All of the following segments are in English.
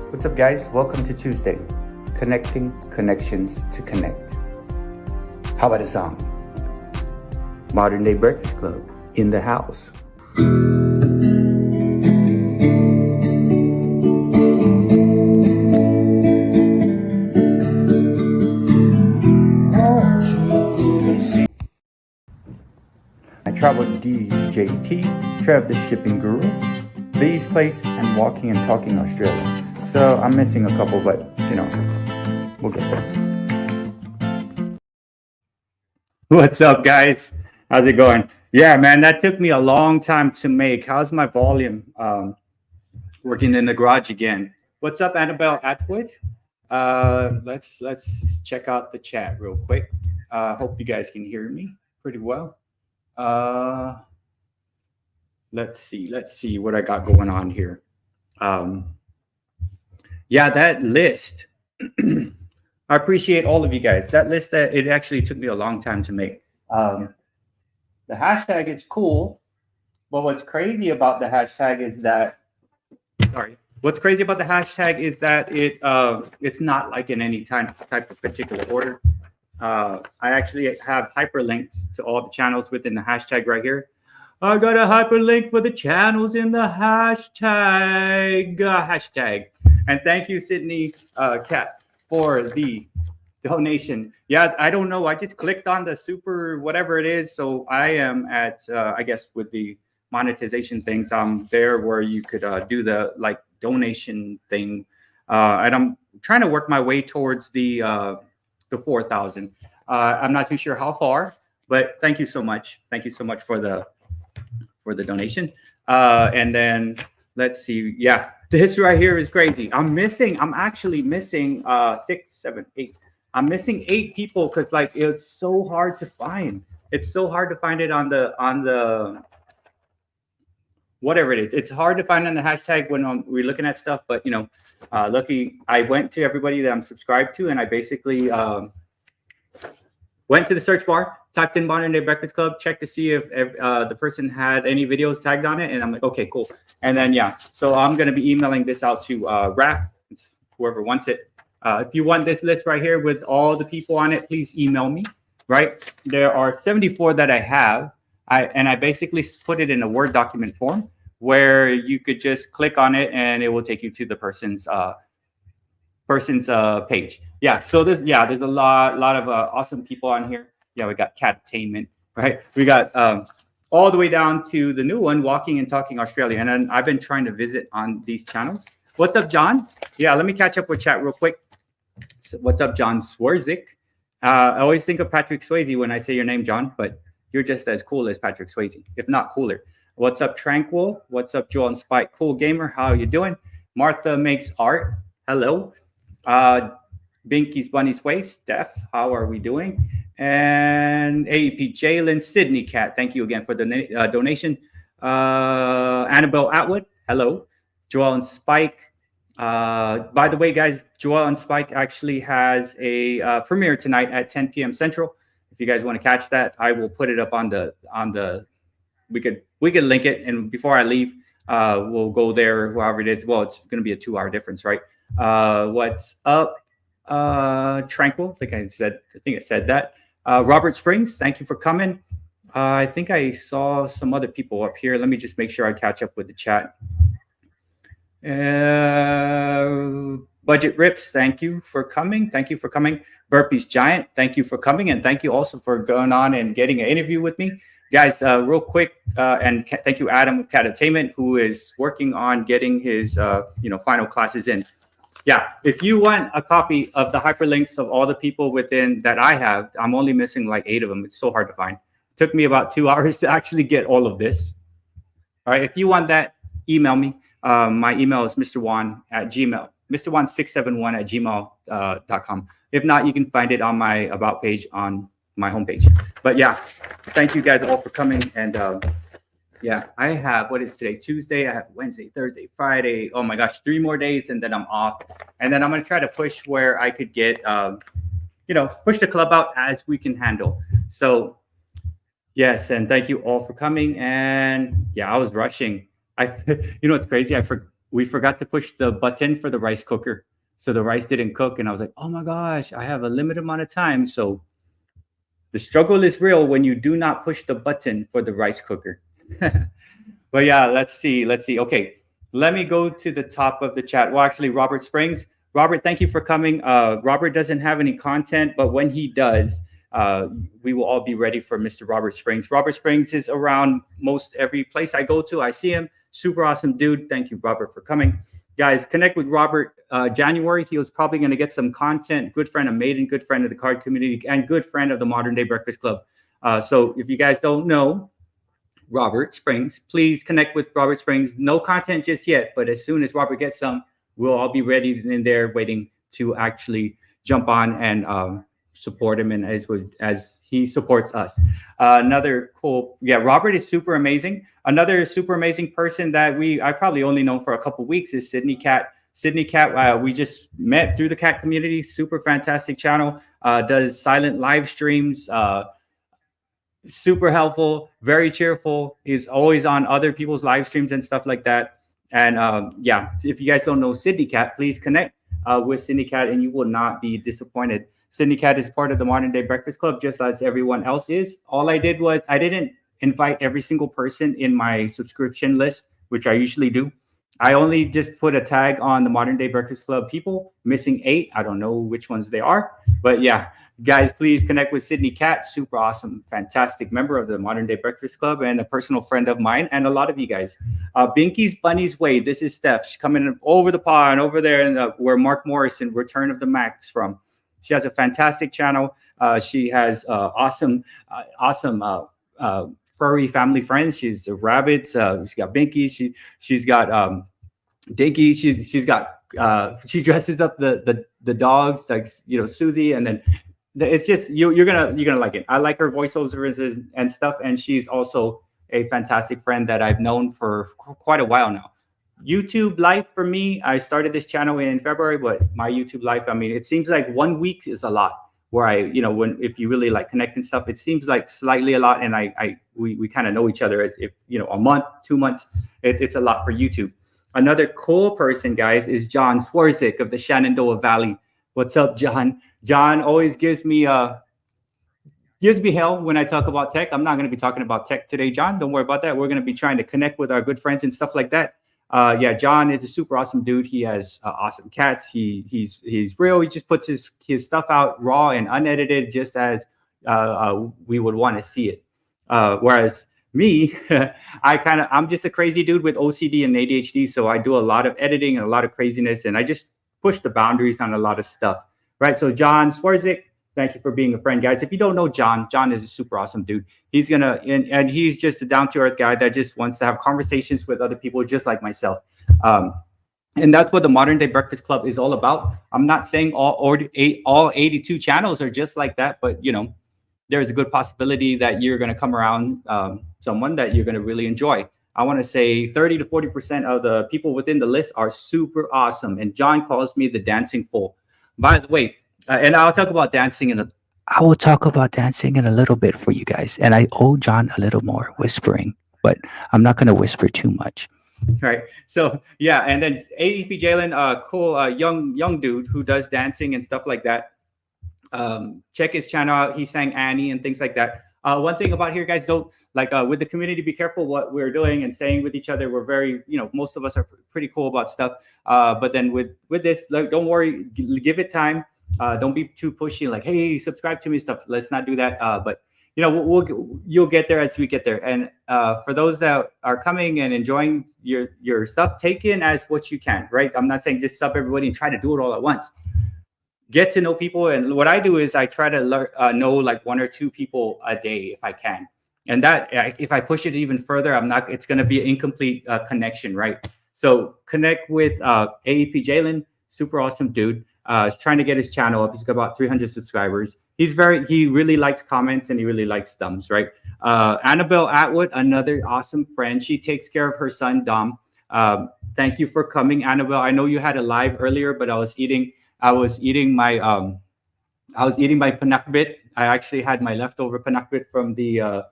What's up, guys? Welcome to Tuesday. Connecting connections to connect. How about a song? Modern Day Breakfast Club in the house. I traveled DJT, Trev the Shipping Guru, Bees Place, and Walking and Talking Australia. So I'm missing a couple, but we'll get there. What's up, guys? How's it going? Yeah, man, that took me a long time to make. How's my volume? Working in the garage again. What's up, Annabelle Atwood? Let's check out the chat real quick. Hope you guys can hear me pretty well. Let's see what I got going on here. Yeah, that list. I appreciate all of you guys. That list, it actually took me a long time to make. The hashtag is cool, but what's crazy about the hashtag is that, it's not like in any type of particular order. I actually have hyperlinks to all the channels within the hashtag right here. I got a hyperlink for the channels in the hashtag. And thank you, Sydney Cat, for the donation. Yeah, I don't know. I just clicked on the super whatever it is. So I am at, I guess with the monetization things, I'm there where you could do the donation thing. And I'm trying to work my way towards the 4,000. I'm not too sure how far, but thank you so much. Thank you so much for the donation. And then let's see. Yeah, this right here is crazy. I'm actually missing 6, 7, 8. I'm missing 8 people because it's so hard to find. It's so hard to find it on the whatever it is. It's hard to find on the hashtag when we're looking at stuff. But lucky I went to everybody that I'm subscribed to, and I basically went to the search bar, typed in Modern Day Breakfast Club, checked to see if the person had any videos tagged on it, and I'm like, okay, cool. And then so I'm gonna be emailing this out to Raph, whoever wants it. If you want this list right here with all the people on it, please email me. Right, there are 74 that I have. I basically put it in a Word document form where you could just click on it and it will take you to the person's page. Yeah, so there's a lot of awesome people on here. Yeah, we got Cattainment, right? We got all the way down to the new one, Walking and Talking Australia. And then I've been trying to visit on these channels. What's up, John? Yeah, let me catch up with chat real quick. So what's up, John Swerzik? I always think of Patrick Swayze when I say your name, John, but you're just as cool as Patrick Swayze, if not cooler. What's up, Tranquil? What's up, Joel and Spike? Cool Gamer, how are you doing? Martha Makes Art, hello. Binky's Bunny's Waist, Steph, how are we doing? And AEP Jalen, Sydney Cat, thank you again for the donation. Annabelle Atwood, hello. Joel and Spike. By the way, guys, Joel and Spike actually has a premiere tonight at 10 p.m. Central. If you guys want to catch that, I will put it up on the we could link it, and before I leave, we'll go there, however it is. Well, it's going to be a 2-hour difference, right? What's up, Tranquil? I think I said that. Robert Springs, thank you for coming. I think I saw some other people up here. Let me just make sure I catch up with the chat. Budget Rips, thank you for coming. Burpees Giant, thank you for coming, and thank you also for going on and getting an interview with me, guys. Real quick, and thank you, Adam with Cattainment, who is working on getting his final classes in. Yeah, if you want a copy of the hyperlinks of all the people within that I have, I'm only missing 8 of them. It's so hard to find. It took me about 2 hours to actually get all of this. All right, if you want that, email me. My email is mrwan671@gmail.com. If not, you can find it on my about page on my homepage. But yeah, thank you guys all for coming. And I have, what is today? Tuesday. I have Wednesday, Thursday, Friday. Oh my gosh, 3 more days, and then I'm off. And then I'm gonna try to push where I could get, push the club out as we can handle. So yes, and thank you all for coming. And yeah, I was rushing. It's crazy. we forgot to push the button for the rice cooker. So the rice didn't cook. And I was like, oh my gosh, I have a limited amount of time. So the struggle is real when you do not push the button for the rice cooker. But yeah, let's see. Let's see. Okay. Let me go to the top of the chat. Well, actually, Robert Springs. Robert, thank you for coming. Robert doesn't have any content, but when he does, we will all be ready for Mr. Robert Springs. Robert Springs is around most every place I go to. I see him. Super awesome dude. Thank you, Robert, for coming. Guys, connect with Robert. January, he was probably going to get some content. Good friend of Maiden, good friend of the card community, and good friend of the Modern Day Breakfast Club. So if you guys don't know Robert Springs, please connect with Robert Springs. No content just yet, but as soon as Robert gets some, we'll all be ready in there waiting to actually jump on and support him, and as he supports us. Another cool, yeah, Robert is super amazing. Another super amazing person that I probably only known for a couple weeks is Sydney Cat. Sydney Cat, we just met through the cat community. Super fantastic channel. Does silent live streams. Super helpful, very cheerful. He's always on other people's live streams and stuff like that. And yeah, if you guys don't know Sydney Cat, please connect with Sydney Cat and you will not be disappointed. Sydney Cat is part of the Modern Day Breakfast Club, just as everyone else is. All I did was I didn't invite every single person in my subscription list, which I usually do. I only just put a tag on the Modern Day Breakfast Club people, missing 8. I don't know which ones they are, but yeah, guys, please connect with Sydney Cat. Super awesome, fantastic member of the Modern Day Breakfast Club and a personal friend of mine and a lot of you guys. Binky's Bunny's Way. This is Steph. She's coming over the pond over there in where Mark Morrison, Return of the Max from. She has a fantastic channel. She has awesome furry family friends. She's rabbits. She's got Binky. She's got Dinky. She's got she dresses up the dogs like Susie, and then it's just you're gonna like it. I like her voiceovers and stuff, and she's also a fantastic friend that I've known for quite a while now. YouTube life for me, I started this channel in February, but my YouTube life, I mean, it seems like 1 week is a lot. Where if you really like connect and stuff, it seems like slightly a lot, and we kind of know each other as if a month, 2 months. It's a lot for YouTube. Another cool person, guys, is John Swarzik of the Shenandoah Valley. What's up, John? John always gives me hell when I talk about tech. I'm not going to be talking about tech today, John. Don't worry about that. We're going to be trying to connect with our good friends and stuff like that. Yeah, John is a super awesome dude. He has awesome cats. He's real. He just puts his stuff out raw and unedited, just as we would want to see it. Whereas me, I'm just a crazy dude with OCD and ADHD, so I do a lot of editing and a lot of craziness, and I just push the boundaries on a lot of stuff. Right. So John Swarzik, thank you for being a friend, guys. If you don't know John is a super awesome dude. He's and he's just a down-to-earth guy that just wants to have conversations with other people just like myself. And that's what the Modern Day Breakfast Club is all about. I'm not saying all 82 channels are just like that, but there's a good possibility that you're going to come around someone that you're going to really enjoy. I want to say 30 to 40% of the people within the list are super awesome. And John calls me the dancing fool. By the way, and I'll talk about dancing I will talk about dancing in a little bit for you guys. And I owe John a little more whispering, but I'm not going to whisper too much. Right. So yeah, and then AEP Jalen, cool young dude who does dancing and stuff like that. Check his channel out. He sang Annie and things like that. One thing about here, guys, don't with the community, be careful what we're doing and saying with each other. We're very, most of us are pretty cool about stuff. But then with this, don't worry, give it time. Don't be too pushy, like, hey, subscribe to me, stuff. Let's not do that. But you'll get there as we get there. And for those that are coming and enjoying your stuff, take in as what you can, right? I'm not saying just sub everybody and try to do it all at once. Get to know people. And what I do is I try to know like 1 or 2 people a day if I can. And that if I push it even further, it's going to be an incomplete connection, right? So connect with AEP Jalen, super awesome dude. He's trying to get his channel up. He's got about 300 subscribers. He really likes comments and he really likes thumbs, right? Annabelle Atwood, another awesome friend. She takes care of her son, Dom. Thank you for coming, Annabelle. I know you had a live earlier, but I was eating my panakbit. I actually had my leftover panakbit from the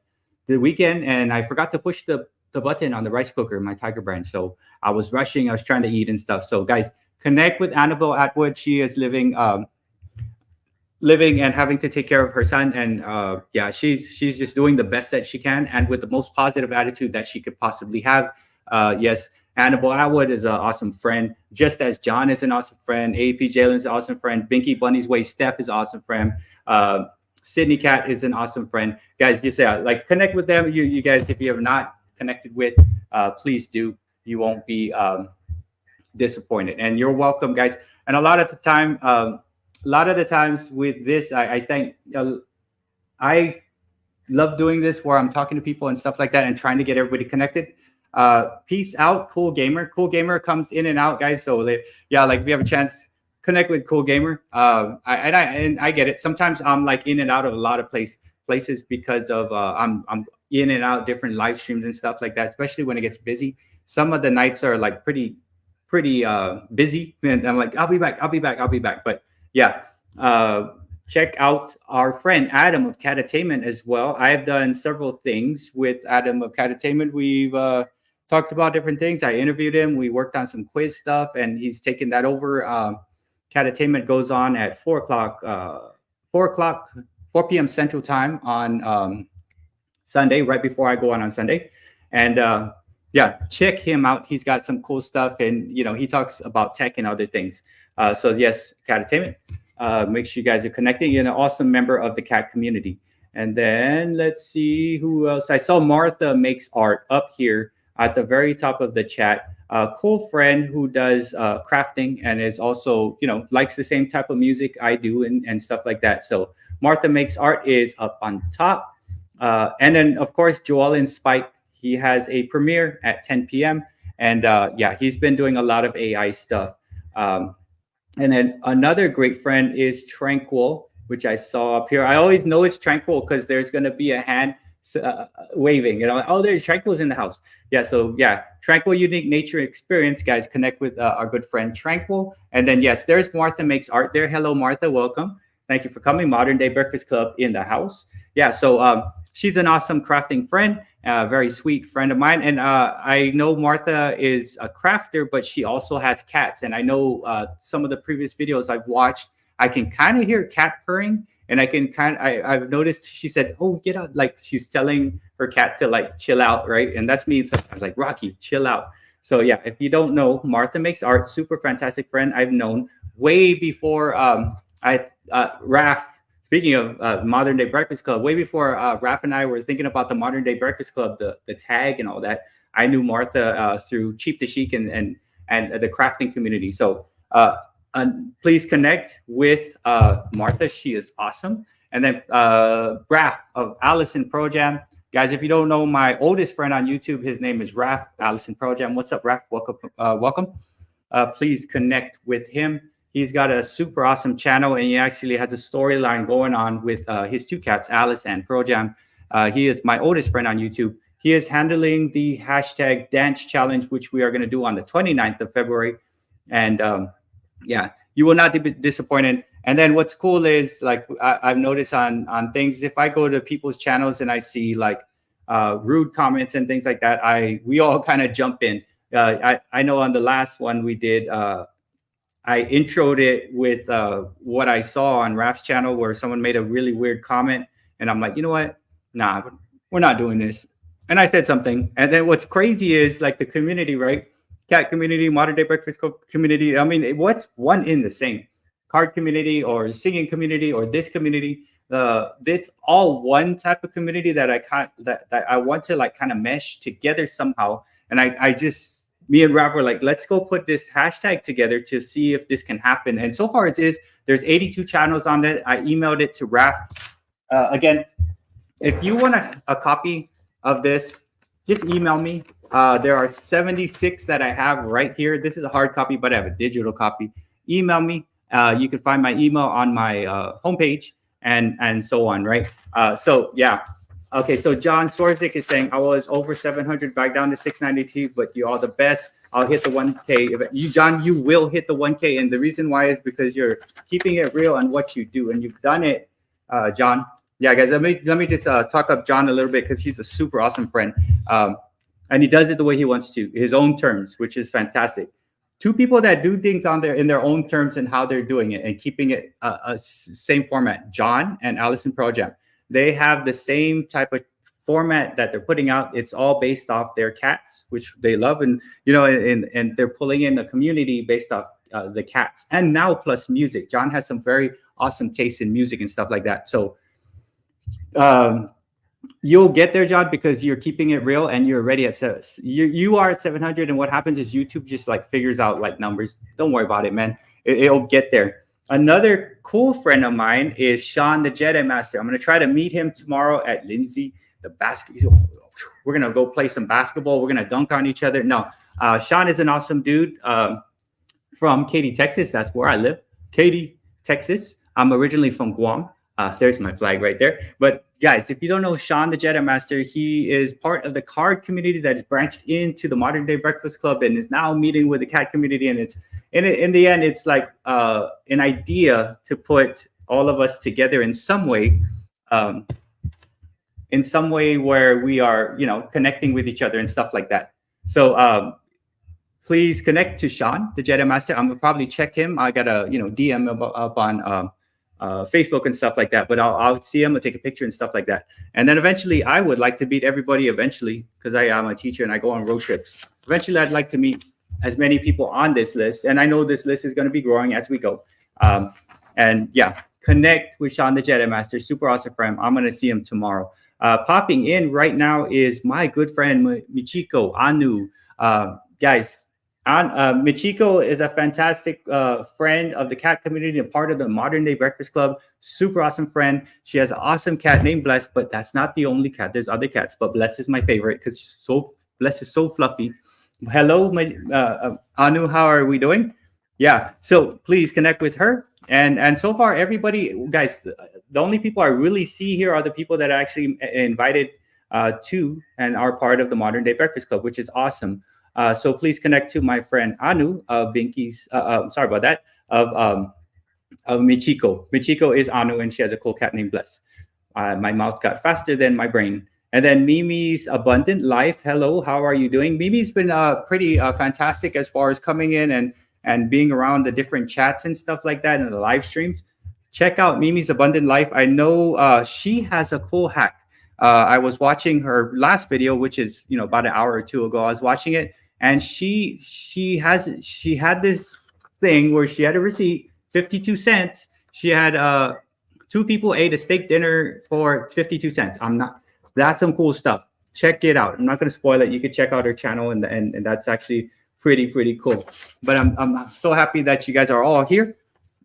weekend, and I forgot to push the the button on the rice cooker, my Tiger brand. So I was rushing, I was trying to eat and stuff. So guys, connect with Annabelle Atwood. She is living and having to take care of her son, and yeah, she's just doing the best that she can and with the most positive attitude that she could possibly have. Yes, Annabelle Atwood is an awesome friend, just as John is an awesome friend. AP Jalen's an awesome friend. Binky Bunny's Way Steph is an awesome friend. Sydney Cat is an awesome friend. Guys, just like connect with them. You guys, if you have not connected with, please do. You won't be disappointed, and you're welcome, guys. And a lot of the times with this, I think I love doing this where I'm talking to people and stuff like that and trying to get everybody connected. Peace out, Cool Gamer. Cool Gamer comes in and out, guys. So yeah, like if you have a chance, connect with Cool Gamer. I get it. Sometimes I'm like in and out of a lot of places because of I'm in and out different live streams and stuff like that, especially when it gets busy. Some of the nights are like pretty busy, and I'm like, I'll be back. But yeah, check out our friend Adam of Catattainment as well. I've done several things with Adam of Catattainment. We've talked about different things. I interviewed him. We worked on some quiz stuff, and he's taken that over. Catattainment goes on at 4 p.m. Central Time on Sunday, right before I go on Sunday. And yeah, check him out. He's got some cool stuff, and he talks about tech and other things. So yes, Catattainment. Make sure you guys are connecting. You're an awesome member of the cat community. And then let's see who else. I saw Martha Makes Art up here at the very top of the chat. A cool friend who does crafting and is also, likes the same type of music I do and stuff like that. So Martha Makes Art is up on top. And then, of course, Joel and Spike. He has a premiere at 10 p.m. And yeah, he's been doing a lot of AI stuff. And then another great friend is Tranquil, which I saw up here. I always know it's Tranquil because there's going to be a hand waving. Oh, there's Tranquil's in the house. Yeah, so yeah, Tranquil Unique Nature Experience, guys, connect with our good friend Tranquil. And then, yes, there's Martha Makes Art there. Hello, Martha. Welcome. Thank you for coming. Modern Day Breakfast Club in the house. Yeah, so she's an awesome crafting friend. Very sweet friend of mine. And I know Martha is a crafter, but she also has cats. And I know some of the previous videos I've watched, I can kind of hear cat purring. And I've noticed she said, oh, get out. Like she's telling her cat to like chill out, right? And that's me sometimes, like, Rocky, chill out. So yeah, if you don't know, Martha Makes Art, super fantastic friend I've known way before Raph. Speaking of Modern Day Breakfast Club, way before Raph and I were thinking about the Modern Day Breakfast Club, the tag and all that, I knew Martha through Cheap to Chic and the crafting community. So please connect with Martha. She is awesome. And then Raph of Allison Pro Jam. Guys, if you don't know my oldest friend on YouTube, his name is Raph, Allison Pro Jam. What's up, Raph? Welcome. Please connect with him. He's got a super awesome channel, and he actually has a storyline going on with his two cats, Alice and Pro Jam. He is my oldest friend on YouTube. He is handling the hashtag dance challenge, which we are going to do on the 29th of February. And yeah, you will not be disappointed. And then what's cool is, like, I've noticed on things, if I go to people's channels and I see like rude comments and things like that, we all kind of jump in. I know on the last one we did, I introed it with what I saw on Raph's channel where someone made a really weird comment. And I'm like, you know what? Nah, we're not doing this. And I said something. And then what's crazy is like the community, right? Cat community, Modern Day Breakfast community. I mean, what's one in the same? Card community or singing community or this community. It's all one type of community that I want to like kind of mesh together somehow. And me and Raph were like, let's go put this hashtag together to see if this can happen. And so far it is. There's 82 channels on it. I emailed it to Raph. Again, if you want a copy of this, just email me. There are 76 that I have right here. This is a hard copy, but I have a digital copy. Email me. You can find my email on my homepage and so on, right? So yeah. Okay, so John Swarzik is saying, I was over 700, back down to 692, but you are the best. I'll hit the 1K. John, you will hit the 1K. And the reason why is because you're keeping it real on what you do. And you've done it, John. Yeah, guys, let me just talk up John a little bit because he's a super awesome friend. and he does it the way he wants to, his own terms, which is fantastic. Two people that do things in their own terms and how they're doing it and keeping it a same format. John and Allison Pearl Jam, they have the same type of format that they're putting out. It's all based off their cats, which they love, and and they're pulling in a community based off the cats, and now plus music. John has some very awesome taste in music and stuff like that. So you'll get there, John, because you're keeping it real and you're already at you are at 700. And what happens is YouTube just like figures out like numbers. Don't worry about it, man. It'll get there. Another cool friend of mine is Sean, the Jedi Master. I'm going to try to meet him tomorrow at Lindsay, the basketball. We're going to go play some basketball. We're going to dunk on each other. No, Sean is an awesome dude from Katy, Texas. That's where I live. Katy, Texas. I'm originally from Guam. There's my flag right there. But guys, if you don't know Sean, the Jedi Master, he is part of the card community that is branched into the Modern Day Breakfast Club and is now meeting with the cat community. And it's in the end, it's like an idea to put all of us together in some way where we are, connecting with each other and stuff like that. So please connect to Sean, the Jedi Master. I'm gonna probably check him. I got a DM up on Facebook and stuff like that, but I'll see him, I'll take a picture and stuff like that. And then eventually I would like to meet everybody eventually, because I am a teacher and I go on road trips. Eventually I'd like to meet as many people on this list, and I know this list is going to be growing as we go. And yeah, connect with Sean, the Jedi Master. Super awesome friend. I'm going to see him tomorrow. Popping in right now is my good friend Michiko Anu. Guys, Michiko is a fantastic friend of the cat community and part of the Modern Day Breakfast Club. Super awesome friend. She has an awesome cat named Bless, but that's not the only cat. There's other cats, but Bless is my favorite because Bless is so fluffy. Hello, Anu. How are we doing? Yeah. So please connect with her. And so far, everybody, guys, the only people I really see here are the people that I actually invited to and are part of the Modern Day Breakfast Club, which is awesome. So please connect to my friend Anu of Binky's. Sorry about that. Of Michiko. Michiko is Anu, and she has a cool cat named Bless. My mouth got faster than my brain. And then Mimi's Abundant Life. Hello, how are you doing? Mimi's been pretty fantastic as far as coming in and being around the different chats and stuff like that and the live streams. Check out Mimi's Abundant Life. I know she has a cool hack. I was watching her last video, which is about an hour or two ago. I was watching it. And she had this thing where she had a receipt, 52 cents. She had 2 people ate a steak dinner for 52 cents. That's some cool stuff. Check it out. I'm not going to spoil it. You can check out her channel, and that's actually pretty cool. But I'm so happy that you guys are all here.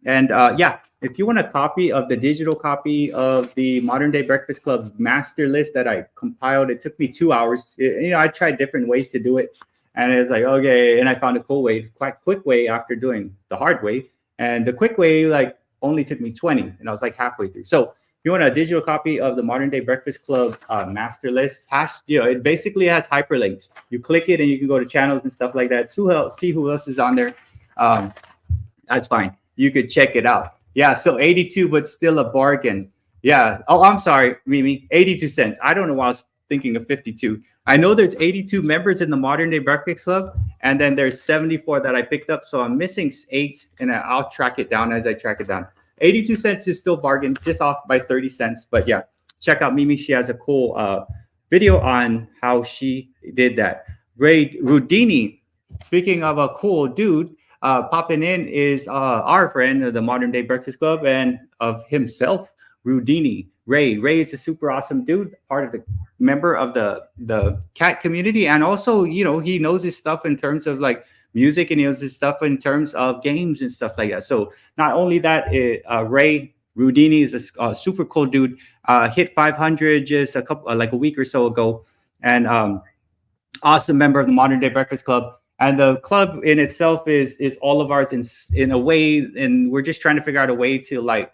And yeah, if you want a copy of the digital copy of the Modern Day Breakfast Club master list that I compiled, it took me 2 hours. I tried different ways to do it. And it's like, okay, and I found a cool way, quite quick way after doing the hard way. And the quick way, like, only took me 20, and I was like halfway through. So if you want a digital copy of the Modern Day Breakfast Club master list, it basically has hyperlinks. You click it and you can go to channels and stuff like that. See who else is on there. That's fine. You could check it out. Yeah, so 82, but still a bargain. Yeah. Oh, I'm sorry, Mimi. 82 cents. I don't know why I was thinking of 52. I know there's 82 members in the Modern Day Breakfast Club, and then there's 74 that I picked up. So I'm missing 8, and I'll track it down as I track it down. 82 cents is still bargain, just off by 30 cents. But yeah, check out Mimi. She has a cool video on how she did that. Ray Rudini, speaking of a cool dude, popping in is our friend of the Modern Day Breakfast Club and of himself, Rudini. Ray is a super awesome dude, part of the member of the cat community, and also he knows his stuff in terms of like music, and he knows his stuff in terms of games and stuff like that. So not only that, Ray Rudini is a super cool dude. Hit 500 just a week or so ago, and awesome member of the Modern Day Breakfast Club. And the club in itself is all of ours in a way, and we're just trying to figure out a way to like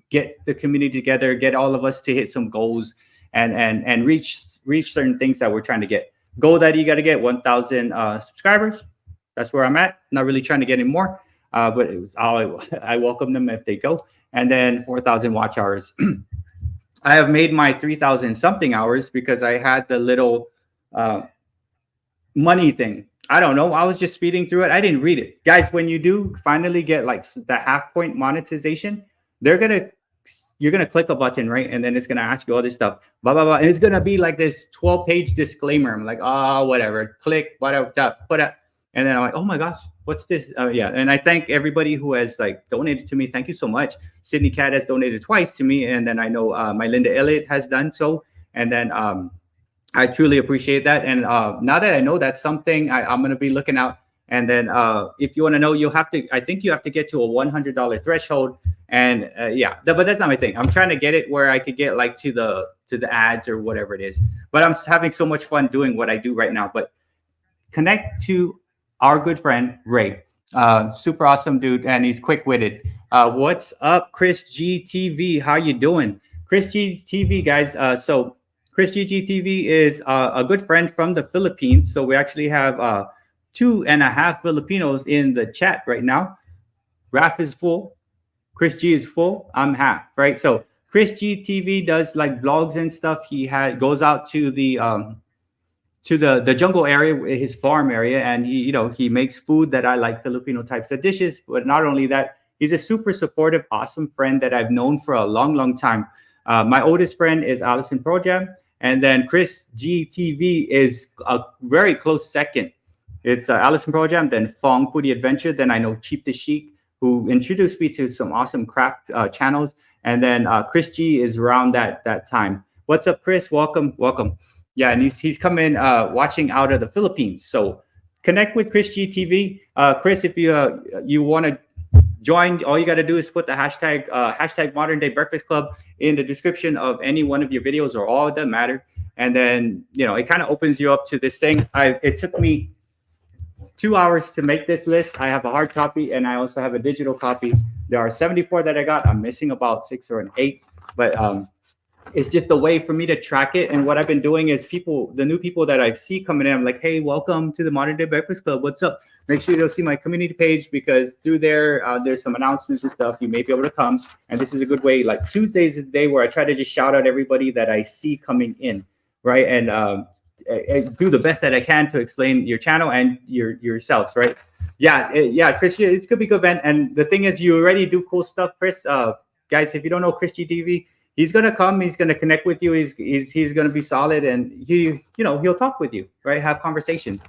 get the community together, get all of us to hit some goals and reach certain things that we're trying to get. Goal that you got to get 1,000 subscribers. That's where I'm at. Not really trying to get any more, but I welcome them if they go. And then 4,000 watch hours. I have made my 3,000 something hours because I had the little money thing. I don't know. I was just speeding through it. I didn't read it. Guys, when you do finally get like the half point monetization, you're gonna click a button, right? And then it's gonna ask you all this stuff, blah blah blah. And it's gonna be like this 12-page disclaimer. I'm like, oh, whatever. Click, whatever, put it. And then I'm like, oh my gosh, what's this? Yeah. And I thank everybody who has like donated to me. Thank you so much. Sydney Cat has donated twice to me. And then I know my Linda Elliott has done so. And then I truly appreciate that. And now that I know that's something I'm going to be looking out. And then if you want to know, I think you have to get to a $100 threshold. And yeah, but that's not my thing. I'm trying to get it where I could get like to the ads or whatever it is. But I'm having so much fun doing what I do right now. But connect to our good friend, Ray. Super awesome dude. And he's quick-witted. What's up, Chris GTV? How you doing? Chris GTV, guys. So Chris GTV is a good friend from the Philippines. So we actually have 2.5 Filipinos in the chat right now. Raf is full. Chris G is full. I'm half, right? So Chris GTV does like vlogs and stuff. He goes out to the jungle area, his farm area, and he makes food that I like, Filipino types of dishes. But not only that, he's a super supportive, awesome friend that I've known for a long time. My oldest friend is Allison Projam, and then Chris GTV is a very close second. It's Allison Projam, then Fong Foodie Adventure, then I know Cheap the Chic, who introduced me to some awesome craft channels, and then Chris G is around that time. What's up, Chris? Welcome. Yeah, and he's coming watching out of the Philippines. So connect with Chris GTV. Chris, if you want to join, all you got to do is put the hashtag Modern Day Breakfast Club in the description of any one of your videos, or all, it doesn't matter. And then it kind of opens you up to this thing. It took me 2 hours to make this list. I have a hard copy and I also have a digital copy. There are 74 that I got. I'm missing about 6 or 8, but it's just a way for me to track it. And what I've been doing is the new people that I see coming in, I'm like, hey, welcome to the Modern Day Breakfast Club. What's up? Make sure you'll see my community page, because through there, there's some announcements and stuff. You may be able to come. And this is a good way. Like Tuesdays is the day where I try to just shout out everybody that I see coming in, right? And do the best that I can to explain your channel and yourselves, right? Yeah, Chris, it's gonna be good, man. And the thing is, you already do cool stuff, Chris. Guys, if you don't know Chris GTV, he's gonna come. He's gonna connect with you. He's gonna be solid, and he'll talk with you, right? Have conversation.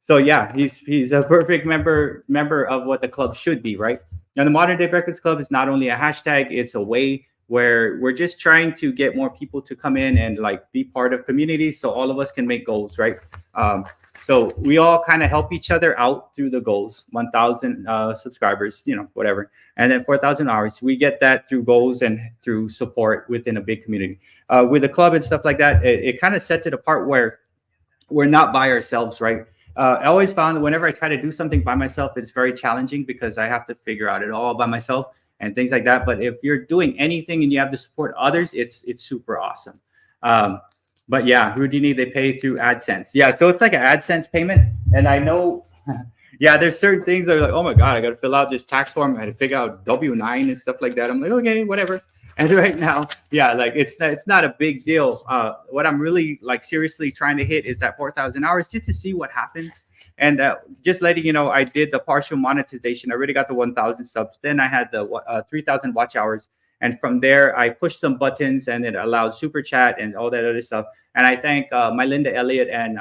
So yeah, he's a perfect member of what the club should be, right? Now, the Modern Day Breakfast Club is not only a hashtag; it's a way where we're just trying to get more people to come in and like be part of communities, so all of us can make goals, right? So we all kind of help each other out through the goals. 1,000 subscribers, whatever, and then 4,000 hours. We get that through goals and through support within a big community. With the club and stuff like that, it kind of sets it apart where we're not by ourselves, right? I always found whenever I try to do something by myself, it's very challenging because I have to figure out it all by myself and things like that. But if you're doing anything and you have to support others, it's super awesome. But yeah, Houdini, they pay through AdSense. Yeah, so it's like an AdSense payment. And I know, yeah, there's certain things that are like, oh my God, I got to fill out this tax form. I had to figure out W-9 and stuff like that. I'm like, okay, whatever. And right now, yeah, like it's not a big deal. What I'm really like seriously trying to hit is that 4,000 hours just to see what happens. And just letting you know, I did the partial monetization. I already got the 1,000 subs. Then I had the 3,000 watch hours. And from there, I pushed some buttons and it allowed super chat and all that other stuff. And I thank my Linda Elliott and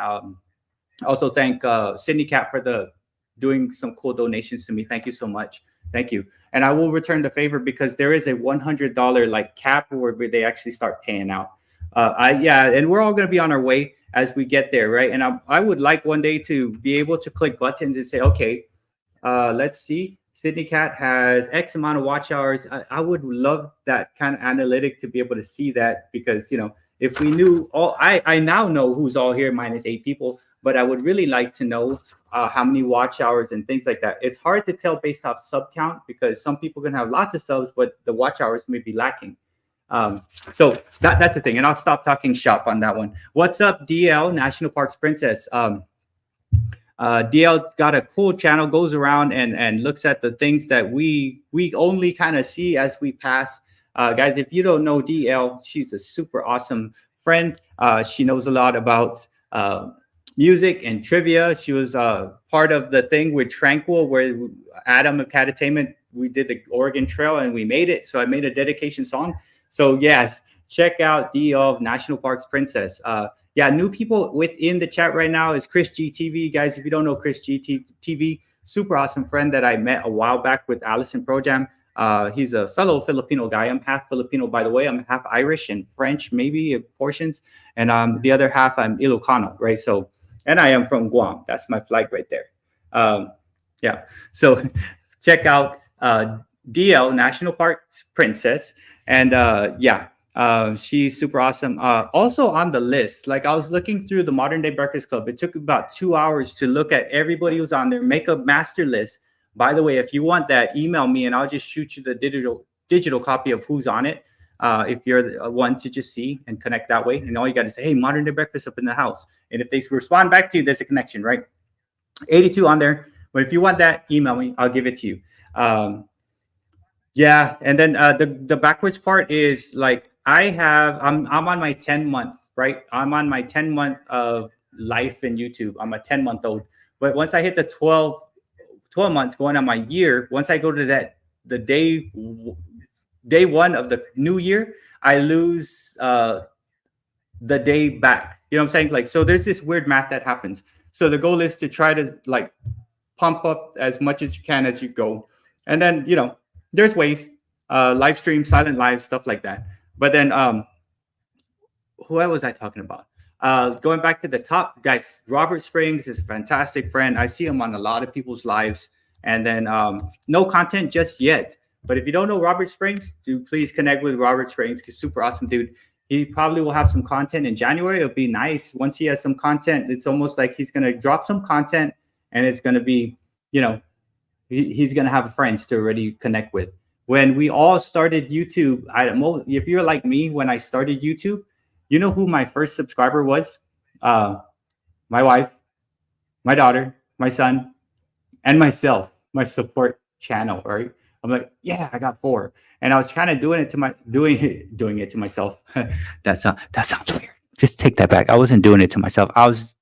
also thank Sydney Cat for doing some cool donations to me. Thank you so much. Thank you. And I will return the favor because there is a $100 like cap where they actually start paying out. And we're all going to be on our way as we get there, right? And I would like one day to be able to click buttons and say, okay, let's see. Sydney Cat has X amount of watch hours. I would love that kind of analytic to be able to see that, because, if we knew all, I now know who's all here minus 8 people, but I would really like to know how many watch hours and things like that. It's hard to tell based off sub count because some people can have lots of subs, but the watch hours may be lacking. So that's the thing. And I'll stop talking shop on that one. What's up, DL, National Parks Princess? DL got a cool channel, goes around and looks at the things that we only kind of see as we pass. Guys, if you don't know DL, she's a super awesome friend. She knows a lot about music and trivia. She was part of the thing with Tranquil, where Adam of Catatainment, we did the Oregon Trail and we made it. So I made a dedication song. So yes, check out the of National Parks Princess. Yeah, new people within the chat right now is Chris GTV. Guys, if you don't know Chris GTV, super awesome friend that I met a while back with Allison Projam. He's a fellow Filipino guy. I'm half Filipino, by the way. I'm half Irish and French, maybe portions. And the other half, I'm Ilocano, right? So, and I am from Guam. That's my flag right there. Yeah. So check out DL, National Park Princess. And yeah, she's super awesome. Also on the list, like I was looking through the Modern Day Breakfast Club. It took about 2 hours to look at everybody who's on there, make a master list. By the way, if you want that, email me and I'll just shoot you the digital copy of who's on it. If you're the one to just see and connect that way. And all you got to say, hey, Modern Day Breakfast up in the house. And if they respond back to you, there's a connection, right? 82 on there. But if you want that, email me. I'll give it to you. Yeah. And then the backwards part is like, I'm on my 10 month, right? I'm on my 10 month of life in YouTube. I'm a 10-month-old. But once I hit the 12 months going on my year, once I go to the day one of the new year, I lose the day back. You know what I'm saying? Like, so there's this weird math that happens. So the goal is to try to like pump up as much as you can as you go. And then, you know, there's ways, live stream, silent live, stuff like that. But then who was I talking about? Going back to the top, guys, Robert Springs is a fantastic friend. I see him on a lot of people's lives. And then no content just yet. But if you don't know Robert Springs, do please connect with Robert Springs. He's super awesome dude. He probably will have some content in January. It'll be nice. Once he has some content, it's almost like he's going to drop some content and it's going to be, you know, he's going to have friends to already connect with. When we all started YouTube, if you're like me, when I started YouTube, you know who my first subscriber was? My wife, my daughter, my son, and myself, my support channel, right? I'm like, yeah, I got 4. And I was kind of doing it to myself. That sounds weird. Just take that back. I wasn't doing it to myself. I was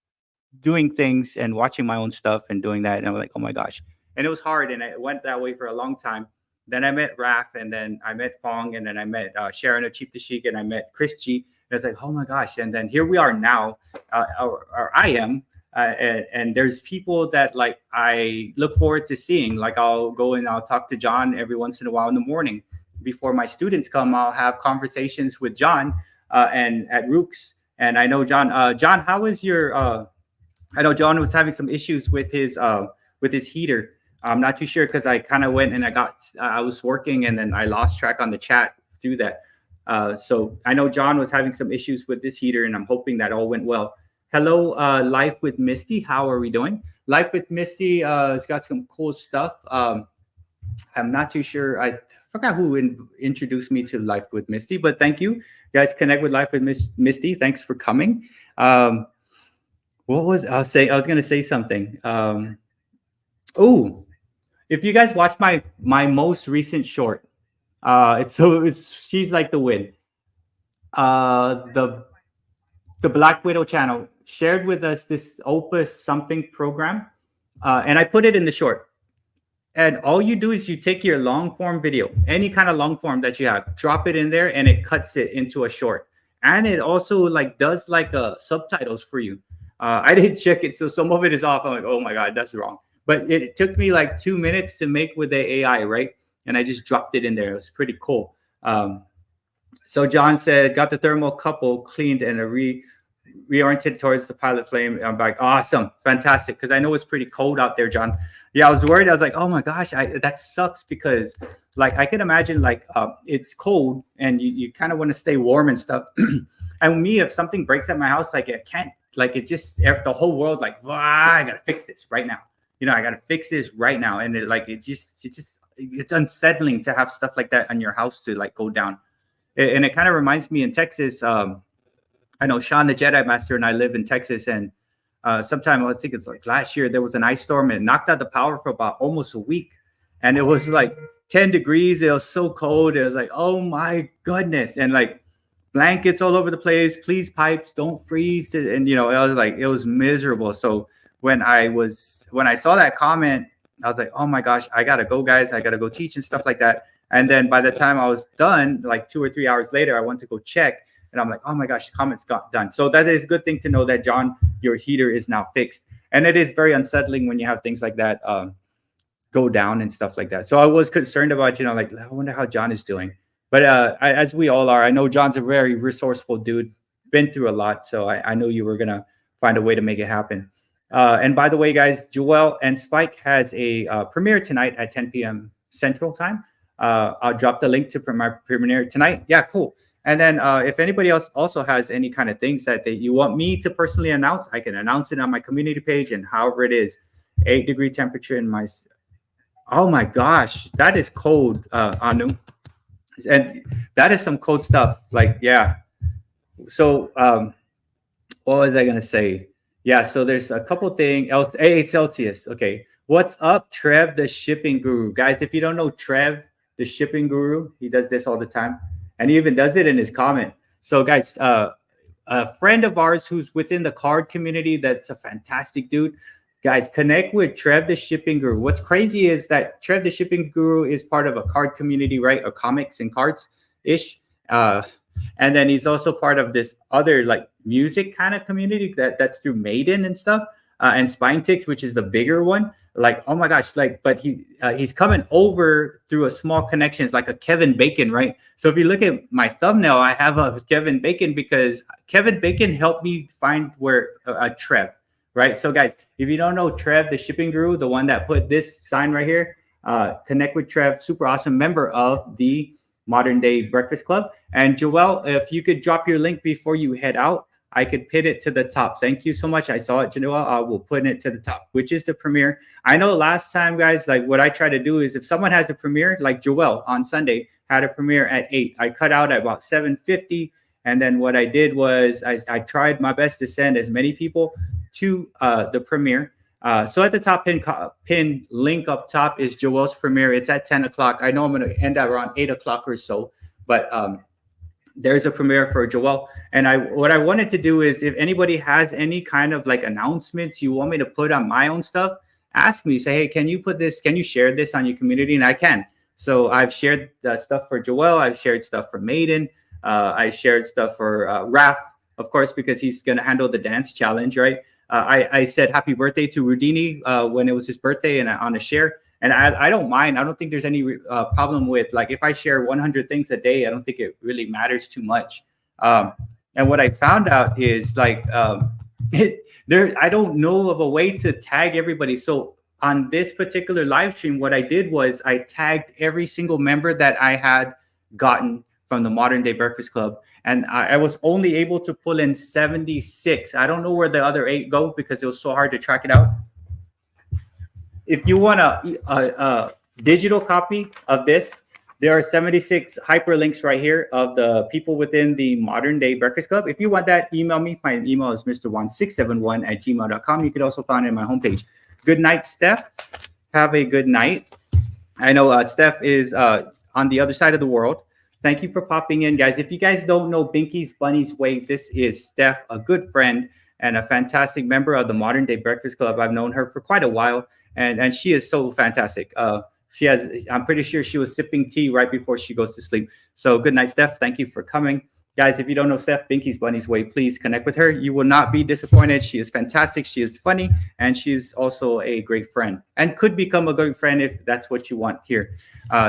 doing things and watching my own stuff and doing that. And I'm like, oh my gosh. And it was hard. And it went that way for a long time. Then I met Raph, and then I met Fong, and then I met Sharon of Cheap the Chic, and I met Chris G. And it's like, oh my gosh. And then here we are now, or I am. And there's people that like I look forward to seeing. Like I'll go and I'll talk to John every once in a while in the morning before my students come. I'll have conversations with John and at Rooks. And I know John. John, how is your? I know John was having some issues with his heater. I'm not too sure because I kind of went and I was working and then I lost track on the chat through that. So I know John was having some issues with this heater, and I'm hoping that all went well. Hello, Life with Misty. How are we doing? Life with Misty has got some cool stuff. I'm not too sure. I forgot who introduced me to Life with Misty, but thank you. Guys, connect with Life with Misty. Thanks for coming. I was going to say something. If you guys watch my most recent short, She's Like the Wind. The Black Widow channel shared with us this Opus something program, and I put it in the short. And all you do is you take your long form video, any kind of long form that you have, drop it in there, and it cuts it into a short. And it also like does like subtitles for you. I didn't check it, so some of it is off. I'm like, oh my god, that's wrong. But it took me like 2 minutes to make with the AI, right? And I just dropped it in there. It was pretty cool. So John said, got the thermal couple cleaned and reoriented towards the pilot flame. I'm like, awesome, fantastic. Because I know it's pretty cold out there, John. Yeah, I was worried. I was like, oh my gosh, that sucks because like I can imagine like it's cold and you kind of want to stay warm and stuff. And me, if something breaks at my house, like it can't, like it just the whole world like, I gotta fix this right now. You know, I gotta fix this right now. And it's unsettling to have stuff like that on your house to like go down. And it kind of reminds me in Texas. I know Sean the Jedi Master and I live in Texas, and sometime I think it's like last year there was an ice storm and it knocked out the power for about almost a week, and it was like 10 degrees. It was so cold. It was like, oh my goodness. And like blankets all over the place. Please, pipes, don't freeze. And you know, I was like, it was miserable. So when I saw that comment, I was like, oh my gosh, I gotta go, guys. I gotta go teach and stuff like that. And then by the time I was done, like 2 or 3 hours later, I went to go check, and I'm like, oh my gosh, the comments got done. So that is a good thing to know that, John, your heater is now fixed. And it is very unsettling when you have things like that go down and stuff like that. So I was concerned about, you know, like, I wonder how John is doing. But as we all are, I know John's a very resourceful dude, been through a lot. So I know you were going to find a way to make it happen. And by the way, guys, Joel and Spike has a premiere tonight at 10 p.m. Central Time. I'll drop the link to my premiere tonight. Yeah, cool. And then if anybody else also has any kind of things that you want me to personally announce, I can announce it on my community page. And however it is, 8-degree temperature in my... Oh my gosh, that is cold, Anu. And that is some cold stuff. Like, yeah. So what was I going to say? Yeah, so there's a couple things. Hey, it's Celsius. Okay. What's up, Trev, the shipping guru? Guys, if you don't know Trev, the shipping guru, he does this all the time. And he even does it in his comment. So, guys, a friend of ours who's within the card community, that's a fantastic dude. Guys, connect with Trev, the shipping guru. What's crazy is that Trev, the shipping guru, is part of a card community, right? Or comics and cards-ish. And then he's also part of this other, like, music kind of community that's through Maiden and stuff. And Spine Ticks, which is the bigger one. Like, oh my gosh, like, but he's coming over through a small connection. It's like a Kevin Bacon, right? So if you look at my thumbnail, I have a Kevin Bacon because Kevin Bacon helped me find where Trev, right? So guys, if you don't know Trev, the shipping guru, the one that put this sign right here, connect with Trev, super awesome member of the Modern Day Breakfast Club. And Joel, if you could drop your link before you head out, I could pin it to the top. Thank you so much. I saw it, Joel. I will put it to the top, which is the premiere. I know last time, guys, like what I try to do is if someone has a premiere, like Joel on Sunday had a premiere at 8, I cut out at about 7:50. And then what I did was I tried my best to send as many people to the premiere. So at the top pin link up top is Joel's premiere. It's at 10 o'clock. I know I'm going to end at around 8 o'clock or so, but there's a premiere for Joel. And what I wanted to do is if anybody has any kind of like announcements you want me to put on my own stuff, ask me. Say, hey, can you put this? Can you share this on your community? And I can. So I've shared stuff for Joel. I've shared stuff for Maiden. I shared stuff for Raph, of course, because he's going to handle the dance challenge, right? I said happy birthday to Rudini when it was his birthday and on a share. And I don't mind. I don't think there's any problem with, like, if I share 100 things a day, I don't think it really matters too much. And what I found out is, like, I don't know of a way to tag everybody. So on this particular live stream, what I did was I tagged every single member that I had gotten from the Modern Day Breakfast Club. And I was only able to pull in 76. I don't know where the other 8 go because it was so hard to track it out. If you want a digital copy of this, there are 76 hyperlinks right here of the people within the Modern Day Breakfast Club. If you want that, email me. My email is mr1671@gmail.com. You can also find it on my homepage. Good night, Steph. Have a good night. I know Steph is on the other side of the world. Thank you for popping in, guys. If you guys don't know Binky's Bunny's Way, this is Steph, a good friend and a fantastic member of the Modern Day Breakfast Club. I've known her for quite a while. And she is so fantastic. I'm pretty sure she was sipping tea right before she goes to sleep. So good night, Steph. Thank you for coming. Guys, if you don't know Steph, Binky's Bunny's Way, please connect with her. You will not be disappointed. She is fantastic. She is funny. And she's also a great friend and could become a good friend if that's what you want here.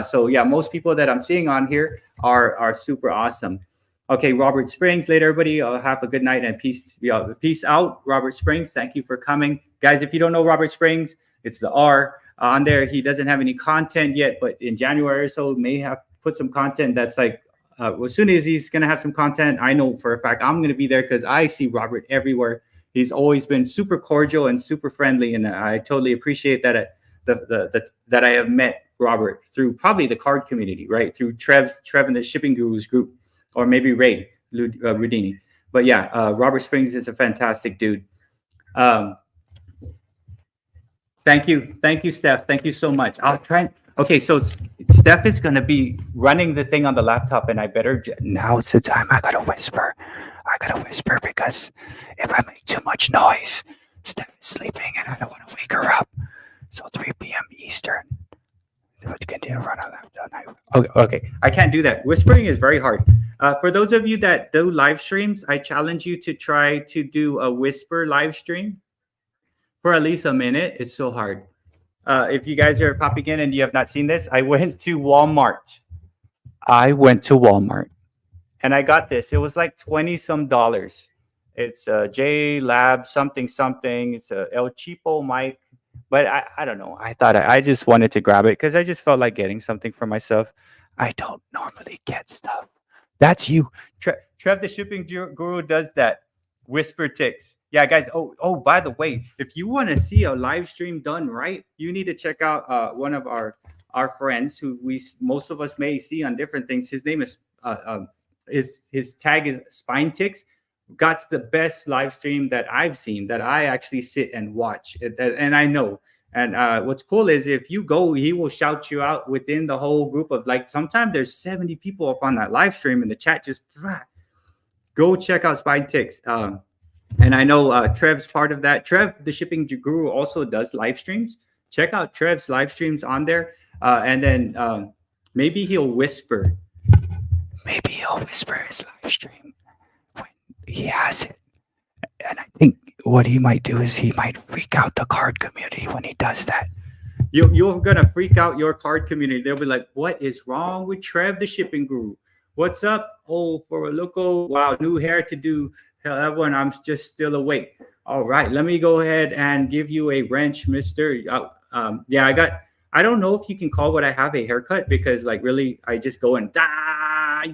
So yeah, most people that I'm seeing on here are super awesome. Okay, Robert Springs, later, everybody. Have a good night and peace. Peace out, Robert Springs. Thank you for coming. Guys, if you don't know Robert Springs, it's the R on there. He doesn't have any content yet, but in January or so, may have put some content that's like, as soon as he's going to have some content, I know for a fact I'm going to be there because I see Robert everywhere. He's always been super cordial and super friendly, and I totally appreciate that that I have met Robert through probably the card community, right? Through Trev and the Shipping Gurus group, or maybe Ray Rudini. But yeah, Robert Springs is a fantastic dude. Thank you, Steph. Thank you so much. Okay, so Steph is gonna be running the thing on the laptop, and I better now it's the time. I gotta whisper. I gotta whisper because if I make too much noise, Steph is sleeping, and I don't want to wake her up. So 3 p.m. Eastern. Let's continue to run on laptop. Okay, okay, I can't do that. Whispering is very hard. For those of you that do live streams, I challenge you to try to do a whisper live stream for at least a minute. It's so hard. If you guys are popping in and you have not seen this, I went to Walmart. And I got this. It was like 20 some dollars. It's a J Lab something something. It's a El Cheapo mic. But I don't know. I thought I just wanted to grab it because I just felt like getting something for myself. I don't normally get stuff. That's you. Trev, the shipping guru, does that. Whisper ticks. Yeah, guys. Oh, by the way, if you want to see a live stream done right, you need to check out one of our friends who most of us may see on different things. His name is his tag is Spine Ticks. Got the best live stream that I've seen that I actually sit and watch, and I know. And what's cool is if you go, he will shout you out within the whole group of like. Sometimes there's 70 people up on that live stream, and the chat just. Go check out Spine Ticks. And I know Trev's part of that. Trev, the shipping guru, also does live streams. Check out Trev's live streams on there. And then maybe he'll whisper. Maybe he'll whisper his live stream when he has it. And I think what he might do is he might freak out the card community when he does that. You're going to freak out your card community. They'll be like, what is wrong with Trev, the shipping guru? What's up? Oh, for a local. Wow, new hair to do. Hell, everyone, I'm just still awake. All right, let me go ahead and give you a wrench, mister. Yeah, I don't know if you can call what I have a haircut because, like, really, I just go and,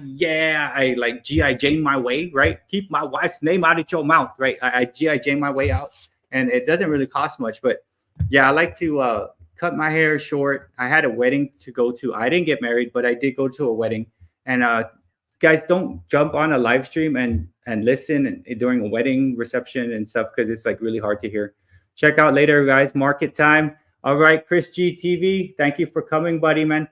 yeah, I like G.I. Jane my way, right? Keep my wife's name out of your mouth, right? I G.I. Jane my way out. And it doesn't really cost much. But, yeah, I like to cut my hair short. I had a wedding to go to. I didn't get married, but I did go to a wedding. And guys, don't jump on a live stream and listen during a wedding reception and stuff because it's like really hard to hear. Check out later, guys. Market time. All right, Chris G TV. Thank you for coming, buddy, man.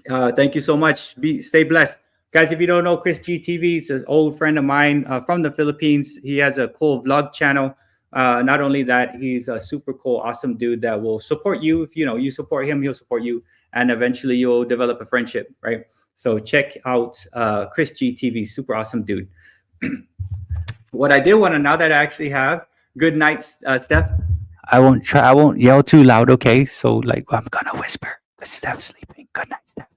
Thank you so much. Stay blessed, guys. If you don't know Chris G TV, he's an old friend of mine from the Philippines. He has a cool vlog channel. Not only that, he's a super cool, awesome dude that will support you. If you support him, he'll support you, and eventually you'll develop a friendship, right? So check out Chris G TV, super awesome dude. What I did want to, now that I actually have, good night, Steph. I won't yell too loud, okay? So like I'm gonna whisper because Steph's sleeping. Good night, Steph.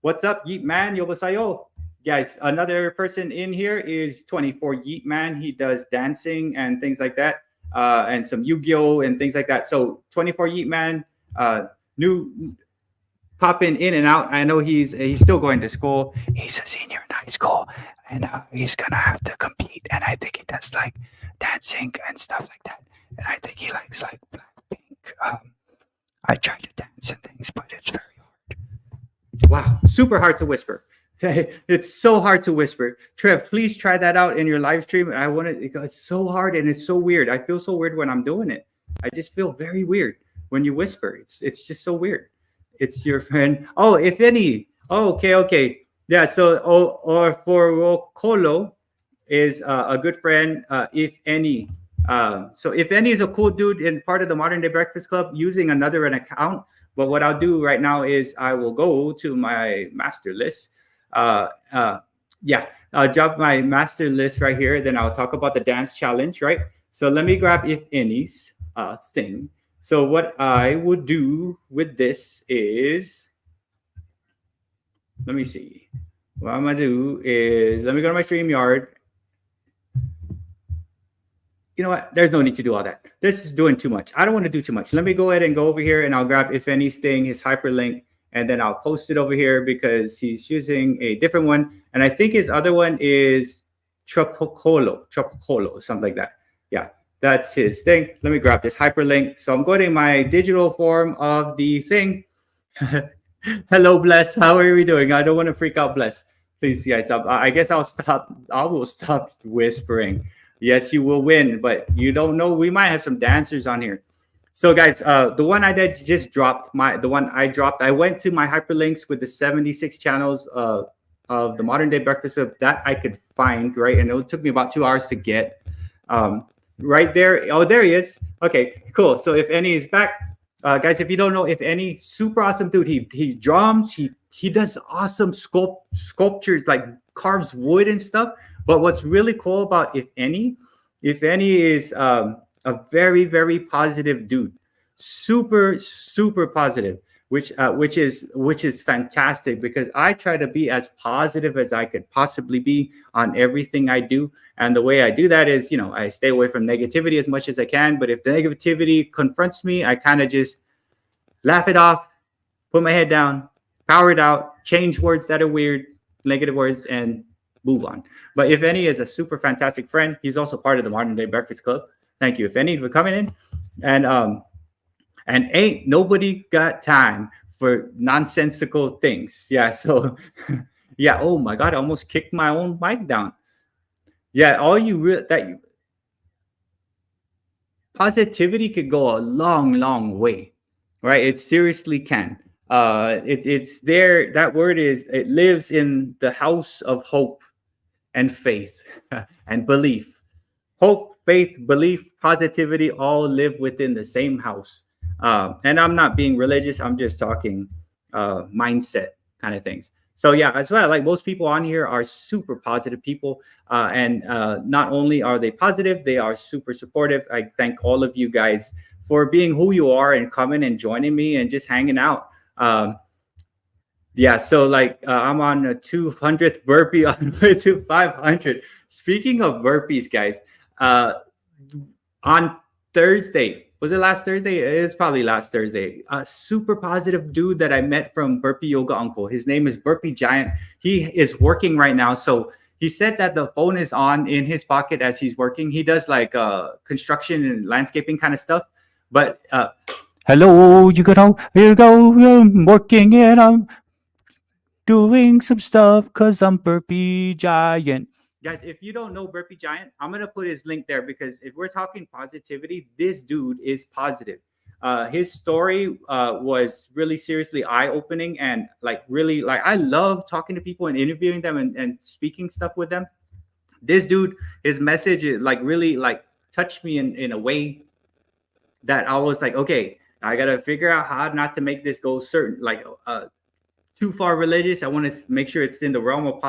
What's up, Yeet Man? Yobasayo. Guys, another person in here is 24 Yeet Man. He does dancing and things like that, and some Yu-Gi-Oh and things like that. So 24 Yeet Man, new. Popping in and out. I know he's still going to school. He's a senior in high school, and he's gonna have to compete. And I think he does like dancing and stuff like that. And I think he likes like Blackpink. I try to dance and things, but it's very hard. Wow, super hard to whisper. It's so hard to whisper. Trev, please try that out in your live stream. I want it. It's so hard and it's so weird. I feel so weird when I'm doing it. I just feel very weird when you whisper. It's just so weird. It's your friend. Oh, if any. Oh, okay. Yeah. So, or for Rocolo is a good friend. If any. So if any is a cool dude and part of the Modern Day Breakfast Club using an account. But what I'll do right now is I will go to my master list. Yeah, I'll drop my master list right here. Then I'll talk about the dance challenge, right? So let me grab if any's thing. So what I would do with this is, let me see. What I'm gonna do is, let me go to my StreamYard. You know what? There's no need to do all that. This is doing too much. I don't want to do too much. Let me go ahead and go over here and I'll grab if any's thing, his hyperlink, and then I'll post it over here because he's using a different one. And I think his other one is Tropicolo, something like that. Yeah. That's his thing. Let me grab this hyperlink. So I'm going to my digital form of the thing. Hello, Bless. How are we doing? I don't want to freak out, Bless. Please, guys. I guess I'll stop. I will stop whispering. Yes, you will win, but you don't know. We might have some dancers on here. So guys, the one I did just dropped the one I dropped. I went to my hyperlinks with the 76 channels of the modern day breakfast of that I could find, right, and it took me about 2 hours to get. Um, right there. Oh, there he is. Okay, cool. So if any is back, guys, if you don't know, if any, super awesome dude. He drums. He does awesome sculptures, like carves wood and stuff. But what's really cool about if any is a very very positive dude, super positive, which is fantastic because I try to be as positive as I could possibly be on everything I do. And the way I do that is, I stay away from negativity as much as I can. But if the negativity confronts me, I kind of just laugh it off, put my head down, power it out, change words that are weird, negative words, and move on. But if any is a super fantastic friend, he's also part of the Modern Day Breakfast Club. Thank you, if any, for coming in. And ain't nobody got time for nonsensical things. Yeah. So, yeah. Oh my God, I almost kicked my own mic down. Yeah. Positivity could go a long way, right? It seriously can. It's there. That word it lives in the house of hope and faith and belief. Hope, faith, belief, positivity all live within the same house. And I'm not being religious. I'm just talking mindset kind of things. So yeah, that's why like most people on here are super positive people. And not only are they positive, they are super supportive. I thank all of you guys for being who you are and coming and joining me and just hanging out. Yeah, so like I'm on a 200th burpee on the way to 500. Speaking of burpees, guys, on Thursday, was it last Thursday? It is probably last Thursday. A super positive dude that I met from Burpee Yoga Uncle. His name is Burpee Giant. He is working right now. So he said that the phone is on in his pocket as he's working. He does like construction and landscaping kind of stuff. But hello, you go, I'm working and I'm doing some stuff because I'm Burpee Giant. Guys, if you don't know Burpee Giant, I'm gonna put his link there because if we're talking positivity, this dude is positive. His story was really seriously eye-opening and like really like I love talking to people and interviewing them and speaking stuff with them. This dude, his message like really like touched me in a way that I was like, okay, I gotta figure out how not to make this go certain like too far religious. I want to make sure it's in the realm of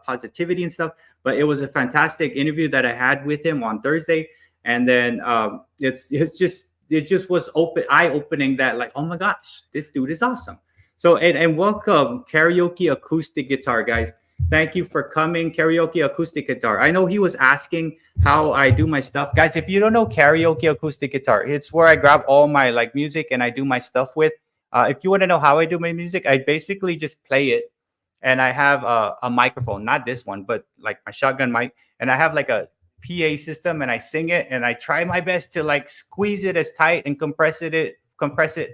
positivity and stuff. But it was a fantastic interview that I had with him on Thursday, and then it just was eye opening that like, oh my gosh, this dude is awesome. So and welcome Karaoke Acoustic Guitar, guys. Thank you for coming, Karaoke Acoustic Guitar. I know he was asking how I do my stuff, guys. If you don't know Karaoke Acoustic Guitar, it's where I grab all my like music and I do my stuff with. If you want to know how I do my music, I basically just play it, and I have a microphone, not this one, but like my shotgun mic, and I have like a PA system, and I sing it, and I try my best to like squeeze it as tight and compress it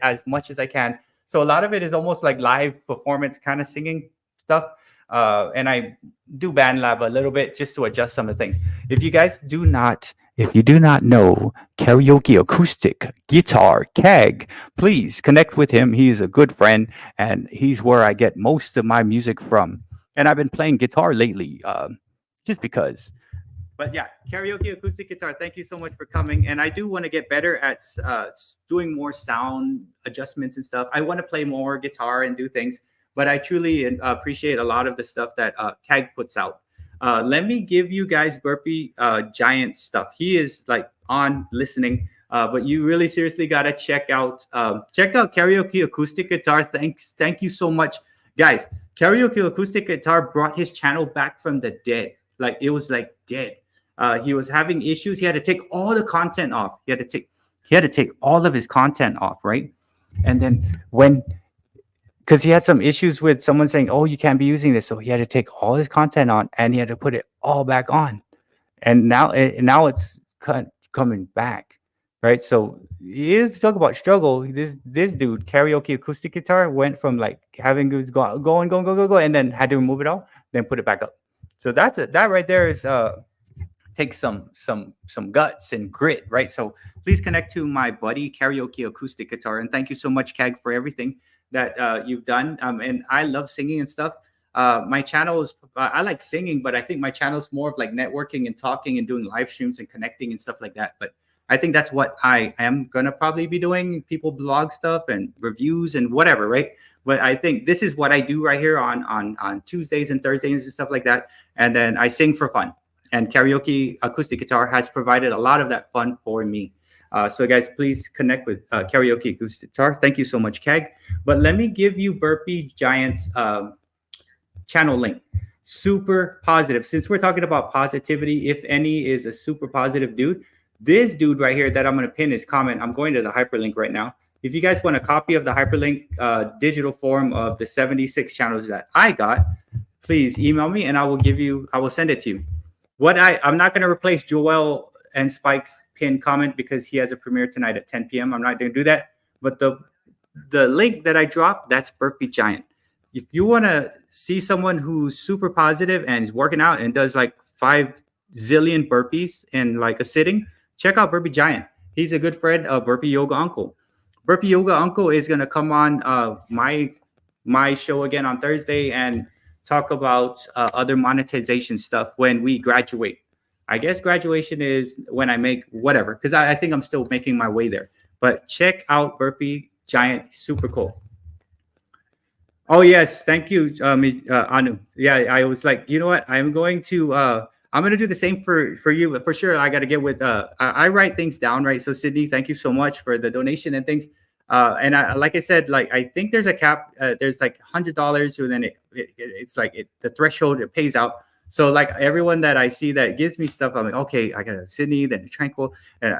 as much as I can. So a lot of it is almost like live performance kind of singing stuff, and I do band lab a little bit just to adjust some of the things. If you do not know Karaoke Acoustic Guitar Keg, please connect with him. He is a good friend, and he's where I get most of my music from. And I've been playing guitar lately, just because. But yeah, Karaoke Acoustic Guitar, thank you so much for coming. And I do want to get better at doing more sound adjustments and stuff. I want to play more guitar and do things, but I truly appreciate a lot of the stuff that Keg puts out. Let me give you guys Burpee Giant stuff. He is like on listening, but you really seriously gotta check out Karaoke Acoustic Guitar. Thank you so much, guys. Karaoke Acoustic Guitar brought his channel back from the dead. Like it was like dead. He was having issues. He had to take all the content off. He had to take all of his content off, right? And then because he had some issues with someone saying, "Oh, you can't be using this," so he had to take all his content on and he had to put it all back on. And now it's coming back, right? So he is talk about struggle. This dude, Karaoke Acoustic Guitar, went from like having goods go, and then had to remove it all, then put it back up. So that right there is takes some guts and grit, right? So please connect to my buddy Karaoke Acoustic Guitar, and thank you so much, Kag, for everything that you've done. And I love singing and stuff. My channel is I like singing, but I think my channel is more of like networking and talking and doing live streams and connecting and stuff like that. But I think that's what I am gonna probably be doing. People blog stuff and reviews and whatever, right? But I think this is what I do right here on Tuesdays and Thursdays and stuff like that. And then I sing for fun. And Karaoke Acoustic Guitar has provided a lot of that fun for me. So guys, please connect with Karaoke Acoustic Guitar. Thank you so much, Keg. But let me give you Burpee Giant's channel link. Super positive. Since we're talking about positivity, if any is a super positive dude, this dude right here that I'm going to pin his comment, I'm going to the hyperlink right now. If you guys want a copy of the hyperlink digital form of the 76 channels that I got, please email me and I will send it to you. I'm not going to replace Joel and Spike's pinned comment because he has a premiere tonight at 10 p.m. I'm not going to do that. But the link that I dropped, that's Burpee Giant. If you want to see someone who's super positive and is working out and does like 5 zillion burpees in like a sitting, check out Burpee Giant. He's a good friend of Burpee Yoga Uncle. Burpee Yoga Uncle is going to come on my show again on Thursday and talk about other monetization stuff when we graduate. I guess graduation is when I make whatever, because I think I'm still making my way there. But check out Burpee Giant, super cool. Oh yes, thank you, Anu. Yeah, I was like, you know what? I'm going to do the same for you, but for sure I got to get with. I write things down, right? So Sydney, thank you so much for the donation and things. And like I said, like I think there's a cap. There's like $100, and then it's like the threshold it pays out. So like everyone that I see that gives me stuff, I'm like, okay, I got a Sydney, then Tranquil, and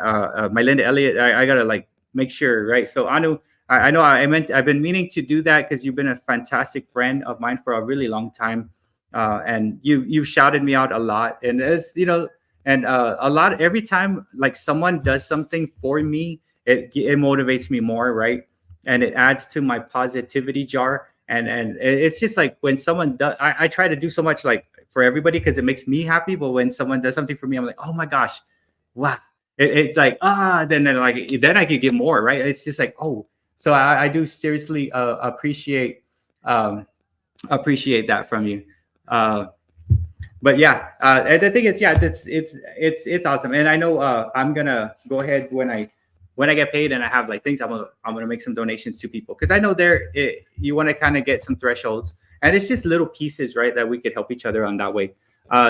my Linda Elliott. I gotta like make sure, right? So Anu, I know I've been meaning to do that because you've been a fantastic friend of mine for a really long time, and you've shouted me out a lot, and as you know, and a lot every time like someone does something for me, it motivates me more, right? And it adds to my positivity jar, and it's just like when someone does, I try to do so much like for everybody because it makes me happy, but when someone does something for me, I'm like, oh my gosh, wow! It's like then I could give more, right? It's just like oh. So I do seriously appreciate that from you. But yeah, and the thing is, yeah, it's awesome. And I know I'm gonna go ahead when I get paid and I have like things, I'm gonna make some donations to people because I know you want to kind of get some thresholds, and it's just little pieces, right, that we could help each other on that way.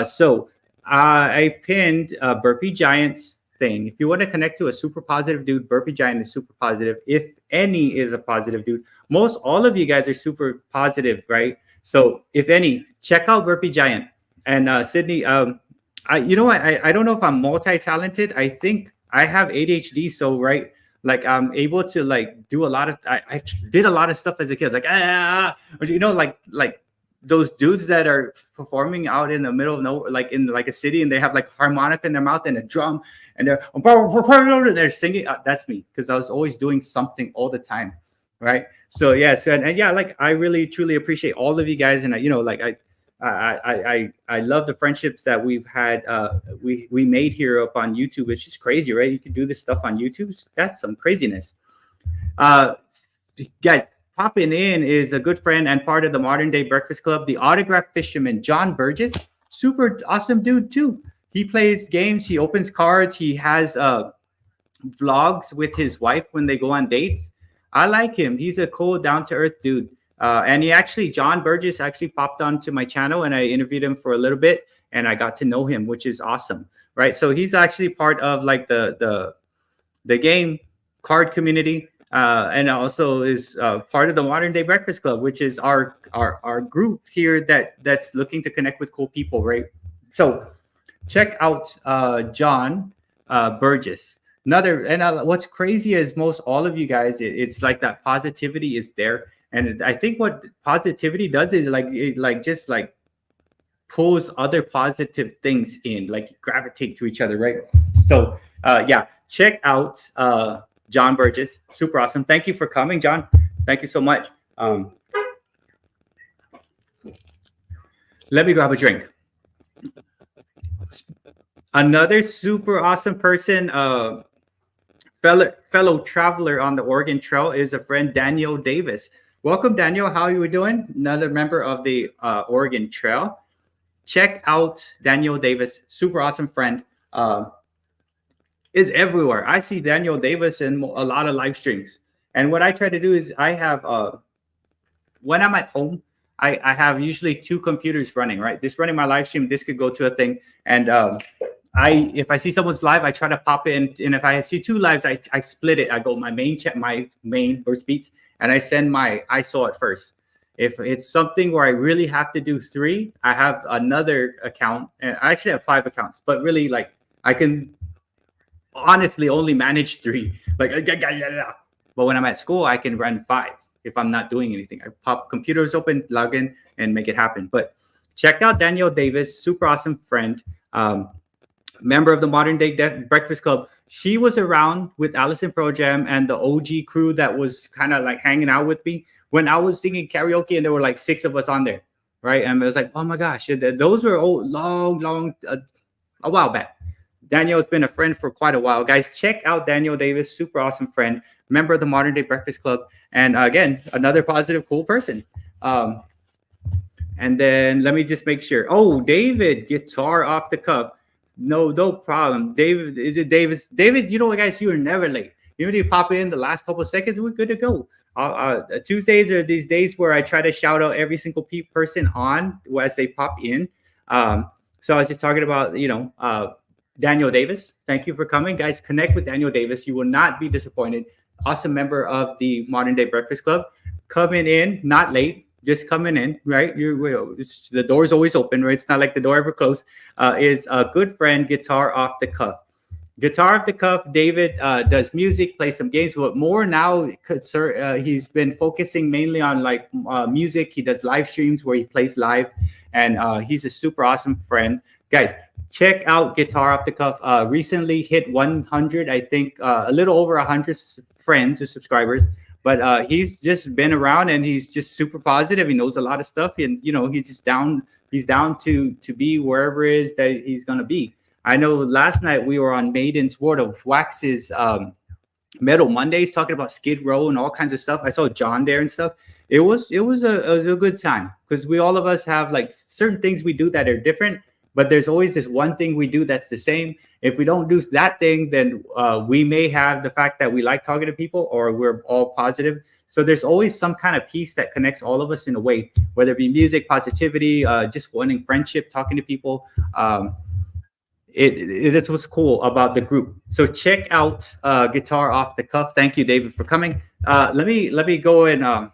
So I pinned Burpee Giant's thing. If you want to connect to a super positive dude, Burpee Giant is super positive. If any is a positive dude, most all of you guys are super positive, right? So if any, check out Burpee Giant. And Sydney, I don't know if I'm multi-talented. I think I have ADHD, so right, like I'm able to like do a lot of. I did a lot of stuff as a kid, like like those dudes that are performing out in the middle of nowhere, like in like a city, and they have like harmonica in their mouth and a drum, and they're singing. That's me, because I was always doing something all the time, right? So yeah, and yeah, like I really truly appreciate all of you guys, and I love the friendships that we've had. We made here up on YouTube. It's just crazy, right? You can do this stuff on YouTube. That's some craziness, guys. Popping in is a good friend and part of the Modern Day Breakfast Club, the autograph fisherman, John Burgess. Super awesome dude, too. He plays games. He opens cards. He has vlogs with his wife when they go on dates. I like him. He's a cool, down-to-earth dude. And John Burgess actually popped onto my channel, and I interviewed him for a little bit, and I got to know him, which is awesome, right? So he's actually part of like the game card community. And also is part of the Modern Day Breakfast Club, which is our group here that's looking to connect with cool people, right? So check out John Burgess. What's crazy is most all of you guys, it's like that positivity is there, and I think what positivity does is it just pulls other positive things in, like gravitate to each other, right? So yeah, check out John Burgess, super awesome. Thank you for coming, John. Thank you so much. Let me grab a drink. Another super awesome person, fellow traveler on the Oregon Trail is a friend, Daniel Davis. Welcome, Daniel. How are you doing? Another member of the Oregon Trail. Check out Daniel Davis, super awesome friend. Is everywhere. I see Daniel Davis in a lot of live streams. And what I try to do is I have when I'm at home, I have usually two computers running, right? This running my live stream, this could go to a thing. And if I see someone's live, I try to pop in. And if I see two lives, I split it. I go my main chat, my main BertsBEATS, and I send my ISO at first. If it's something where I really have to do three, I have another account, and I actually have 5 accounts, but really like I can honestly only manage 3. Like, but when I'm at school, I can run 5 if I'm not doing anything. I pop computers open, log in, and make it happen. But check out Daniel Davis, super awesome friend, member of the Modern Day Breakfast Club. She was around with Allison Pro Jam and the OG crew that was kind of like hanging out with me when I was singing karaoke, and there were like 6 of us on there, right? And it was like, oh my gosh, those were long, a while back. Daniel's been a friend for quite a while. Guys, check out Daniel Davis, super awesome friend, member of the Modern Day Breakfast Club. And again, another positive, cool person. And then let me just make sure. Oh, David, guitar off the cuff. No problem. David, is it Davis? David, you know what, guys? You are never late. Even if you pop in the last couple of seconds, we're good to go. Tuesdays are these days where I try to shout out every single person on as they pop in. So I was just talking about, Daniel Davis. Thank you for coming. Guys, connect with Daniel Davis. You will not be disappointed. Awesome member of the Modern Day Breakfast Club. Coming in, not late, just coming in, right? The door's always open, right? It's not like the door ever closed. Is a good friend, guitar off the cuff. Guitar off the cuff, David does music, plays some games, but more now, he's been focusing mainly on like music. He does live streams where he plays live, and he's a super awesome friend. Guys, check out Guitar Off the Cuff. Recently hit 100, I think, a little over 100 friends or subscribers. But he's just been around, and he's just super positive. He knows a lot of stuff, and he's just down. He's down to be wherever it is that he's gonna be. I know last night we were on Maiden's World of Wax's Metal Mondays talking about Skid Row and all kinds of stuff. I saw John there and stuff. It was a good time because all of us have like certain things we do that are different. But there's always this one thing we do that's the same. If we don't do that thing, then we may have the fact that we like talking to people, or we're all positive. So there's always some kind of piece that connects all of us in a way, whether it be music, positivity, just wanting friendship, talking to people. That's what's cool about the group. So check out Guitar Off the Cuff. Thank you, David, for coming. Let me go and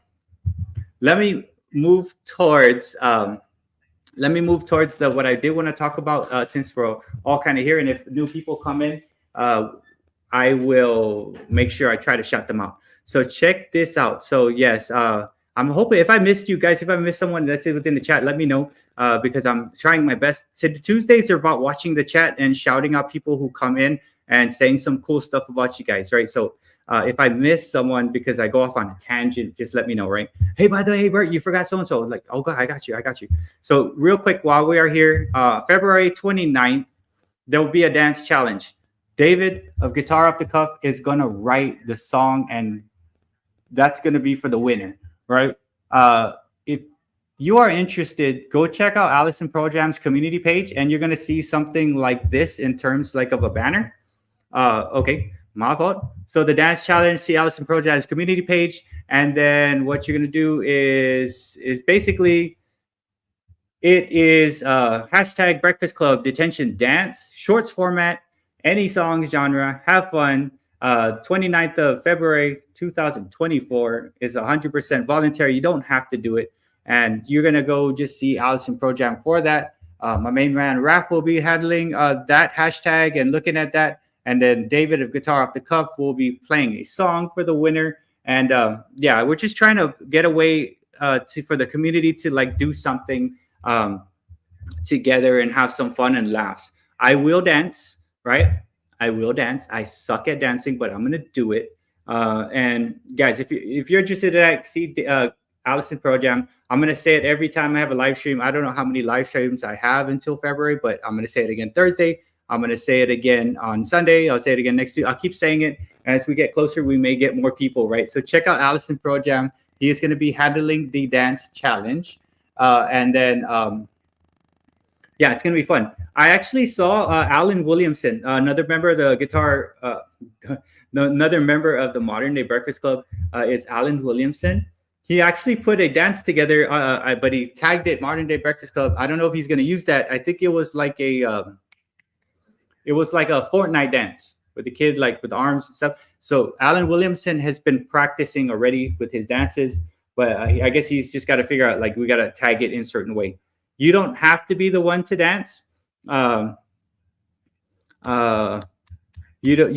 let me move towards. Let me move towards what I did want to talk about since we're all kind of here. And if new people come in, I will make sure I try to shout them out. So check this out. So yes, I'm hoping if I missed you guys, if I missed someone that's within the chat, let me know because I'm trying my best. So Tuesdays are about watching the chat and shouting out people who come in and saying some cool stuff about you guys, right? So if I miss someone because I go off on a tangent, just let me know, right? Hey, by the way, hey, Bert, you forgot so-and-so. Like, oh, God, I got you. So real quick, while we are here, February 29th, there will be a dance challenge. David of Guitar Off the Cuff is going to write the song, and that's going to be for the winner, right? If you are interested, go check out Allison Pro Jam's community page, and you're going to see something like this in terms like of a banner. Okay. My fault. So the dance challenge, see Allison Pro Jam's community page, and then what you're gonna do is basically it is hashtag Breakfast Club Detention Dance, shorts format, any song genre, have fun. 29th of February 2024 is 100% voluntary. You don't have to do it, and you're gonna go just see Allison Pro Jam for that. My main man Raph will be handling that hashtag and looking at that. And then David of Guitar Off the Cuff will be playing a song for the winner. And yeah, we're just trying to get a way for the community to like do something together and have some fun and laughs. I will dance, right? I will dance. I suck at dancing, but I'm gonna do it. And guys, if you're interested in that, see Allison Pro Jam. I'm gonna say it every time I have a live stream. I don't know how many live streams I have until February, but I'm gonna say it again Thursday. I'm going to say it again on Sunday. I'll say it again next week. I'll keep saying it. And as we get closer, we may get more people, right? So check out Allison Pro Jam. He is going to be handling the dance challenge. And then, yeah, it's going to be fun. I actually saw Alan Williamson, another member of the guitar, another member of the Modern Day Breakfast Club is Alan Williamson. He actually put a dance together, but he tagged it Modern Day Breakfast Club. I don't know if he's going to use that. I think it was like a Fortnite dance with the kid, like with the arms and stuff. So Alan Williamson has been practicing already with his dances, but I guess he's just got to figure out, like, we got to tag it in a certain way. You don't have to be the one to dance. You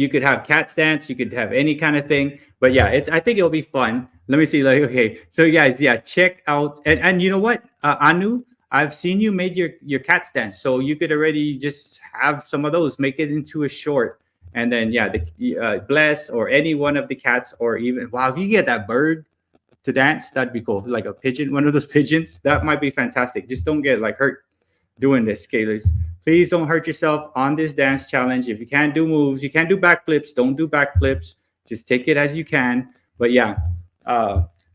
could have cats dance. You could have any kind of thing. But yeah, I think it'll be fun. Let me see. Like, okay, so guys, yeah, check out and you know what, Anu, I've seen you made your cats dance, so you could already just have some of those, make it into a short, and then yeah, the Bless or any one of the cats, or even wow, if you get that bird to dance, that'd be cool. Like a pigeon, one of those pigeons, that might be fantastic. Just don't get like hurt doing this, scalers. Please don't hurt yourself on this dance challenge. If you can't do moves, you can't do backflips, don't do backflips. Just take it as you can. But yeah,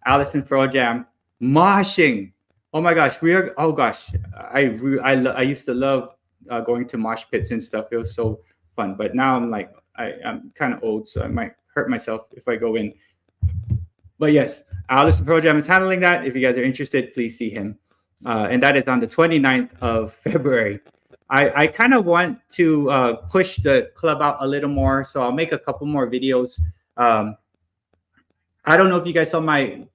Allison Pro Jam moshing. Oh my gosh, oh gosh, I used to love going to mosh pits and stuff. It was so fun. But now I'm like, I'm kind of old, so I might hurt myself if I go in. But yes, Allison Pro Jam is handling that. If you guys are interested, please see him. And that is on the 29th of February. I kind of want to push the club out a little more, so I'll make a couple more videos. I don't know if you guys saw my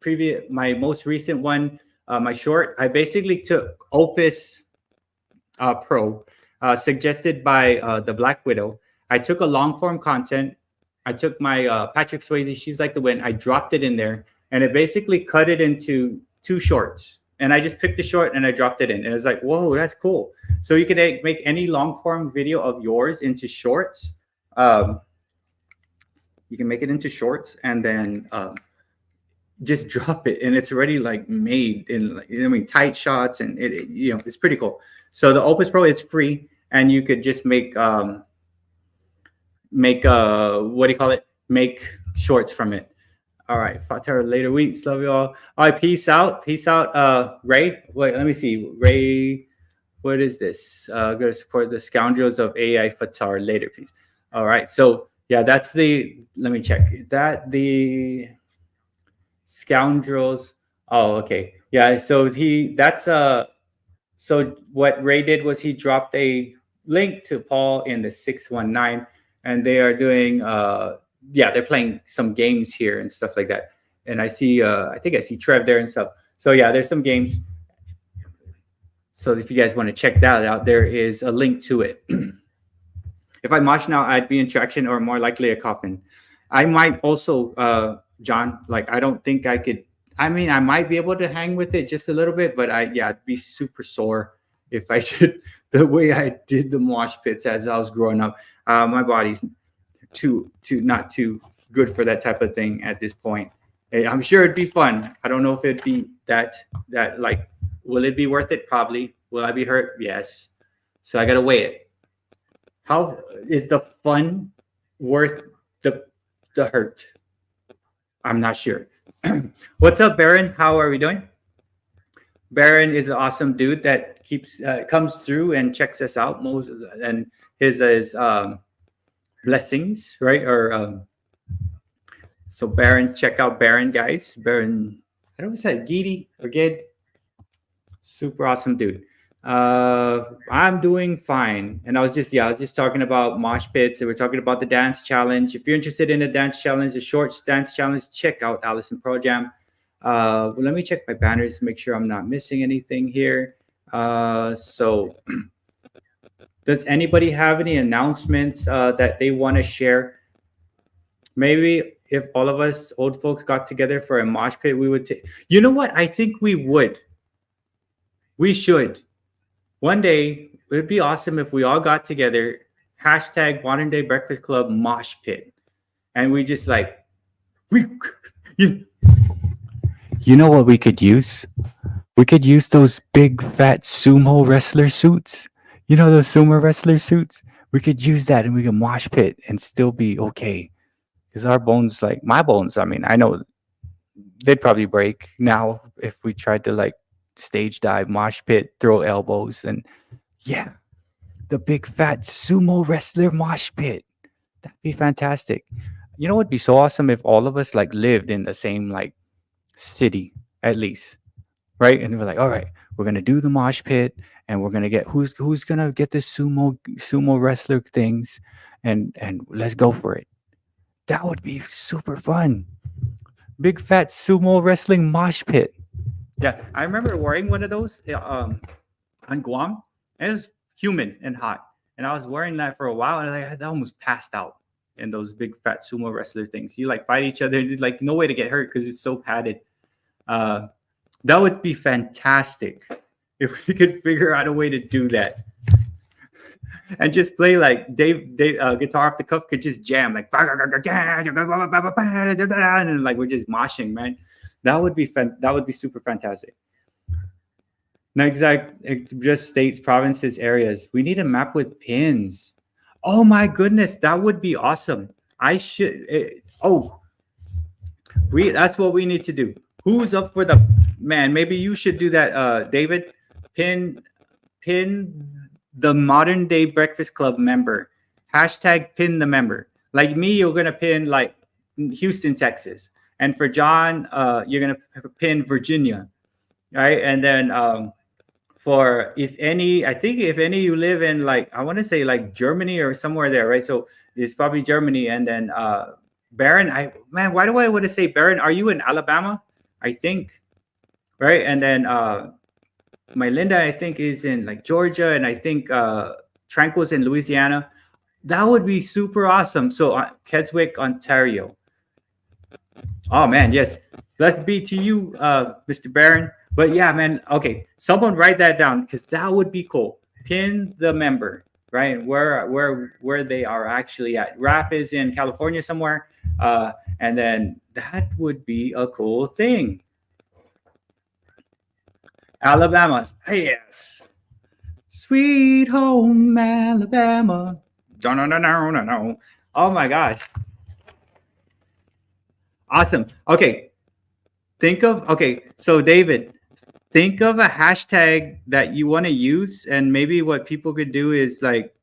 most recent one, my short. I basically took Opus Pro, suggested by the Black Widow. I took a long form content. I took my Patrick Swayze, She's Like the Wind. I dropped it in there, and it basically cut it into 2 shorts. And I just picked the short and I dropped it in. And it's like, whoa, that's cool. So you can make any long form video of yours into shorts. You can make it into shorts and then just drop it. And it's already like made in, tight shots, and it's pretty cool. So the Opus Pro is free, and you could just make what do you call it? Make shorts from it. All right, Fatara later weeks. Love you all. All right, peace out. Peace out. Ray, wait, let me see. Ray, what is this? Gonna support the scoundrels of AI Fatar later, please. All right, so yeah, that's the, let me check. The scoundrels. Oh, okay. Yeah, so so what Ray did was he dropped a link to Paul in the 619, and they are doing they're playing some games here and stuff like that. And I see I think I see Trev there and stuff. So yeah, there's some games. So if you guys want to check that out, there is a link to it. If I mosh now, I'd be in traction or more likely a coffin. I might also John, like, I don't think I could. I mean, I might be able to hang with it just a little bit, but I'd be super sore if I did the way I did the mosh pits as I was growing up. My body's not too good for that type of thing at this point. I'm sure it'd be fun. I don't know if it'd be that like, will it be worth it? Probably. Will I be hurt? Yes. So I gotta weigh it. How is the fun worth the hurt? I'm not sure. What's up, Baron? How are we doing? Baron is an awesome dude that keeps comes through and checks us out. And his blessings, right? Or so Baron, check out Baron, guys. Baron, I don't know, say Gidi or Gid. Super awesome dude. I'm doing fine. And I was just talking about mosh pits, and we're talking about the dance challenge. If you're interested in a dance challenge, a short dance challenge, check out Allison Pro Jam. Well, let me check my banners to make sure I'm not missing anything here. So does anybody have any announcements that they want to share? Maybe if all of us old folks got together for a mosh pit, we would take. You know what? I think we would. We should. One day, it would be awesome if we all got together, hashtag Modern Day Breakfast Club mosh pit. And we just like, you know what we could use? We could use those big fat sumo wrestler suits. You know those sumo wrestler suits? We could use that and we can mosh pit and still be okay. Because our bones, like my bones, I mean, I know they'd probably break now if we tried to like stage dive, mosh pit, throw elbows, and yeah, the big fat sumo wrestler mosh pit. That'd be fantastic. You know, it'd be so awesome if all of us like lived in the same like city at least, right? And we're like, all right, we're gonna do the mosh pit, and we're gonna get who's gonna get the sumo wrestler things, and let's go for it. That would be super fun. Big fat sumo wrestling mosh pit. Yeah, I remember wearing one of those on Guam. It was humid and hot, and I was wearing that for a while, and I almost passed out in those big fat sumo wrestler things. You like fight each other, and there's like no way to get hurt because it's so padded. Uh, that would be fantastic if we could figure out a way to do that. And just play like Dave guitar off the cuff could just jam like and like we're just moshing, man. That would be that would be super fantastic. Next, it just states provinces, areas. We need a map with pins. Oh my goodness, that would be awesome. I should. That's what we need to do. Who's up for the man? Maybe you should do that, David. Pin the modern day Breakfast Club member. Hashtag pin the member. Like me, you're gonna pin like Houston, Texas, and for John, you're gonna pin Virginia, right? And then for if any you live in like I want to say like Germany or somewhere there, right? So it's probably Germany, and then Baron. Why do I want to say Baron? Are you in Alabama? I think, right? And then my Linda, I think, is in like Georgia, and I think Tranquil's in Louisiana. That would be super awesome. So Keswick, Ontario. Oh man, yes. Let's be to you, Mr. Barron. But yeah, man. Okay, someone write that down because that would be cool. Pin the member, right? Where they are actually at. Raph is in California somewhere, and then that would be a cool thing. Alabama. Yes. Sweet home Alabama. No. Oh my gosh. Awesome. Okay. So David, think of a hashtag that you want to use, and maybe what people could do is like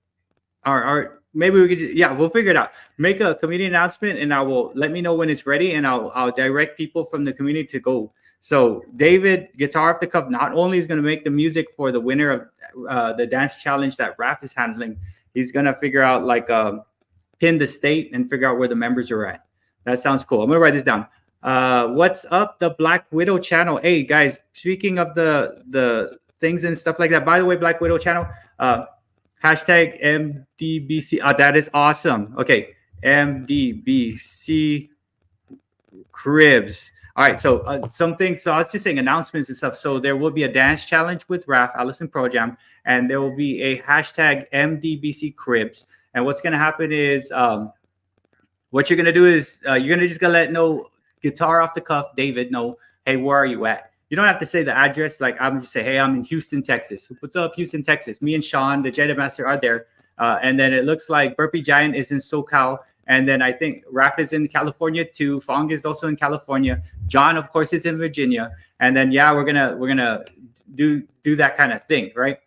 maybe we could we'll figure it out. Make a community announcement, and I will let me know when it's ready, and I'll direct people from the community to go. So David, guitar off the cuff, not only is going to make the music for the winner of the dance challenge that Raph is handling, he's going to figure out like pin the state and figure out where the members are at. That sounds cool. I'm going to write this down. What's up, the Black Widow channel? Hey guys, speaking of the things and stuff like that, by the way, Black Widow channel, hashtag MDBC. That is awesome. Okay, MDBC Cribs. All right, so some things. So I was just saying announcements and stuff. So there will be a dance challenge with Raph, Allison Pro Jam, and there will be a hashtag MDBC Cribs. And what's going to happen is, what you're going to do is you're going to just let guitar off the cuff, David, know, hey, where are you at? You don't have to say the address. Like I'm just say, hey, I'm in Houston, Texas. What's up, Houston, Texas? Me and Sean, the Jedi Master, are there. And then it looks like Burpee Giant is in SoCal. And then I think Raph is in California too. Fong is also in California. John, of course, is in Virginia. And then we're gonna do that kind of thing, right?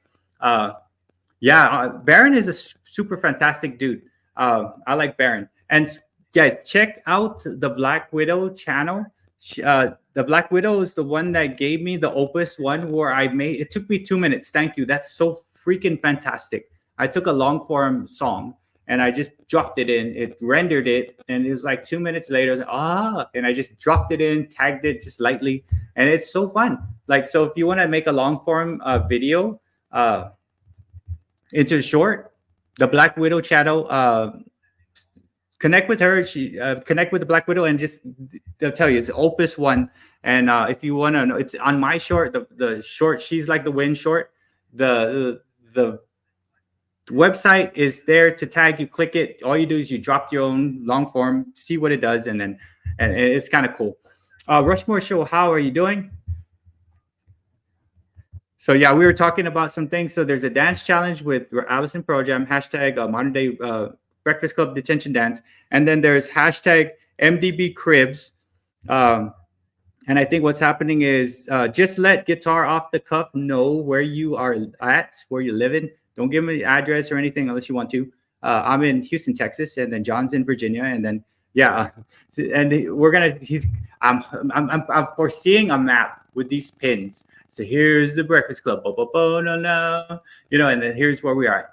Baron is a super fantastic dude. I like Baron. And guys, check out the Black Widow channel. The Black Widow is the one that gave me the Opus one where it took me 2 minutes. Thank you. That's so freaking fantastic. I took a long form song and I just dropped it in. It rendered it, and it was like 2 minutes later. I was like, and I just dropped it in, tagged it just lightly, and it's so fun. Like, so if you want to make a long form video into short, the Black Widow channel, connect with her. She connect with the Black Widow, and just they'll tell you it's Opus 1. And if you want to know, it's on my short, the short. She's like the win short. The website is there to tag you. Click it. All you do is you drop your own long form, see what it does, and it's kind of cool. Rushmore Show, how are you doing? So yeah, we were talking about some things. So there's a dance challenge with Allison Pro Jam, hashtag modern day Breakfast Club detention dance. And then there's hashtag MDB Cribs. Um, and I think what's happening is just let Guitar Off the Cuff know where you are at, where you're living. Don't give them the address or anything unless you want to. I'm in Houston, Texas, and then John's in Virginia, and then yeah, and we're gonna. I'm foreseeing a map with these pins. So here's the Breakfast Club, you know, and then here's where we are.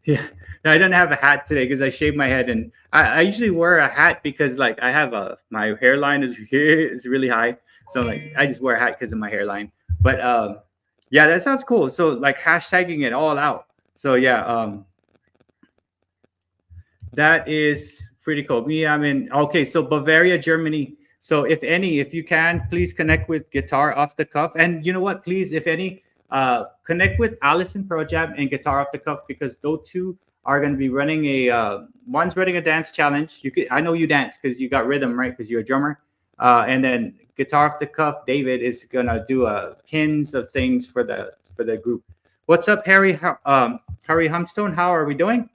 Yeah, I don't have a hat today because I shaved my head, and I usually wear a hat because like I have my hairline is really high, so like I just wear a hat because of my hairline. But yeah, that sounds cool. So like hashtagging it all out. So yeah, that is pretty cool. Me, I'm in okay. So Bavaria, Germany. So if you can, please connect with Guitar Off the Cuff, and you know what, please, if any, connect with Allison Pro Jam and Guitar Off the Cuff because those two are going to be running one's running a dance challenge. I know you dance because you got rhythm, right? Because you're a drummer. And then Guitar Off the Cuff, David is gonna do pins of things for the group. What's up, Harry? Harry Humstone, how are we doing?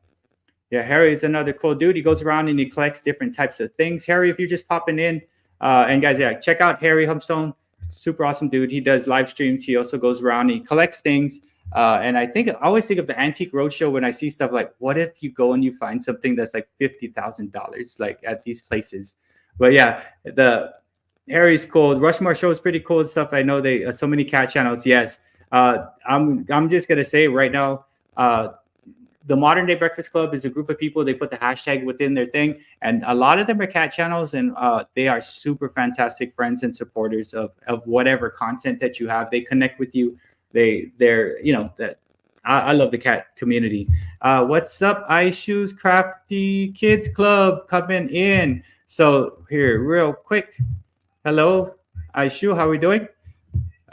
Yeah, Harry is another cool dude. He goes around and he collects different types of things. Harry, if you're just popping in, and guys, yeah, check out Harry Humstone. Super awesome dude. He does live streams. He also goes around. He collects things. And I always think of the Antique Roadshow when I see stuff like, what if you go and you find something that's like $50,000 like at these places? But yeah, the Harry's cool. Rushmore show is pretty cool and stuff. I know they so many cat channels. Yes, I'm just gonna say right now, the Modern Day Breakfast Club is a group of people. They put the hashtag within their thing, and a lot of them are cat channels, and they are super fantastic friends and supporters of whatever content that you have. They connect with you. They're you know that I love the cat community. What's up, Ice Shoes Crafty Kids Club coming in? So here, real quick. Hello, Ice Shoe. How are we doing?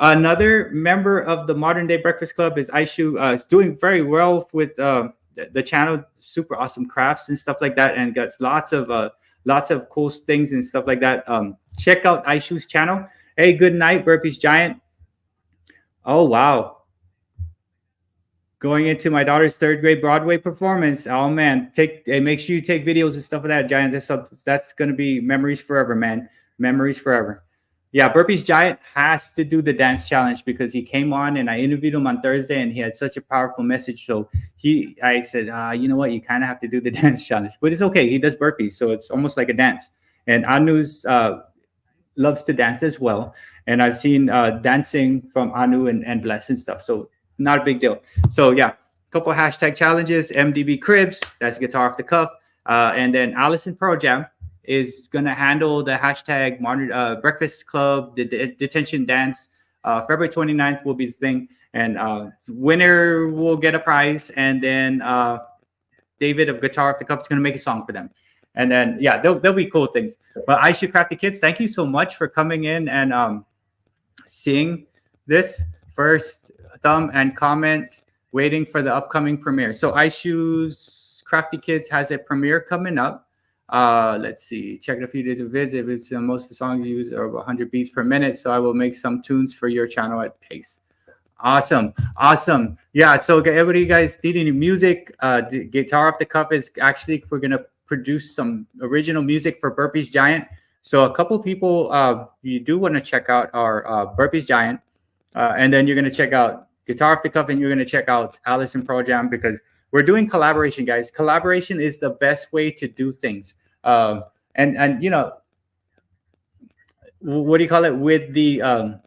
Another member of the Modern Day Breakfast Club is Aishu. Is doing very well with the channel, super awesome crafts and stuff like that, and got lots of cool things and stuff like that. Check out Aishu's channel. Hey, good night, Burpees Giant. Oh wow, going into my daughter's third grade Broadway performance. Oh man, make sure you take videos and stuff of that, Giant. That's gonna be memories forever, man. Memories forever. Yeah, Burpees Giant has to do the dance challenge because he came on and I interviewed him on Thursday and he had such a powerful message. So I said, you know what, you kind of have to do the dance challenge, but it's okay. He does burpees, so it's almost like a dance. And Anu's loves to dance as well. And I've seen dancing from Anu and Bless and stuff. So not a big deal. So yeah, a couple hashtag challenges, MDB Cribs, that's Guitar Off the Cuff. And then Allison Pro Jam is going to handle the hashtag modern Breakfast Club, the detention dance. February 29th will be the thing. And winner will get a prize. And then David of Guitar Off the Cup is going to make a song for them. And then, yeah, there'll be cool things. But I Should Crafty Kids, thank you so much for coming in and seeing this. First thumb and comment, waiting for the upcoming premiere. So I Shoes Crafty Kids has a premiere coming up. Let's see, checked a few days of visit. It's most of the songs you use are 100 beats per minute. So I will make some tunes for your channel at pace. Awesome. Yeah. So everybody, guys, need any music? Guitar Off the Cup is actually, we're going to produce some original music for Burpees Giant. So a couple people you do want to check out our Burpees Giant. And then you're going to check out Guitar Off the Cup and you're going to check out Allison Pro Jam because we're doing collaboration, guys. Collaboration is the best way to do things. And you know, what do you call it? With the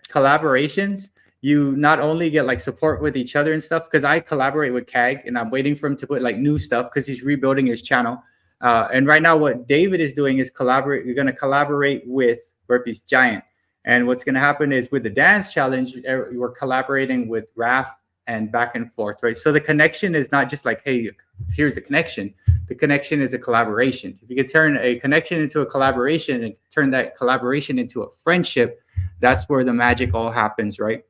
collaborations, you not only get like support with each other and stuff, because I collaborate with CAG and I'm waiting for him to put like new stuff because he's rebuilding his channel. And right now what David is doing is collaborate. We're going to collaborate with Burpees Giant. And what's going to happen is with the dance challenge, we're collaborating with Raph and back and forth, right? So the connection is not just like, hey, here's the connection. The connection is a collaboration. If you can turn a connection into a collaboration and turn that collaboration into a friendship, that's where the magic all happens, right?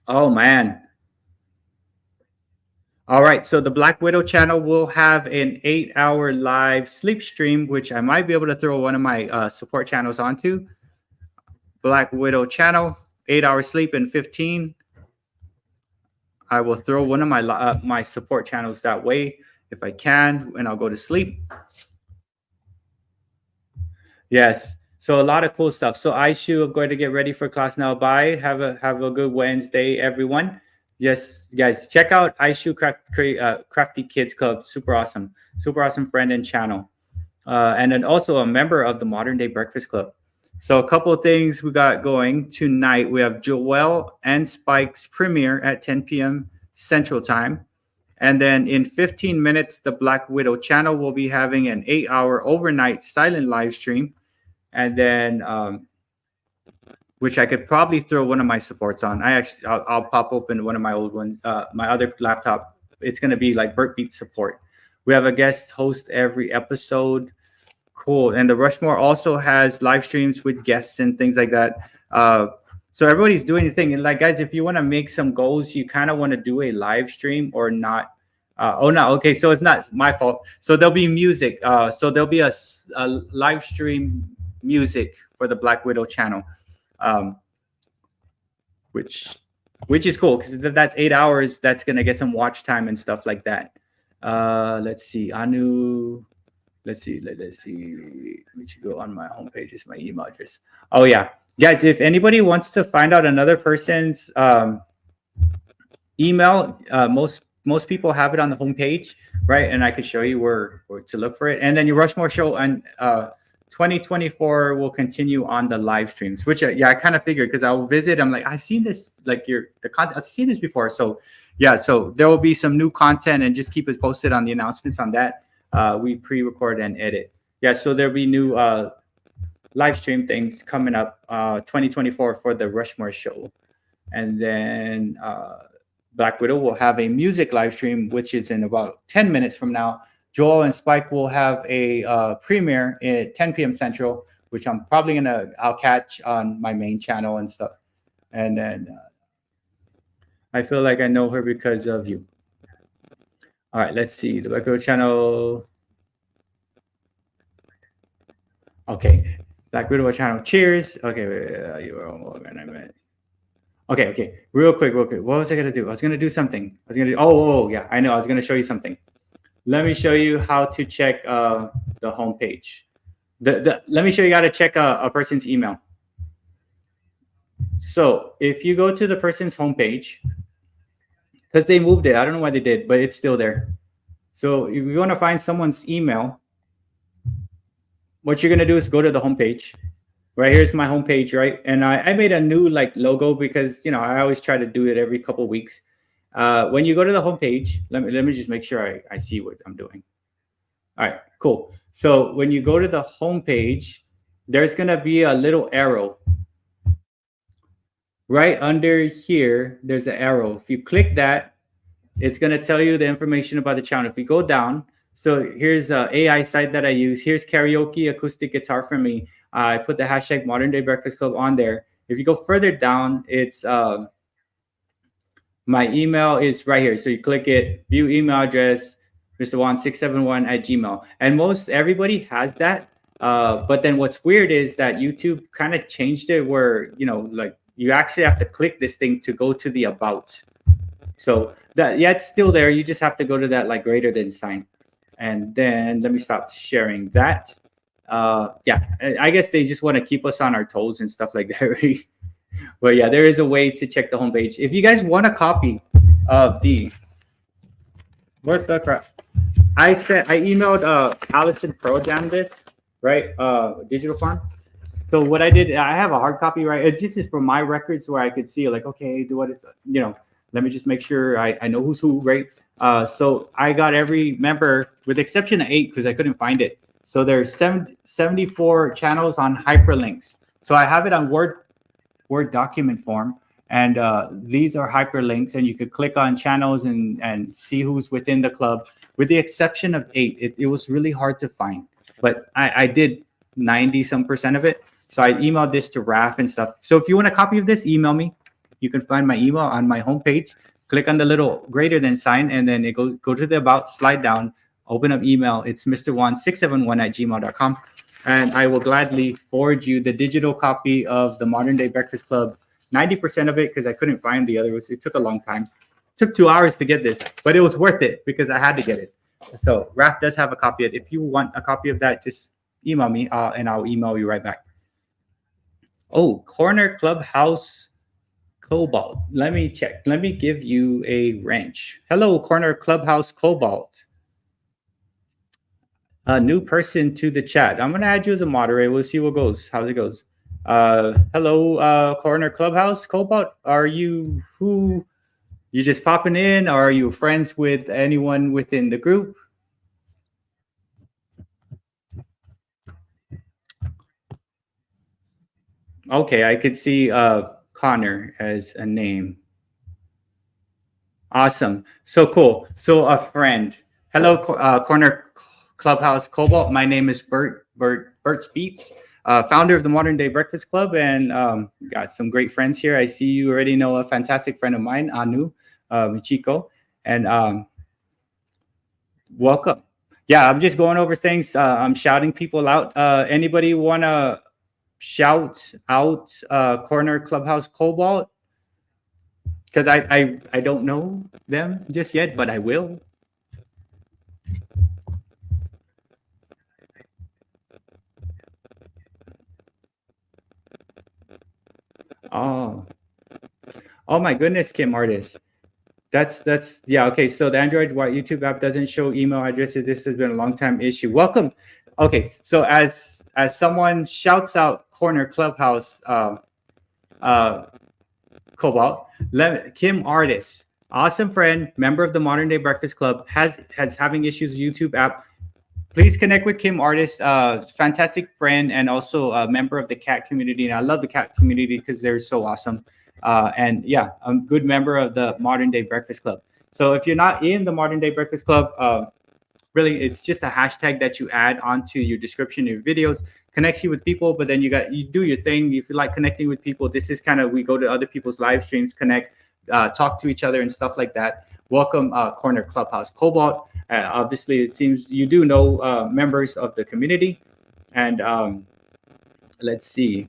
Oh, man. All right, so the Black Widow channel will have an 8-hour live sleep stream, which I might be able to throw one of my support channels onto. Black Widow channel. 8 hours sleep in 15, I will throw one of my support channels that way if I can, and I'll go to sleep. Yes. So a lot of cool stuff. So Aishu, I'm going to get ready for class now. Bye. Have a good Wednesday, everyone. Yes, guys, check out Aishu Crafty Kids Club. Super awesome friend and channel, and then also a member of the Modern Day Breakfast Club. So a couple of things we got going tonight. We have Joel and Spike's premiere at 10 p.m. Central Time. And then in 15 minutes, the Black Widow channel will be having an 8-hour overnight silent live stream. And then, which I could probably throw one of my supports on. I'll pop open one of my old ones, my other laptop. It's going to be like BertsBEATS support. We have a guest host every episode. Cool. And the Rushmore also has live streams with guests and things like that. So everybody's doing the thing. And like, guys, if you want to make some goals, you kind of want to do a live stream or not. Oh, no. Okay. So it's not my fault. So there'll be music. So there'll be a live stream music for the Black Widow channel, which is cool because that's 8 hours. That's going to get some watch time and stuff like that. Let's see. Anu. Let's see. We should go on my homepage. It's my email address. Oh, yeah. Guys, if anybody wants to find out another person's email, most people have it on the homepage, right? And I could show you where to look for it. And then your Rushmore show and 2024 will continue on the live streams, which I kind of figured because I'll visit. I'm like, I've seen this, like the content. I've seen this before. So yeah, so there will be some new content and just keep it posted on the announcements on that. We pre-record and edit. Yeah, so there'll be new live stream things coming up 2024 for the Rushmore show. And then Black Widow will have a music live stream, which is in about 10 minutes from now. Joel and Spike will have a premiere at 10 p.m. Central, which I'm probably I'll catch on my main channel and stuff. And then I feel like I know her because of you. All right, let's see the Black Widow channel. Okay, Black Widow channel. Cheers. Okay, you were almost gonna. Okay. Real quick. What was I gonna do? I was gonna do something. Oh, yeah. I know. I was gonna show you something. Let me show you how to check the homepage. Let me show you how to check a person's email. So if you go to the person's homepage, because they moved it, I don't know why they did, but it's still there. So if you want to find someone's email, what you're gonna do is go to the homepage. Right, here's my homepage, right? And I made a new logo because I always try to do it every couple of weeks. When you go to the homepage, let me just make sure I see what I'm doing. All right, cool. So when you go to the homepage, there's gonna be a little arrow. Right under here, there's an arrow. If you click that, it's gonna tell you the information about the channel. If you go down, so here's an AI site that I use. Here's karaoke acoustic guitar for me. I put the hashtag Modern Day Breakfast Club on there. If you go further down, it's my email is right here. So you click it, view email address, mrjuan671@gmail. And most everybody has that. But then what's weird is that YouTube kind of changed it where, you actually have to click this thing to go to the about. So it's still there. You just have to go to that greater than sign. And then let me stop sharing that. I guess they just want to keep us on our toes and stuff like that. But yeah, there is a way to check the homepage. If you guys want a copy of what the crap? I emailed Allison Pearl Jam this, right? Digital Farm. So what I did, I have a hard copy, right? It just is for my records where I could see okay, what is let me just make sure I know who's who, right? So I got every member with the exception of 8 because I couldn't find it. So there's 74 channels on hyperlinks. So I have it on Word document form, and these are hyperlinks, and you could click on channels and see who's within the club. With the exception of 8, it was really hard to find, but I did 90% of it. So I emailed this to Raf and stuff. So if you want a copy of this, email me. You can find my email on my homepage. Click on the little greater than sign, and then go to the about, slide down, open up email. It's mrjuan671@gmail.com. And I will gladly forward you the digital copy of the Modern Day Breakfast Club 90% of it because I couldn't find the others. It took a long time. It took 2 hours to get this, but it was worth it because I had to get it. So Raph does have a copy of it. If you want a copy of that, just email me and I'll email you right back. Oh, Corner Clubhouse Cobalt. Let me check. Let me give you a wrench. Hello, Corner Clubhouse Cobalt. A new person to the chat. I'm gonna add you as a moderator. We'll see what goes. How's it goes? Hello, Corner Clubhouse Cobalt. Are you who? You just popping in? Or are you friends with anyone within the group? Okay, I could see Connor as a name. Awesome. So cool. So a friend. Hello, Corner Clubhouse Cobalt. My name is BertsBEATS, founder of the Modern Day Breakfast Club, and got some great friends here. I see you already know a fantastic friend of mine, Anu Michiko, and welcome. Yeah, I'm just going over things. I'm shouting people out. Anybody want to shout out Corner Clubhouse Cobalt? Because I don't know them just yet, but I will. Oh my goodness, Kim Artist. That's yeah, okay. So the Android YouTube app doesn't show email addresses. This has been a long time issue. Welcome. Okay, so as someone shouts out Corner Clubhouse Cobalt, Kim Artist, awesome friend, member of the Modern Day Breakfast Club, has having issues with YouTube app. Please connect with Kim Artist, fantastic friend, and also a member of the cat community. And I love the cat community because they're so awesome. And yeah, I'm a good member of the Modern Day Breakfast Club. So if you're not in the Modern Day Breakfast Club, really, it's just a hashtag that you add onto your description of your videos, connects you with people, but then you do your thing. If you like connecting with people, this is kind of, we go to other people's live streams, connect, talk to each other and stuff like that. Welcome, Corner Clubhouse Cobalt. Obviously, it seems you do know members of the community. And let's see.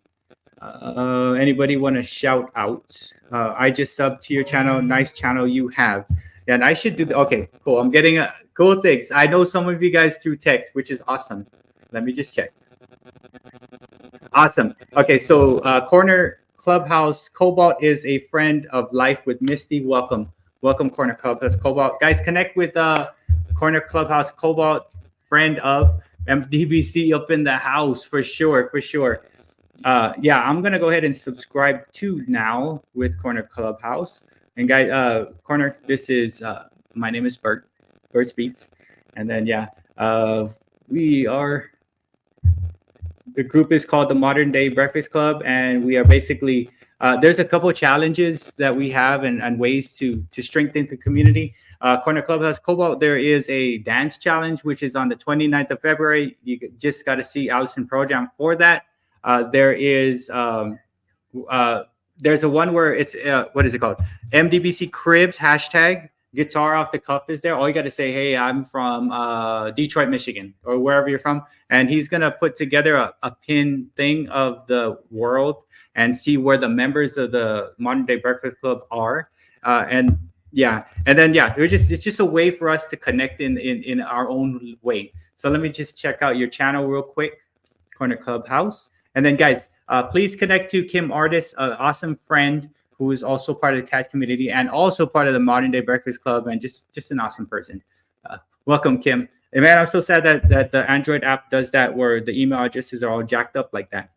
Anybody want to shout out? I just subbed to your channel. Nice channel you have. And I should do okay, cool. I'm getting cool things. I know some of you guys through text, which is awesome. Let me just check. Awesome. Okay, so Corner Clubhouse Cobalt is a friend of life with Misty. Welcome. Welcome, Corner Clubhouse Cobalt. Guys, connect with Corner Clubhouse Cobalt, friend of MDBC up in the house for sure, for sure. Yeah, I'm gonna go ahead and subscribe to now with Corner Clubhouse. And guys, Corner, this is my name is BertsBEATS, and then yeah, we are. The group is called the Modern Day Breakfast Club, and we are basically there's a couple challenges that we have and ways to strengthen the community. Corner Clubhouse Cobalt, there is a dance challenge which is on the 29th of February. You just got to see Allison Projam for that. There is there's a one where it's what is it called? MDBC Cribs hashtag guitar off the cuff is there. All you got to say, hey, I'm from Detroit, Michigan, or wherever you're from, and he's gonna put together a pin thing of the world and see where the members of the Modern Day Breakfast Club are, and yeah, and then yeah, it's just a way for us to connect in our own way. So let me just check out your channel real quick, Corner Clubhouse. And then guys, please connect to Kim Artist, an awesome friend who is also part of the cat community and also part of the Modern Day Breakfast Club, and just an awesome person. Welcome, Kim. And man, I'm so sad that the Android app does that where the email addresses are all jacked up like that.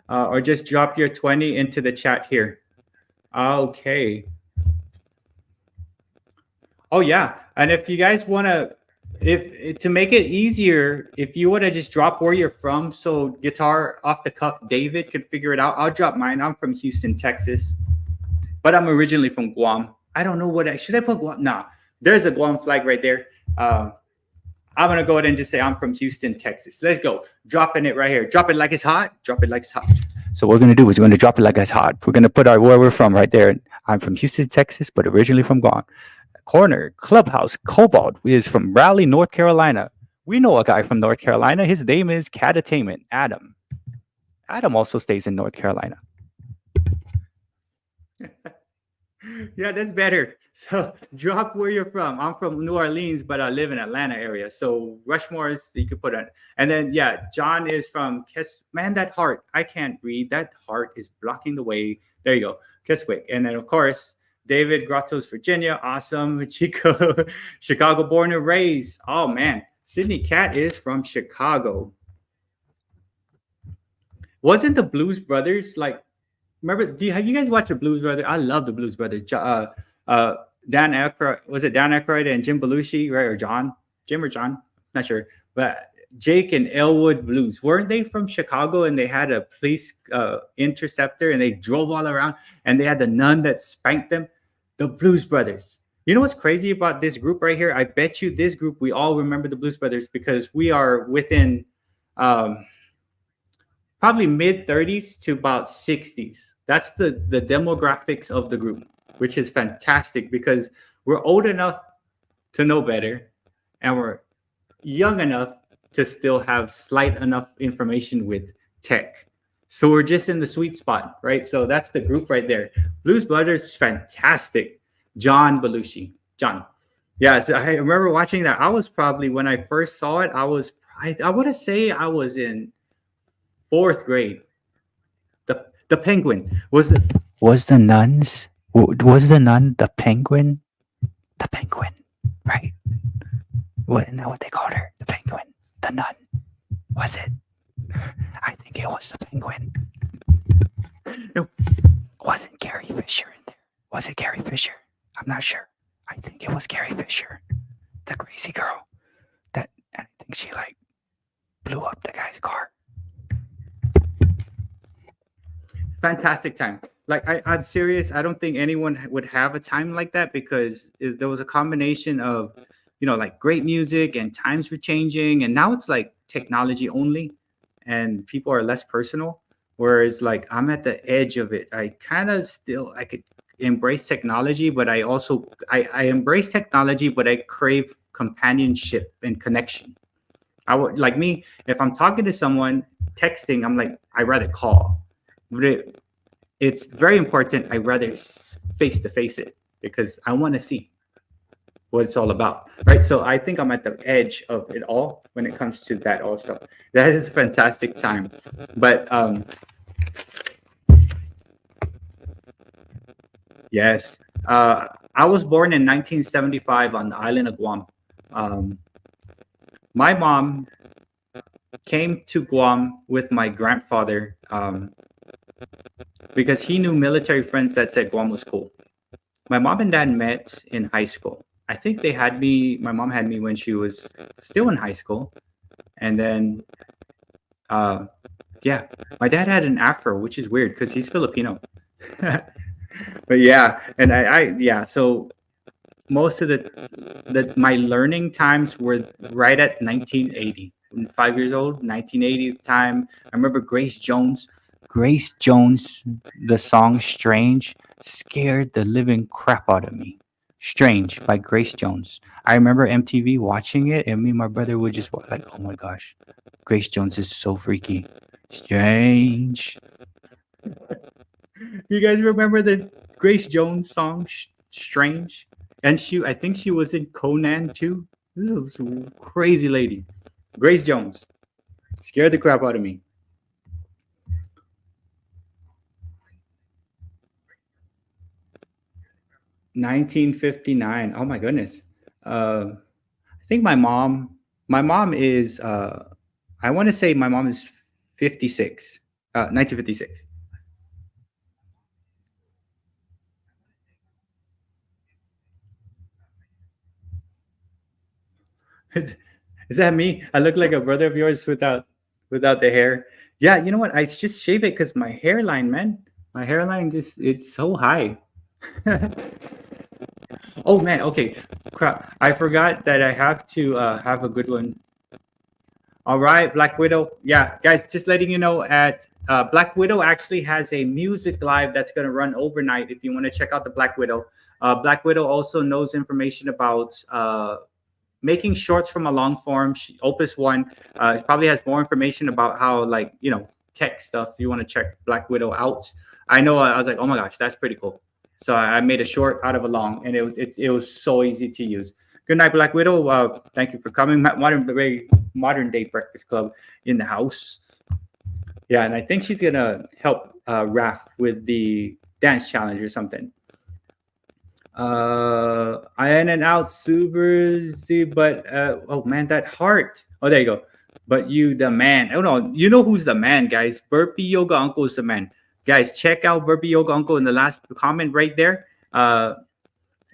Or just drop your 20 into the chat here. Okay. Oh yeah, and if you guys want to, if to make it easier, if you want to just drop where you're from, so guitar off the cuff David could figure it out. I'll drop mine. I'm from Houston, Texas, but I'm originally from Guam. I don't know should I put Guam? Nah, there's a Guam flag right there. I'm gonna go ahead and just say I'm from Houston, Texas. Let's go. Dropping it right here. Drop it like it's hot. Drop it like it's hot. So what we're gonna do is we're gonna drop it like it's hot. We're gonna put where we're from right there. I'm from Houston, Texas, but originally from Guam. Corner Clubhouse Cobalt is from Raleigh, North Carolina. We know a guy from North Carolina. His name is Catattainment, Adam. Adam also stays in North Carolina. Yeah, that's better. So drop where you're from. I'm from New Orleans, but I live in Atlanta area. So Rushmore is you could put on. And then yeah, John is from Kiss. Man, that heart. I can't read. That heart is blocking the way. There you go. Kiswick. And then of course, David Grottos, Virginia. Awesome. Chico, Chicago born and raised. Oh man. Sydney Cat is from Chicago. Wasn't the Blues Brothers like remember? Have you guys watched the Blues Brothers? I love the Blues Brothers. Uh, Dan Aykroyd was it Dan Aykroyd and Jim Belushi, right? Or John, Jim or John? Not sure. But Jake and Elwood Blues weren't they from Chicago? And they had a police interceptor, and they drove all around, and they had the nun that spanked them. The Blues Brothers. You know what's crazy about this group right here? I bet you this group we all remember the Blues Brothers because we are within. Probably mid 30s to about 60s. That's the demographics of the group, which is fantastic because we're old enough to know better and we're young enough to still have slight enough information with tech. So we're just in the sweet spot, right? So that's the group right there. Blues Brothers, fantastic. John Belushi. John. Yeah, so I remember watching that. I was probably, when I first saw it, I want to say I was in fourth grade. The penguin was the nuns was the nun the penguin? The penguin, right? Isn't that what they called her? The penguin, the nun. Was it? I think it was the penguin. No, wasn't Carrie Fisher in there? Was it Carrie Fisher? I'm not sure. I think it was Carrie Fisher, the crazy girl. And I think she like blew up the guy's car. Fantastic time. Like I'm serious. I don't think anyone would have a time like that because there was a combination of, like great music and times were changing, and now it's like technology only, and people are less personal. Whereas like I'm at the edge of it. I could embrace technology, but I also I embrace technology, but I crave companionship and connection. I would like me if I'm talking to someone texting, I'm like I'd rather call. But it's very important. I rather face to face it because I want to see what it's all about, right? So I think I'm at the edge of it all when it comes to that all stuff. That is a fantastic time, but yes, I was born in 1975 on the island of Guam. My mom came to Guam with my grandfather. Because he knew military friends that said Guam was cool. My mom and dad met in high school. I think my mom had me when she was still in high school. And then, yeah, my dad had an afro, which is weird because he's Filipino. But yeah, and so most of my learning times were right at 1980. 5 years old, 1980 time. I remember Grace Jones, the song Strange scared the living crap out of me. Strange by Grace Jones. I remember MTV watching it, and me and my brother would just like, oh my gosh, Grace Jones is so freaky. Strange. You guys remember the Grace Jones song Strange? And I think she was in Conan too. This is a crazy lady. Grace Jones scared the crap out of me. 1959. Oh my goodness. I think my mom is I want to say my mom is 56. 1956. Is that me? I look like a brother of yours without the hair. Yeah, you know what? I just shave it because my hairline, man. My hairline it's so high. Oh man, okay. Crap. I forgot that I have to have a good one. All right, Black Widow. Yeah, guys, just letting you know at Black Widow actually has a music live that's going to run overnight if you want to check out the Black Widow. Black Widow also knows information about making shorts from a long form. Opus One probably has more information about how, like, tech stuff. You want to check Black Widow out. I know I was like, oh my gosh, that's pretty cool. So I made a short out of a long, and it was so easy to use. Good night, Black Widow. Thank you for coming. Modern day Breakfast Club in the house. Yeah, and I think she's gonna help Raph with the dance challenge or something. I in and out super Z, but oh man, that heart. Oh, there you go. But you the man. Oh no, you know who's the man, guys. Burpee Yoga Uncle is the man. Guys, check out Burpee Yoga Uncle in the last comment right there.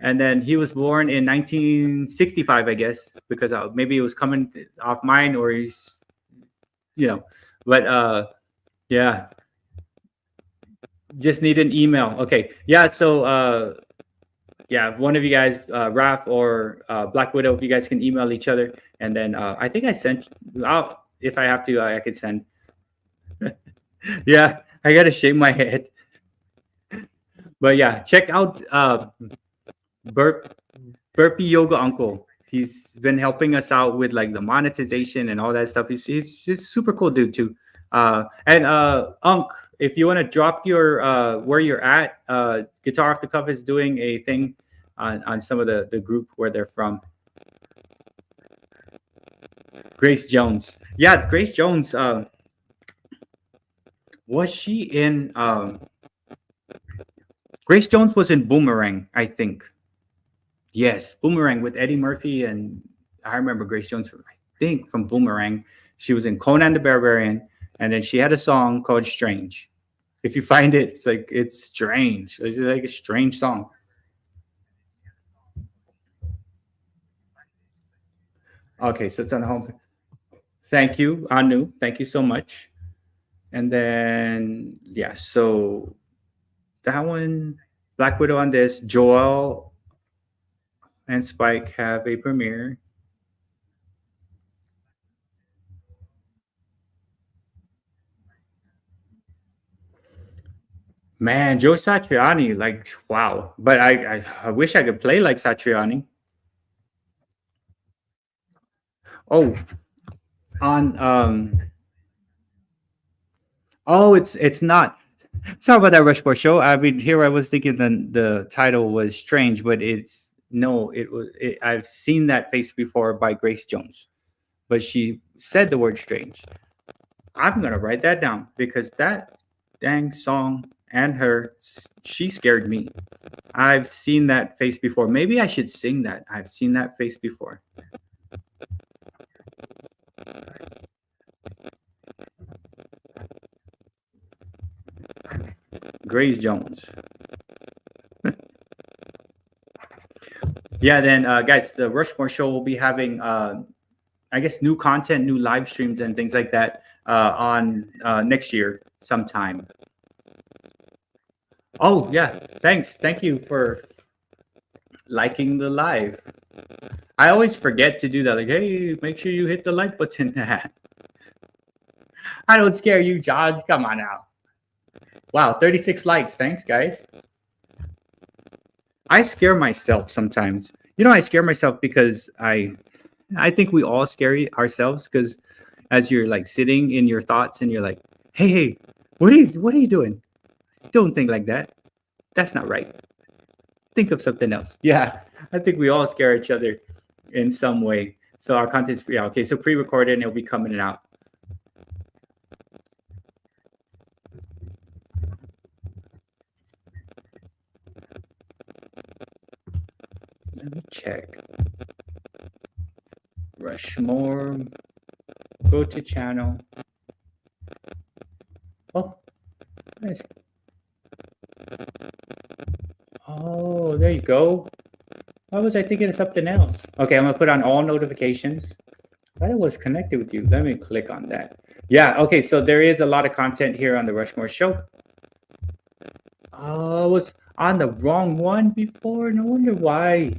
And then he was born in 1965, I guess, because maybe it was coming off mine, or he's, but yeah, just need an email. Okay, yeah, so yeah, one of you guys, Raph or Black Widow, if you guys can email each other, and then I think I sent. If I have to, I could send. Yeah, I gotta shave my head. But yeah, check out Burpee Yoga Uncle. He's been helping us out with like the monetization and all that stuff. He's super cool dude too. And Unc, if you want to drop your where you're at, Guitar Off the Cuff is doing a thing on some of the group where they're from. Grace Jones. Yeah, Grace Jones. Was she in Grace Jones was in Boomerang, I think. Yes, Boomerang with Eddie Murphy, and I remember Grace Jones, I think, from Boomerang. She was in Conan the Barbarian, and then she had a song called Strange. If you find it, it's strange. It's like a strange song. Okay, so it's on the home. Thank you, Anu. Thank you so much. And then yeah, so that one, Black Widow on this, Joel and Spike have a premiere. Man, Joe Satriani, like wow. But I wish I could play like Satriani. Oh, on oh, it's not. Sorry about that Rushmore show. I mean, here I was thinking the title was strange, but it's no, it was. I've seen that face before by Grace Jones, but she said the word strange. I'm gonna write that down because that dang song and her, she scared me. I've seen that face before. Maybe I should sing that. I've seen that face before. Grace Jones. Yeah, then guys, the Rushmore show will be having I guess new content, new live streams and things like that on next year sometime. Oh yeah, thanks. Thank you for liking the live. I always forget to do that. Like, hey, make sure you hit the like button. I don't scare you, John. Come on now. Wow, 36 likes. Thanks, guys. I scare myself sometimes. I scare myself because I think we all scare ourselves because as you're like sitting in your thoughts and you're like, hey, what are you doing? Don't think like that. That's not right. Think of something else. Yeah, I think we all scare each other in some way. So our content's okay. So pre-recorded and it'll be coming out. Let me check. Rushmore. Go to channel. Oh, nice. Oh, there you go. Why was I thinking of something else? Okay, I'm gonna put on all notifications. I was connected with you. Let me click on that. Yeah, okay, so there is a lot of content here on the Rushmore show. Oh, I was on the wrong one before. No wonder why.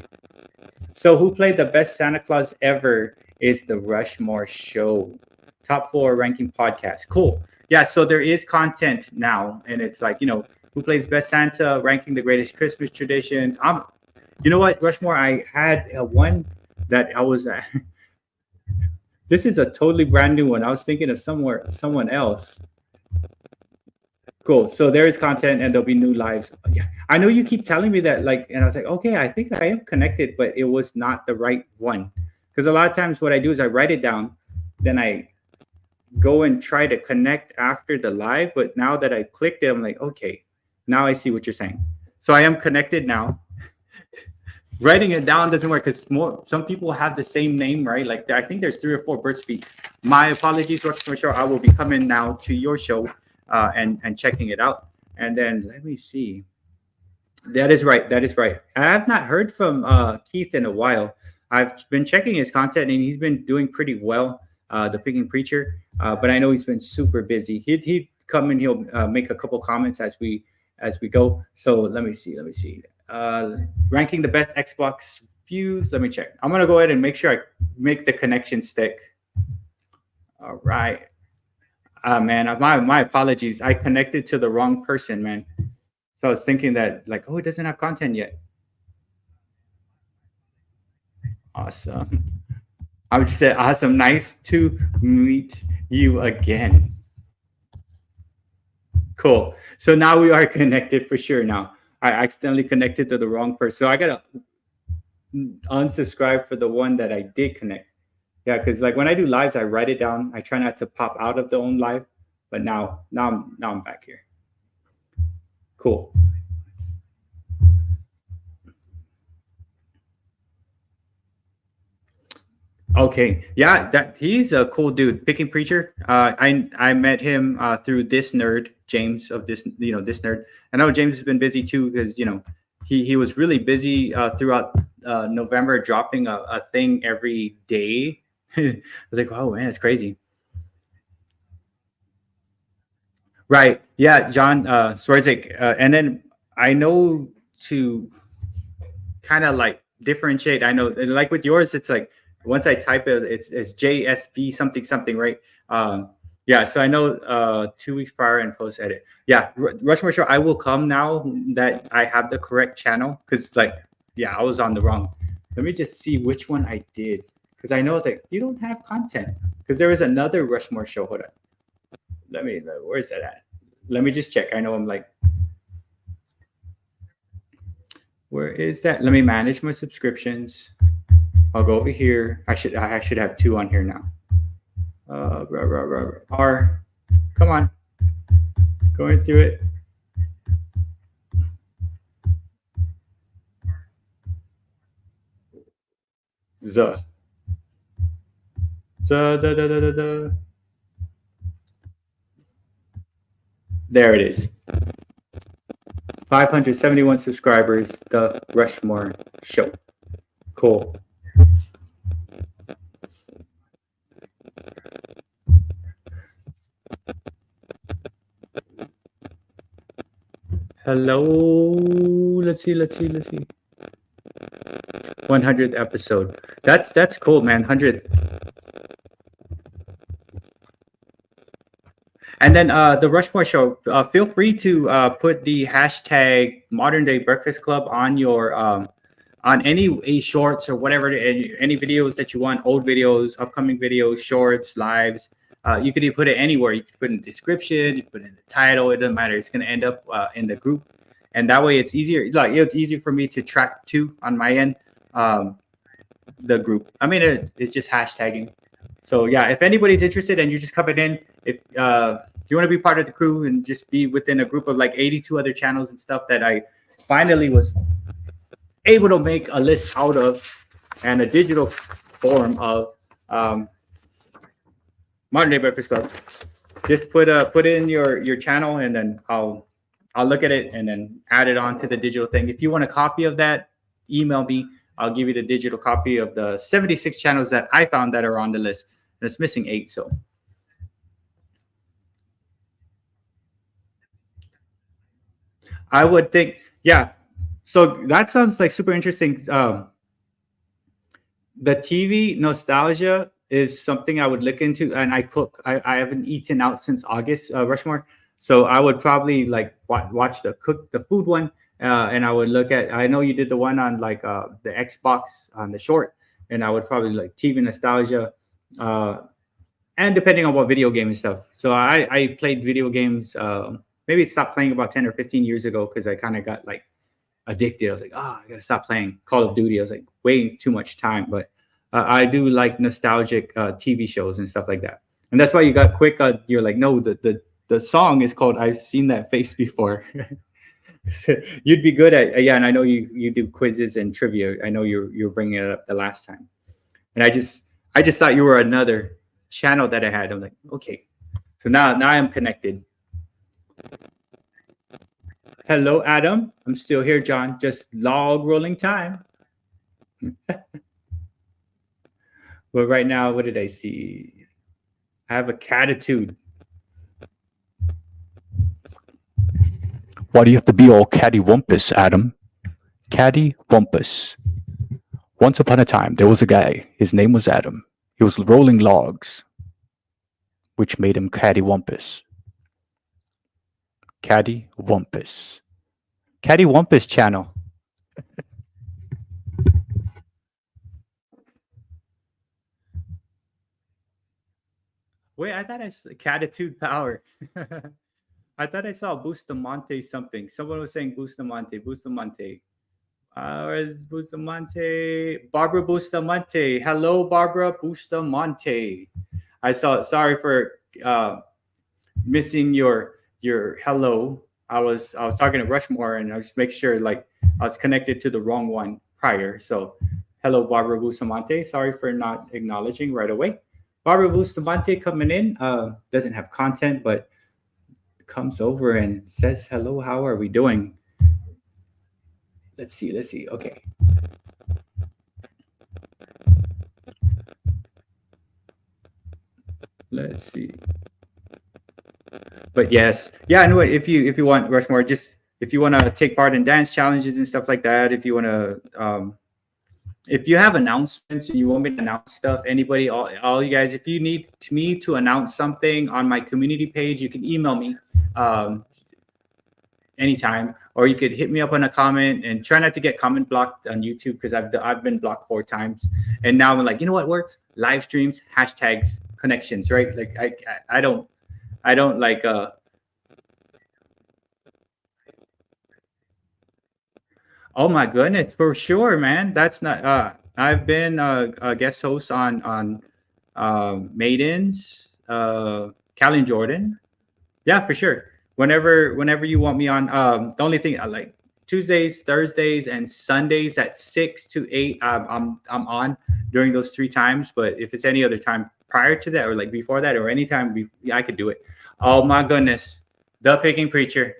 So who played the best Santa Claus ever is the Rushmore show. Top 4 ranking podcast. Cool. Yeah, so there is content now, and it's like, who plays best Santa, ranking the greatest Christmas traditions. You know what, Rushmore, I had one that I was this is a totally brand new one. I was thinking of someone else. Cool. So there is content and there'll be new lives. Yeah. I know you keep telling me that, like, and I was like, okay, I think I am connected, but it was not the right one. Because a lot of times what I do is I write it down, then I go and try to connect after the live. But now that I clicked it, I'm like, okay, now I see what you're saying. So I am connected now. Writing it down doesn't work because some people have the same name, right? Like I think there's 3 or 4 Birds Beats. My apologies, Rockstar Show. I will be coming now to your show and checking it out. And then let me see. That is right. That is right. I have not heard from Keith in a while. I've been checking his content and he's been doing pretty well. The Picking Preacher, but I know he's been super busy. He'd come and he'll make a couple comments as we go. So let me see. Let me see. Ranking the best Xbox views. Let me check. I'm gonna go ahead and make sure I make the connection stick. All right. Man, my apologies. I connected to the wrong person, man. So I was thinking that like, oh, it doesn't have content yet. Awesome. I would say awesome. Nice to meet you again. Cool. So now we are connected for sure. Now I accidentally connected to the wrong person. So I gotta unsubscribe for the one that I did connect. Yeah, because like when I do lives, I write it down. I try not to pop out of the own live, but now I'm back here. Cool. Okay, yeah, that he's a cool dude. Picking Preacher. I met him through this nerd, James of this this nerd. I know James has been busy too because he was really busy throughout November, dropping a thing every day. I was like, oh man, it's crazy. Right? Yeah, John Swarzek. And then I know to kind of like differentiate. I know, like with yours, it's like once I type it, it's JSV something something, right? Yeah, so I know 2 weeks prior and post edit. Yeah, Rushmore Show. I will come now that I have the correct channel because like yeah, I was on the wrong. Let me just see which one I did because I know it's like you don't have content because there was another Rushmore Show. Hold on, where's that at? Let me just check. I know I'm like where is that? Let me manage my subscriptions. I'll go over here. I should have 2 on here now. R, come on, going through it. The there it is. 571 subscribers. The Rushmore Show. Cool. Hello. Let's see. 100th episode. That's cool, man. 100. And then the Rushmore Show. Feel free to put the hashtag Modern Day Breakfast Club on your on any shorts or whatever, any videos that you want, old videos, upcoming videos, shorts, lives. You could put it anywhere. You could put in the description, you could put it in the title. It doesn't matter. It's going to end up in the group. And that way it's easier. Like it's easier for me to track too on my end. The group. I mean, it's just hashtagging. So yeah, if anybody's interested and you're just coming in, if you want to be part of the crew and just be within a group of like 82 other channels and stuff that I finally was able to make a list out of and a digital form of Modern Day Breakfast Club. Just put it in your channel and then I'll look at it and then add it on to the digital thing. If you want a copy of that, email me. I'll give you the digital copy of the 76 channels that I found that are on the list. And it's missing 8, so. I would think, yeah. So that sounds like super interesting. The TV nostalgia is something I would look into, and I cook. I haven't eaten out since August, Rushmore. So I would probably like watch the food one, and I would look at. I know you did the one on like the Xbox on the short, and I would probably like TV nostalgia, and depending on what video game and stuff. So I played video games. maybe it stopped playing about 10 or 15 years ago because I kind of got like addicted. I was like, oh, I gotta stop playing Call of Duty. I was like, way too much time. But I do like nostalgic TV shows and stuff like that. And that's why you got quick. You're like, no, the song is called "I've Seen That Face Before." You'd be good at yeah, and I know you do quizzes and trivia. I know you're bringing it up the last time, and I just thought you were another channel that I had. I'm like, okay, so now I'm connected. Hello, Adam. I'm still here, John. Just log rolling time. But right now, what did I see? I have a catitude. Why do you have to be all catty-wumpus, Adam? Catty-wumpus. Once upon a time, there was a guy. His name was Adam. He was rolling logs, which made him catty-wumpus. Catty-wumpus. Catty-wumpus channel. Wait, I thought I saw catitude power. I thought I saw Bustamante something. Someone was saying Bustamante, Bustamante. Where's Bustamante? Barbara Bustamante. Hello, Barbara Bustamante. I saw. Sorry for missing your hello. I was talking to Rushmore, and I was just making sure like I was connected to the wrong one prior. So, hello, Barbara Bustamante. Sorry for not acknowledging right away. Barbara Bustamante coming in. Doesn't have content, but comes over and says hello. How are we doing? Let's see. Okay. Let's see. But yes, yeah. And if you want Rushmore, just if you want to take part in dance challenges and stuff like that, if you want to, if you have announcements and you want me to announce stuff, anybody, all you guys, if you need me to announce something on my community page, you can email me anytime, or you could hit me up on a comment. And try not to get comment blocked on YouTube because I've been blocked 4 times, and now I'm like, you know what works? Live streams, hashtags, connections, right? Like I don't like oh my goodness, for sure, man. That's not I've been a guest host on Maidens, Callie Jordan. Yeah, for sure. Whenever you want me on, the only thing I like Tuesdays, Thursdays, and Sundays at 6 to 8. I'm on during those 3 times. But if it's any other time prior to that, or like before that, or anytime, I could do it. Oh my goodness, the Picking Preacher.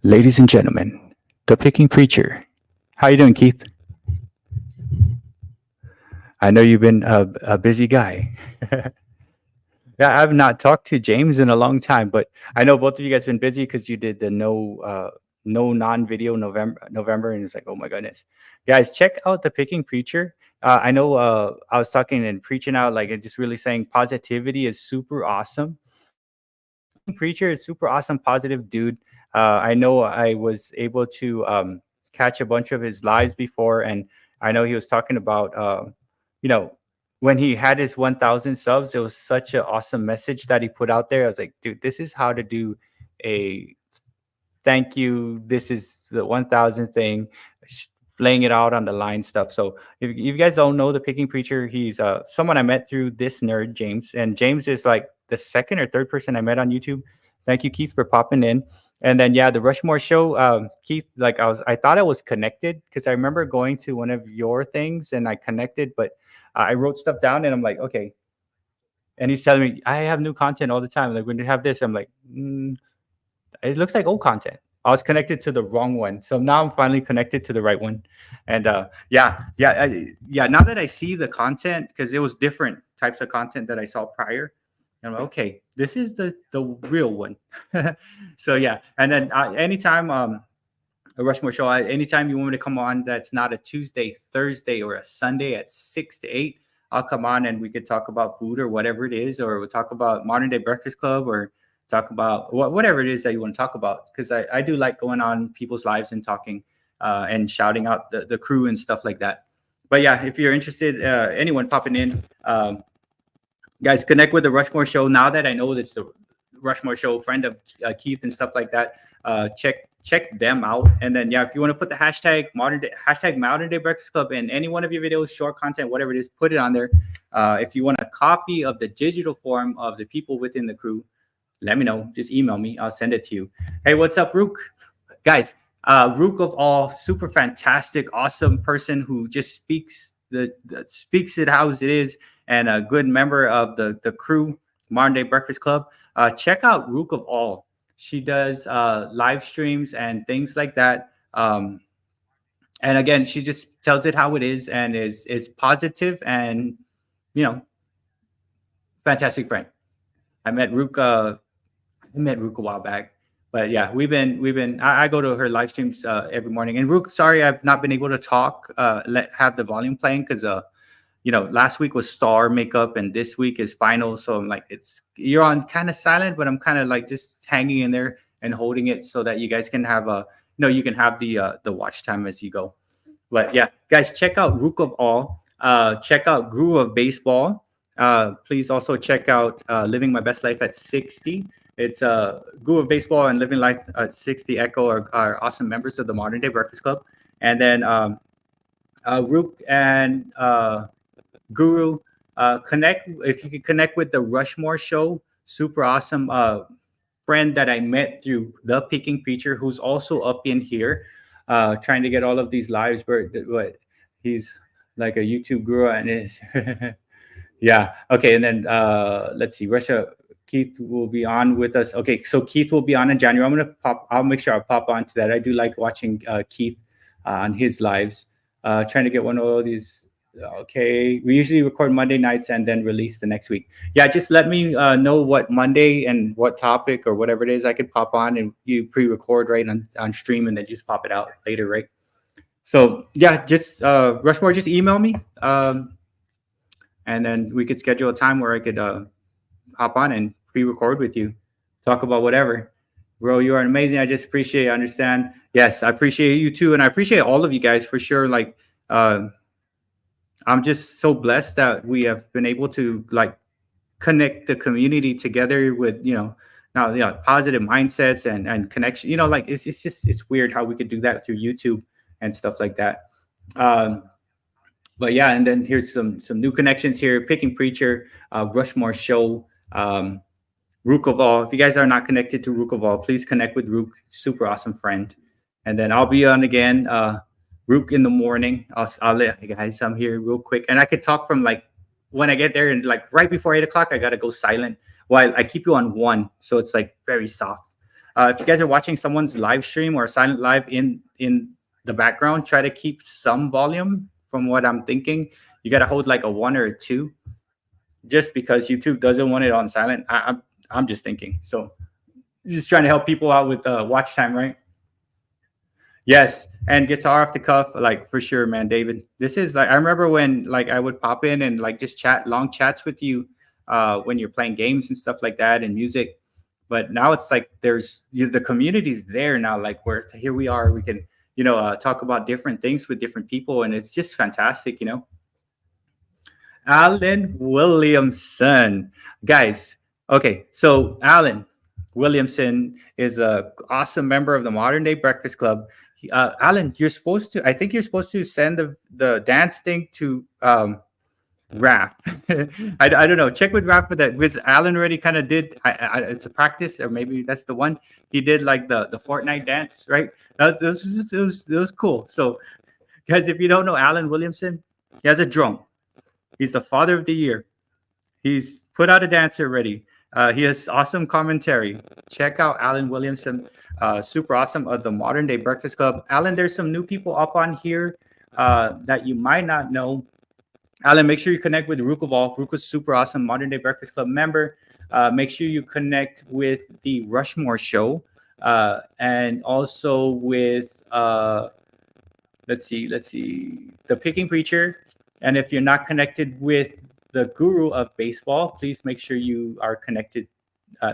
Ladies and gentlemen, the Picking Preacher. How you doing, Keith? I know you've been a busy guy. Yeah, I've not talked to James in a long time, but I know both of you guys been busy because you did the no non-video November, and it's like, oh my goodness, guys, check out the Picking Preacher. I know I was talking and preaching out, like, and just really saying positivity is super awesome. Preacher is super awesome, positive dude. I know I was able to catch a bunch of his lives before, and I know he was talking about you know, when he had his 1,000 subs, it was such an awesome message that he put out there. I was like, dude, this is how to do a thank you. This is the 1,000 thing, laying it out on the line stuff. So if you guys don't know the Picking Preacher, he's someone I met through this nerd, James. And James is like the 2nd or 3rd person I met on YouTube. Thank you, Keith, for popping in. And then, yeah, the Rushmore show, Keith, like I thought I was connected because I remember going to one of your things and I connected, but I wrote stuff down and I'm like, okay. And he's telling me I have new content all the time. Like when you have this, I'm like, it looks like old content. I was connected to the wrong one, so now I'm finally connected to the right one. And yeah. Now that I see the content, because it was different types of content that I saw prior, I'm like, okay, this is the real one. So yeah, and then anytime a Rushmore show, anytime you want me to come on, that's not a Tuesday, Thursday, or a Sunday at 6 to 8. I'll come on and we could talk about food or whatever it is, or we'll talk about Modern Day Breakfast Club, or talk about whatever it is that you want to talk about. Because I do like going on people's lives and talking and shouting out the crew and stuff like that. But yeah, if you're interested, anyone popping in, Guys, connect with the Rushmore Show. Now that I know it's the Rushmore Show, friend of Keith and stuff like that, check them out. And then, yeah, if you want to put the hashtag Modern Day Breakfast Club in any one of your videos, short content, whatever it is, put it on there. If you want a copy of the digital form of the people within the crew, let me know. Just email me. I'll send it to you. Hey, what's up, Rook? Guys, Rook of all, super fantastic, awesome person who just speaks it how it is, and a good member of the crew, Modern Day Breakfast Club. Check out Rook of all. She does live streams and things like that. And again, she just tells it how it is and is positive and, fantastic friend. I met Rook a while back, but yeah, I go to her live streams every morning. And Rook, sorry, I've not been able to talk, have the volume playing because last week was star makeup and this week is finals. So I'm like, you're on kind of silent, but I'm kind of like just hanging in there and holding it so that you guys can have you can have the watch time as you go. But yeah, guys, check out Rook of all. Check out Guru of Baseball. Please also check out Living My Best Life at 60. It's Guru of Baseball and Living Life at 60 Echo are awesome members of the Modern Day Breakfast Club. And then Rook and Guru, if you can connect with the Rushmore Show, super awesome friend that I met through the Picking Preacher, who's also up in here trying to get all of these lives, but he's like a YouTube guru and is yeah. Okay, and then let's see, Keith will be on with us. Okay, so Keith will be on in January. I'll make sure I pop onto that. I do like watching Keith on his lives. Trying to get one of these. Okay, we usually record Monday nights and then release the next week. Yeah, just let me know what Monday and what topic or whatever it is I could pop on, and you pre-record right on stream and then just pop it out later, right? So yeah, just Rushmore, just email me, and then we could schedule a time where I could hop on and pre-record with you, talk about whatever. Bro, you are amazing. I just appreciate, understand. Yes, I appreciate you too, and I appreciate all of you guys for sure. Like, I'm just so blessed that we have been able to like connect the community together with positive mindsets and connection. Like it's weird how we could do that through YouTube and stuff like that. But yeah, and then here's some new connections here. Picking Preacher, Rushmore Show, Rook of all. If you guys are not connected to Rook of all, please connect with Rook. Super awesome friend. And then I'll be on again. Rook in the morning. I'll let you guys. I'm here real quick, and I could talk from like when I get there and like right before 8 o'clock. I gotta go silent while I keep you on 1, so it's like very soft. If you guys are watching someone's live stream or silent live in the background, try to keep some volume. From what I'm thinking, you gotta hold like a 1 or a 2, just because YouTube doesn't want it on silent. I'm just thinking. So just trying to help people out with watch time, right? Yes, and guitar off the cuff, like for sure, man, David. This is like I remember when like I would pop in and like just chat long chats with you when you're playing games and stuff like that and music. But now it's like there's the community's there now. Like here we are, we can talk about different things with different people, and it's just fantastic, Alan Williamson, guys. Okay, so Alan Williamson is a awesome member of the Modern Day Breakfast Club. Alan, I think you're supposed to send the dance thing to Raph. I don't know. Check with Raph for that, because Alan already kind of did. It's a practice, or maybe that's the one he did, like the Fortnite dance, right? That was cool. So, guys, if you don't know Alan Williamson, he has a drum. He's the father of the year. He's put out a dance already. He has awesome commentary. Check out Alan Williamson. Super awesome of the Modern Day Breakfast Club. Alan, there's some new people up on here that you might not know. Alan, make sure you connect with Rook of all. Rook is super awesome Modern Day Breakfast Club member. Make sure you connect with the Rushmore Show and also with let's see, the Picking Preacher. And if you're not connected with the Guru of Baseball, please make sure you are connected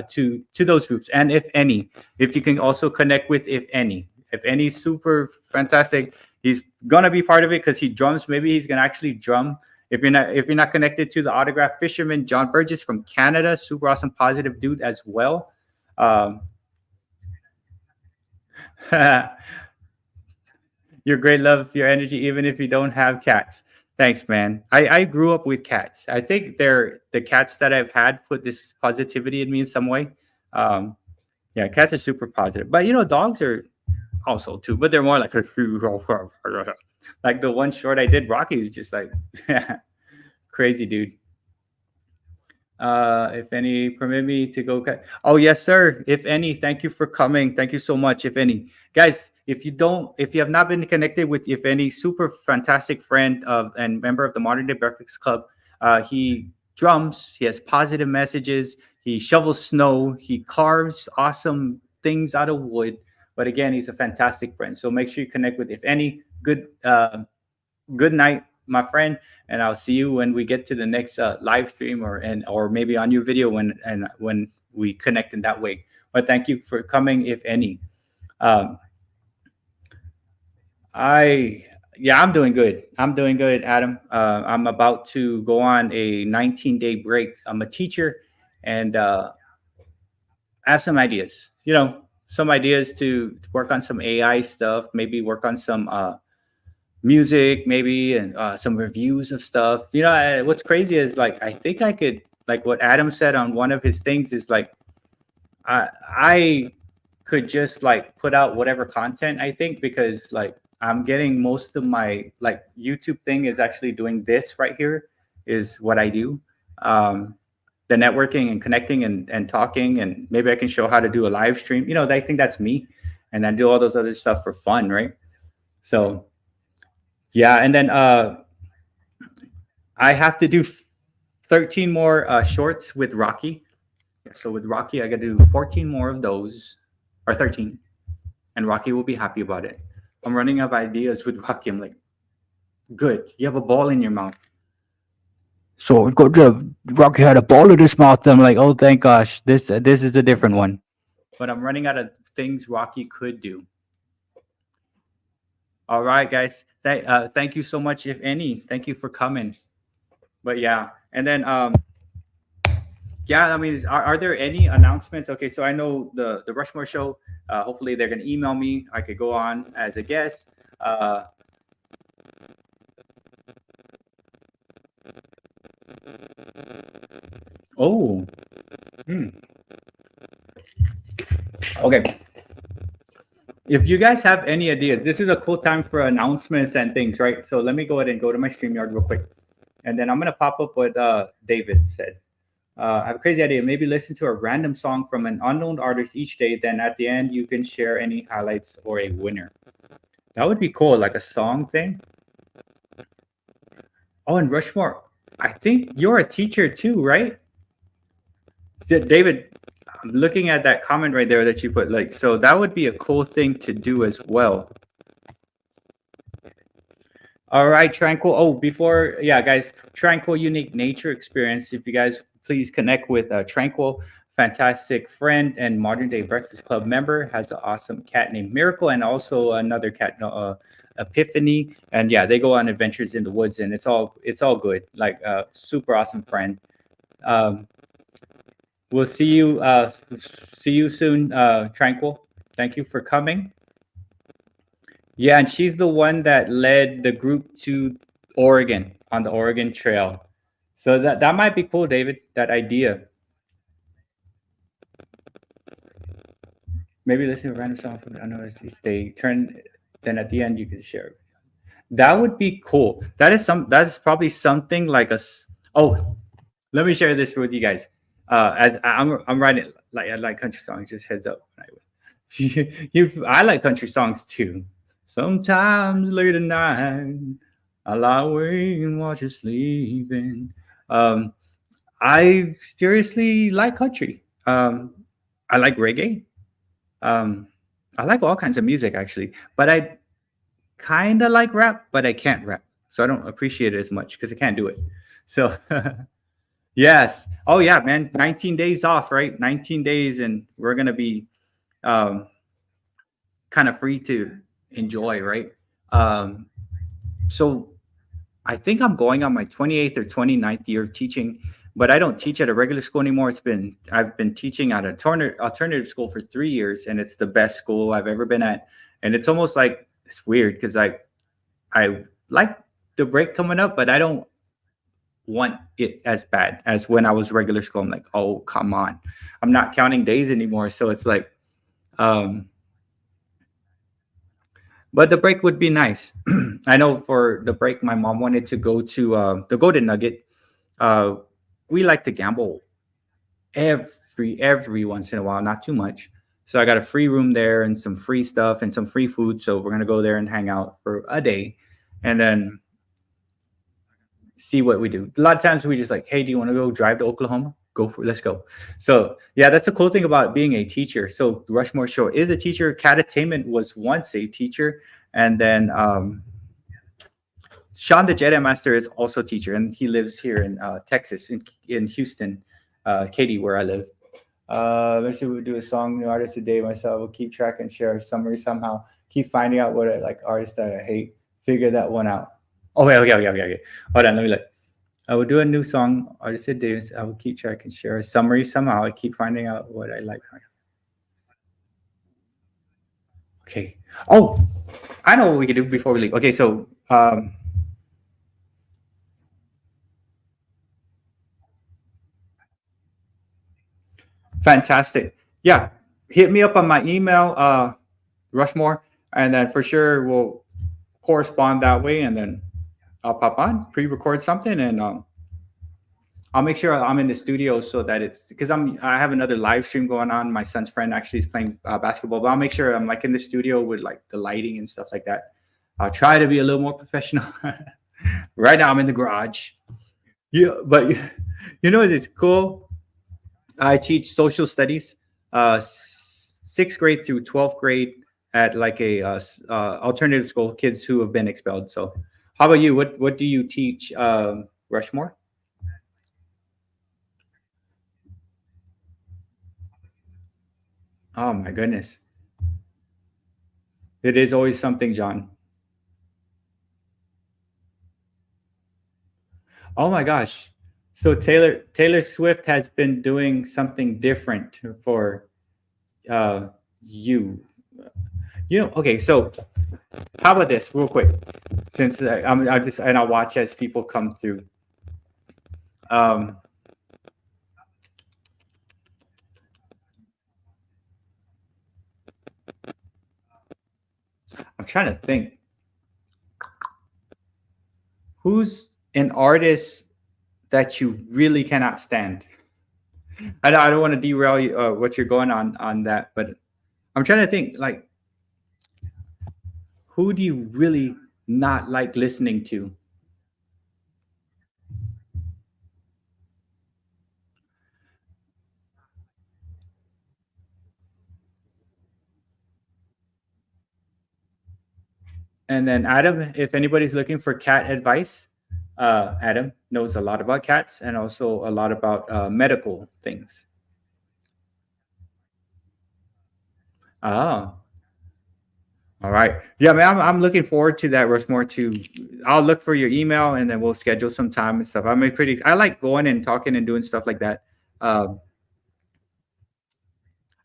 to those groups. And if you can also connect with if any, super fantastic. He's gonna be part of it because he drums. Maybe he's gonna actually drum If you're not connected to the Autograph Fisherman, John Burgess from Canada, super awesome, positive dude as well. Your great love, your energy, even if you don't have cats. Thanks, man. I grew up with cats. I think they're the cats that I've had put this positivity in me in some way. Um, yeah, cats are super positive, but dogs are also too, but they're more like like the one short I did. Rocky is just like crazy dude. If any, permit me to go. Oh, yes, sir. If any, thank you for coming. Thank you so much. If any, guys, if you have not been connected with, if any, super fantastic friend of and member of the Modern Day Breakfast Club, he drums, he has positive messages, he shovels snow, he carves awesome things out of wood. But again, he's a fantastic friend. So make sure you connect with, if any, good night, my friend, and I'll see you when we get to the next live stream or maybe on your video when we connect in that way. But thank you for coming, if any. I'm doing good. I'm doing good, Adam. I'm about to go on a 19-day break. I'm a teacher, and I have some ideas. Some ideas to work on some AI stuff, maybe work on some music maybe, and some reviews of stuff. What's crazy is, like, I think I could, like what Adam said on one of his things, is like I could just like put out whatever content, I think, because like I'm getting most of my like YouTube thing is actually doing this right here is what I do. The networking and connecting and talking, and maybe I can show how to do a live stream. I think that's me, and I do all those other stuff for fun, right? So yeah, and then I have to do 13 more shorts with Rocky. So with Rocky, I got to do 14 more of those, or 13, and Rocky will be happy about it. I'm running out of ideas with Rocky. I'm like, good, you have a ball in your mouth. So Rocky had a ball in his mouth. I'm like, oh, thank gosh, this is a different one. But I'm running out of things Rocky could do. All right, guys. Thank you so much, if any. Thank you for coming. But yeah, and then yeah, I mean, are there any announcements? Okay, so I know the Rushmore show. Hopefully, they're gonna email me. I could go on as a guest. Oh. Okay. If you guys have any ideas, this is a cool time for announcements and things, right? So let me go ahead and go to my StreamYard real quick. And then I'm going to pop up what David said. I have a crazy idea. Maybe listen to a random song from an unknown artist each day. Then at the end, you can share any highlights or a winner. That would be cool, like a song thing. Oh, and Rushmore, I think you're a teacher too, right? David, I'm looking at that comment right there that you put. Like, so that would be a cool thing to do as well. All right, Tranquil. Oh, before, yeah, guys, Tranquil Unique Nature Experience. If you guys please connect with Tranquil, fantastic friend and Modern Day Breakfast Club member, has an awesome cat named Miracle, and also another cat, Epiphany. And yeah, they go on adventures in the woods, and it's all good. Like, super awesome friend. We'll see you soon, Tranquil. Thank you for coming. Yeah, and she's the one that led the group to Oregon on the Oregon Trail. So that might be cool, David, that idea. Maybe listen to a random song from the unknown artist. They turn, then at the end you can share. That would be cool. That is probably something like oh, let me share this with you guys. As I'm writing, like, I like country songs, just heads up. I like country songs too. Sometimes late at night, I lie awake and watch you sleeping. I seriously like country. I like reggae. I like all kinds of music, actually, but I kind of like rap, but I can't rap, so I don't appreciate it as much because I can't do it. So yes. Oh yeah, man. 19 days off, right? 19 days, and we're gonna be kind of free to enjoy, right? So I think I'm going on my 28th or 29th year of teaching, but I don't teach at a regular school anymore. I've been teaching at a alternative school for 3 years, and it's the best school I've ever been at. And it's almost like it's weird because I like the break coming up, but I don't want it as bad as when I was regular school. I'm like, oh come on, I'm not counting days anymore. So it's like, um, but the break would be nice. I know for the break, my mom wanted to go to the Golden Nugget. Uh, we like to gamble every once in a while, not too much. So I got a free room there and some free stuff and some free food. So we're gonna go there and hang out for a day, and then see what we do. A lot of times we just like, hey, do you want to go drive to Oklahoma? Go for it. Let's go. So yeah, that's the cool thing about being a teacher. So Rushmore Show is a teacher. Cat Attainment was once a teacher, and then Sean the Jedi Master is also a teacher, and he lives here in Texas, in Houston, Katy, where I live. Let's see, we'll do a song, new artist a day. Myself will keep track and share a summary somehow. Keep finding out what I like, artists that I hate. Figure that one out. Okay. Hold on, let me look. I will do a new song, artist a day. I will keep track and share a summary somehow. I keep finding out what I like. Okay. Oh, I know what we can do before we leave. Okay, so fantastic. Yeah, hit me up on my email, Rushmore, and then for sure we'll correspond that way. And then I'll pop on, pre-record something, and I'll make sure I'm in the studio so that it's because I have another live stream going on. My son's friend actually is playing basketball, but I'll make sure I'm like in the studio with like the lighting and stuff like that. I'll try to be a little more professional. Right now I'm in the garage. Yeah, but you know it's cool. I teach social studies, sixth grade through 12th grade at like a alternative school, kids who have been expelled. So, how about you? What do you teach, Rushmore? Oh my goodness, it is always something, John. Oh my gosh. So Taylor Swift has been doing something different for uh, you. Okay. So how about this, real quick? Since I just and I'll watch as people come through. Um, I'm trying to think. Who's an artist that you really cannot stand? I don't want to derail you, what you're going on that, but I'm trying to think. Like, who do you really not like listening to? And then Adam, if anybody's looking for cat advice, Adam knows a lot about cats and also a lot about medical things. Oh, all right. Yeah, man, I'm looking forward to that, Rushmore. I'll look for your email and then we'll schedule some time and stuff. I like going and talking and doing stuff like that. Um,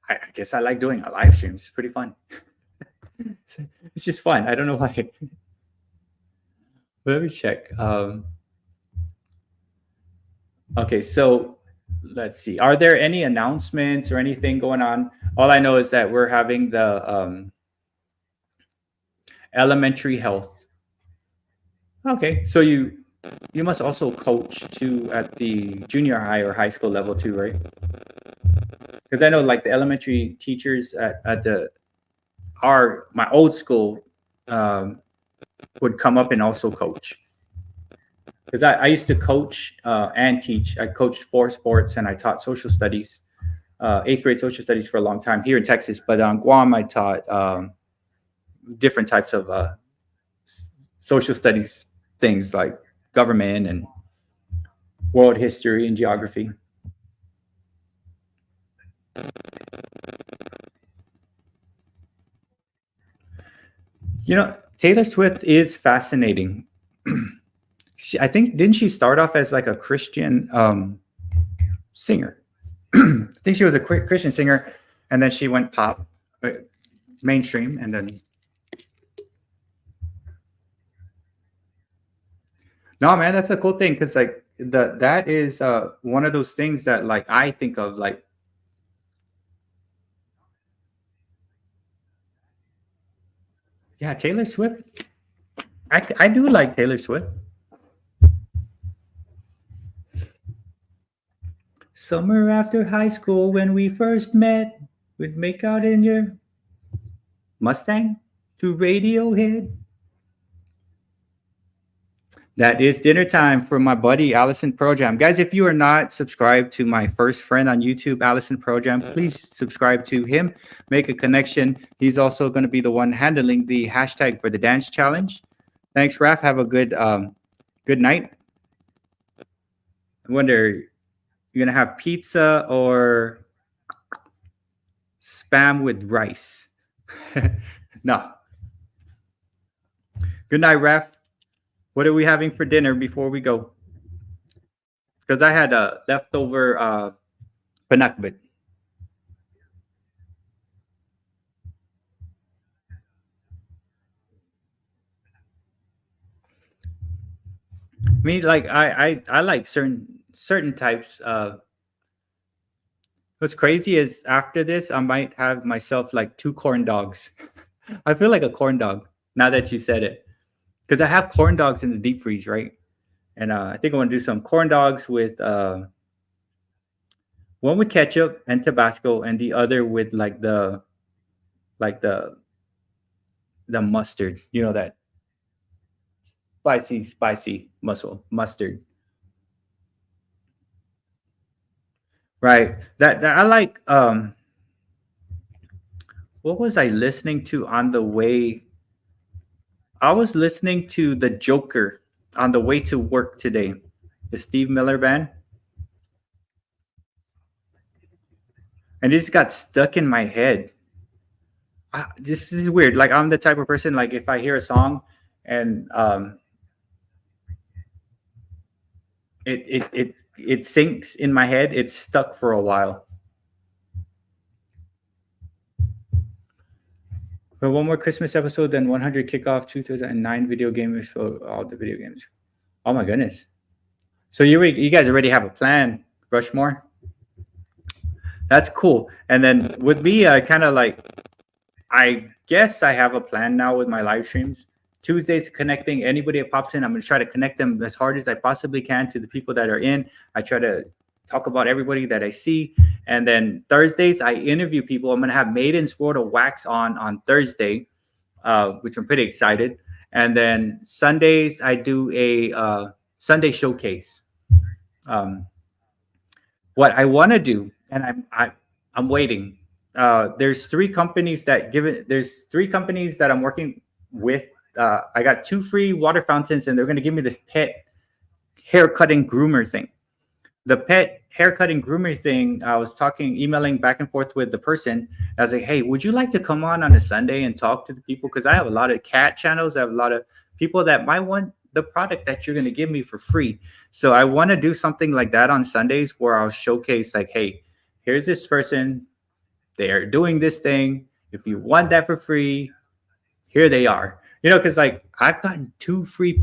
I guess I like doing a live stream. It's pretty fun. It's just fun. I don't know why. Let me check. Okay, so let's see. Are there any announcements or anything going on? All I know is that we're having the elementary health. Okay, so you must also coach too at the junior high or high school level too, right? Because I know like the elementary teachers at the our my old school um, would come up and also coach. Because I used to coach and teach. I coached 4 sports and I taught social studies, eighth grade social studies for a long time here in Texas. But on Guam, I taught different types of social studies things like government and world history and geography. Taylor Swift is fascinating. I think, didn't she start off as like a Christian singer? I think she was a Christian singer, and then she went pop, mainstream, and then. No, man, that's a cool thing because like that is one of those things that like I think of like. Yeah, Taylor Swift. I do like Taylor Swift. Summer after high school when we first met, we'd make out in your Mustang to Radiohead. That is dinner time for my buddy Allison Projam. Guys, if you are not subscribed to my first friend on YouTube, Allison Projam, please subscribe to him. Make a connection. He's also going to be the one handling the hashtag for the dance challenge. Thanks, Raf. Have a good night. I wonder, you're going to have pizza or spam with rice? No. Good night, Raf. What are we having for dinner before we go? Because I had a leftover panakbit. Me, like I like certain types. What's crazy is after this, I might have myself like 2 corn dogs. I feel like a corn dog now that you said it, because I have corn dogs in the deep freeze, right? And I think I want to do some corn dogs with one with ketchup and Tabasco, and the other with like like the mustard. You know, that spicy mustard. Right. That I like. What was I listening to on the way? I was listening to the Joker on the way to work today. The Steve Miller Band. And it just got stuck in my head. This is weird. Like, I'm the type of person, like, if I hear a song and it sinks in my head, it's stuck for a while. But one more Christmas episode, then 100 kickoff, 2009 video game expo, all the video games. Oh my goodness! So you guys already have a plan, Rushmore. That's cool. And then with me, I kind of like, I guess I have a plan now with my live streams. Tuesdays, connecting anybody that pops in. I'm going to try to connect them as hard as I possibly can to the people that are in. I try to talk about everybody that I see. And then Thursdays, I interview people. I'm going to have Maiden's World of Wax on Thursday, which I'm pretty excited. And then Sundays, I do a Sunday showcase. What I want to do, and I'm waiting. There's 3 companies that give it. There's 3 companies that I'm working with. I got 2 free water fountains, and they're going to give me this pet haircutting groomer thing. The pet haircutting groomer thing, I was emailing back and forth with the person. I was like, hey, would you like to come on a Sunday and talk to the people? Because I have a lot of cat channels. I have a lot of people that might want the product that you're going to give me for free. So I want to do something like that on Sundays where I'll showcase like, hey, here's this person. They're doing this thing. If you want that for free, here they are. You know, because like I've gotten 2 free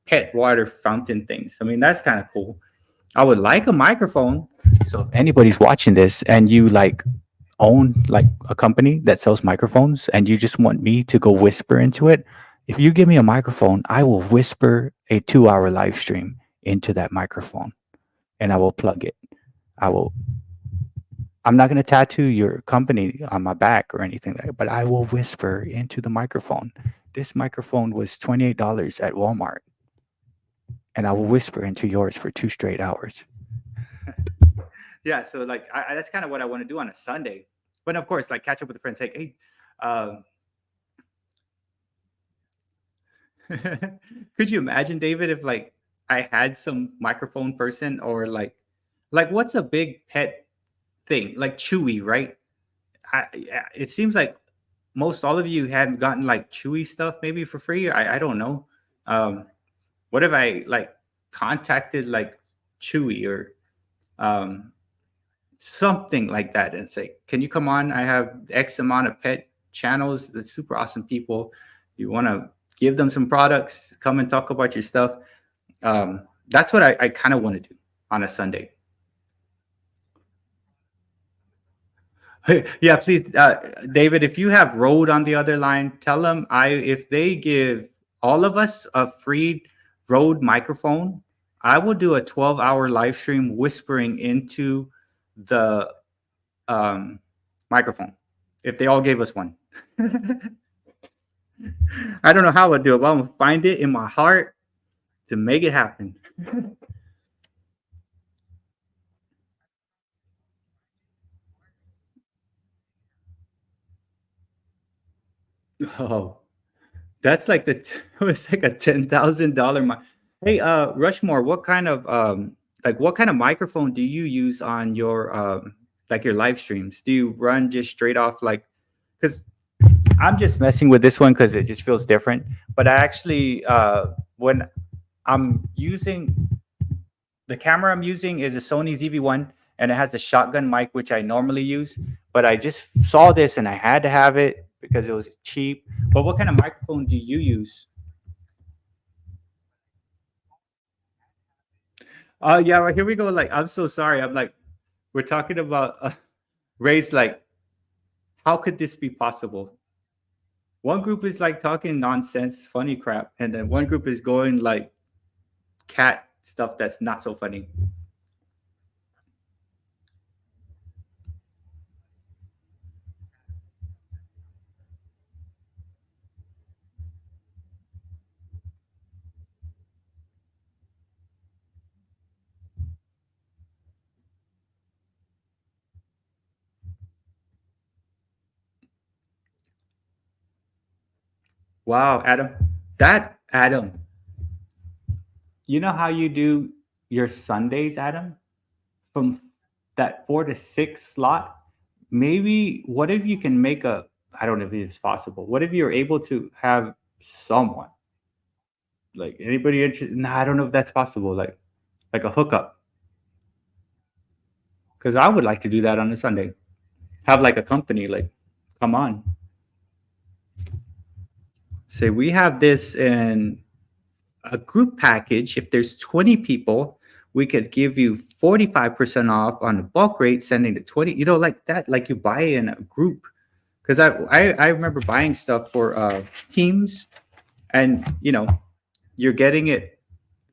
pet water fountain things. I mean, that's kind of cool. I would like a microphone. So if anybody's watching this and you like own like a company that sells microphones and you just want me to go whisper into it, if you give me a microphone, I will whisper a 2-hour live stream into that microphone and I will plug it. I'm not going to tattoo your company on my back or anything like that, but I will whisper into the microphone. This microphone was $28 at Walmart. And I will whisper into yours for 2 straight hours. Yeah, so like that's kind of what I want to do on a Sunday. But of course, like catch up with the friends. Like, hey, could you imagine, David, if like I had some microphone person or like what's a big pet thing? Like Chewy, right? It seems like most all of you hadn't gotten like Chewy stuff maybe for free. I don't know. What if I like contacted like Chewy or um, something like that and say, can you come on? I have X amount of pet channels, the super awesome people. You want to give them some products, come and talk about your stuff. That's what I kind of want to do on a Sunday. Yeah, please, David, if you have Rode on the other line, tell them if they give all of us a free Rode microphone, I will do a 12-hour live stream whispering into the um, microphone if they all gave us one. I don't know how I'll do it, but I'm gonna find it in my heart to make it happen. Oh, that's like it was like a $10,000 mic. Hey, Rushmore, what kind of what kind of microphone do you use on your like your live streams? Do you run just straight off like because I'm just messing with this one because it just feels different. But I actually when I'm using the camera I'm using is a Sony ZV-1 and it has a shotgun mic which I normally use, but I just saw this and I had to have it because it was cheap. But what kind of microphone do you use? Yeah, well, here we go. Like, I'm so sorry. I'm like, we're talking about race. Like, how could this be possible? One group is like talking nonsense, funny crap, and then one group is going like cat stuff that's not so funny. Wow, Adam. That Adam, you know how you do your Sundays, Adam? From that 4 to 6 slot, maybe what if you can make a I don't know if it's possible. What if you're able to have someone like anybody interested? Nah, I don't know if that's possible. Like a hookup, because I would like to do that on a Sunday. Have like a company, like come on, say we have this in a group package. If there's 20 people, we could give you 45% off on the bulk rate, sending to 20. You know, like that, like you buy in a group. Because I remember buying stuff for teams, and you're getting it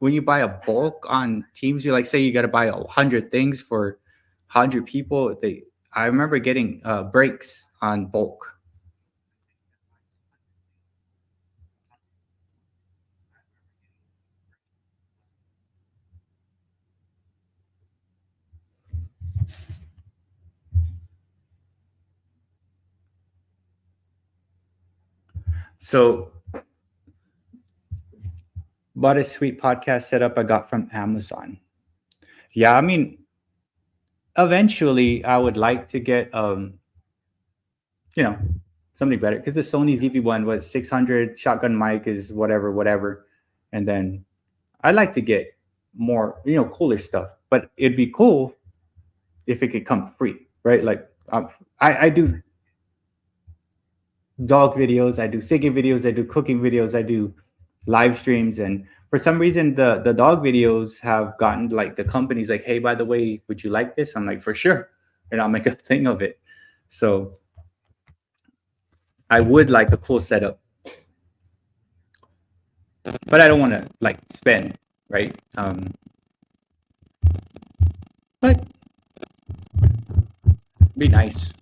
when you buy a bulk on teams. You like say you got to buy 100 things for 100 people. I remember getting breaks on bulk. So bought a sweet podcast setup I got from Amazon. Yeah, I mean, eventually I would like to get you know something better because the Sony ZV-1 was 600, shotgun mic is whatever whatever, and then I like to get more cooler stuff. But it'd be cool if it could come free, right? Like I do dog videos, I do singing videos, I do cooking videos, I do live streams, and for some reason the dog videos have gotten like the company's like, hey, by the way, would you like this? I'm like, for sure, and I'll make a thing of it. So I would like a cool setup, but I don't want to like spend, right? But be nice.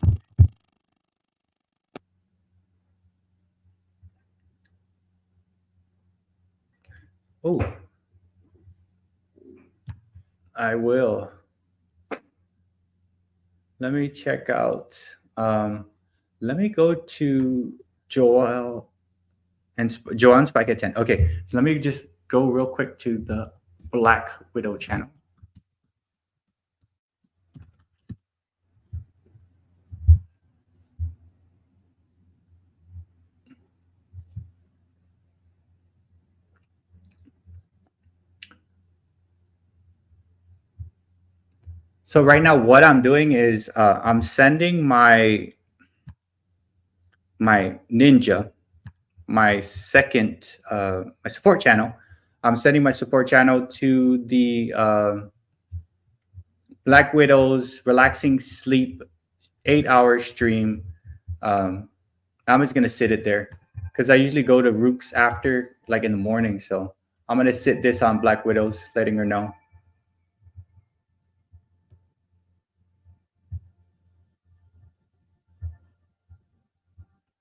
Oh, I will. Let me check out. Let me go to Joel and Joanne Spike at 10. Okay, so let me just go real quick to the Black Widow channel. So right now, what I'm doing is I'm sending my ninja, my second my support channel. I'm sending my support channel to the Black Widow's relaxing sleep 8 hour stream. Um, I'm just gonna sit it there because I usually go to Rook's after, like in the morning. So I'm gonna sit this on Black Widow's, letting her know.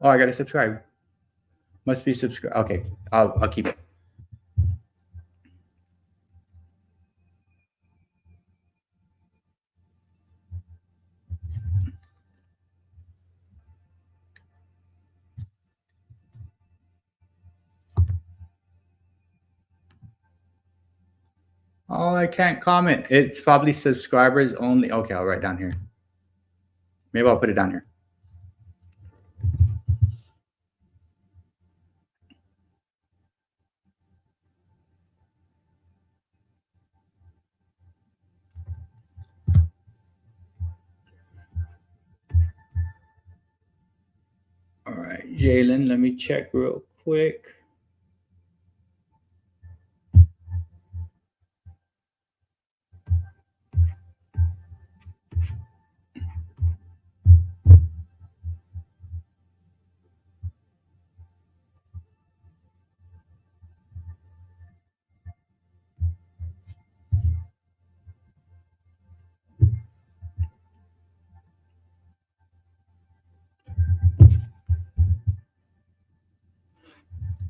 Oh, I gotta subscribe. Must be subscribed. Okay, I'll keep it. Oh, I can't comment. It's probably subscribers only. Okay, I'll write down here. Maybe I'll put it down here. All right, Jalen, let me check real quick.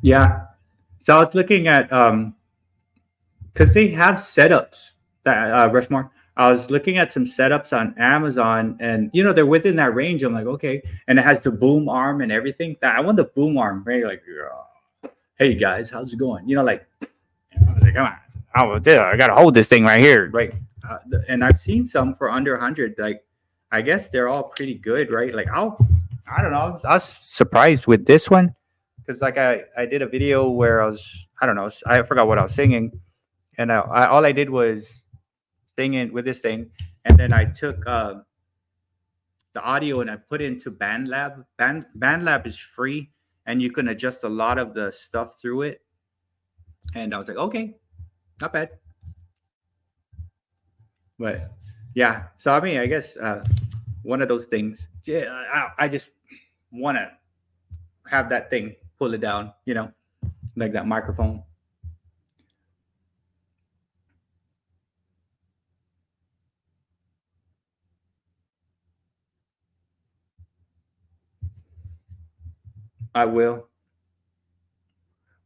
Yeah. So I was looking at because they have setups that Rushmore. I was looking at some setups on Amazon, and they're within that range. I'm like, okay, and it has the boom arm and everything. I want the boom arm, right? Like, hey guys, how's it going? Like, come on, I gotta hold this thing right here, right? And I've seen some for under 100. Like, I guess they're all pretty good, right? Like, I don't know. I was surprised with this one because, like, I did a video where I don't know, I forgot what I was singing, and all I did was sing it with this thing, and then I took the audio and I put it into BandLab. BandLab is free, and you can adjust a lot of the stuff through it. And I was like, okay, not bad. But yeah, so I mean, I guess one of those things. Yeah, I just want to have that thing pull it down, like that microphone. I will.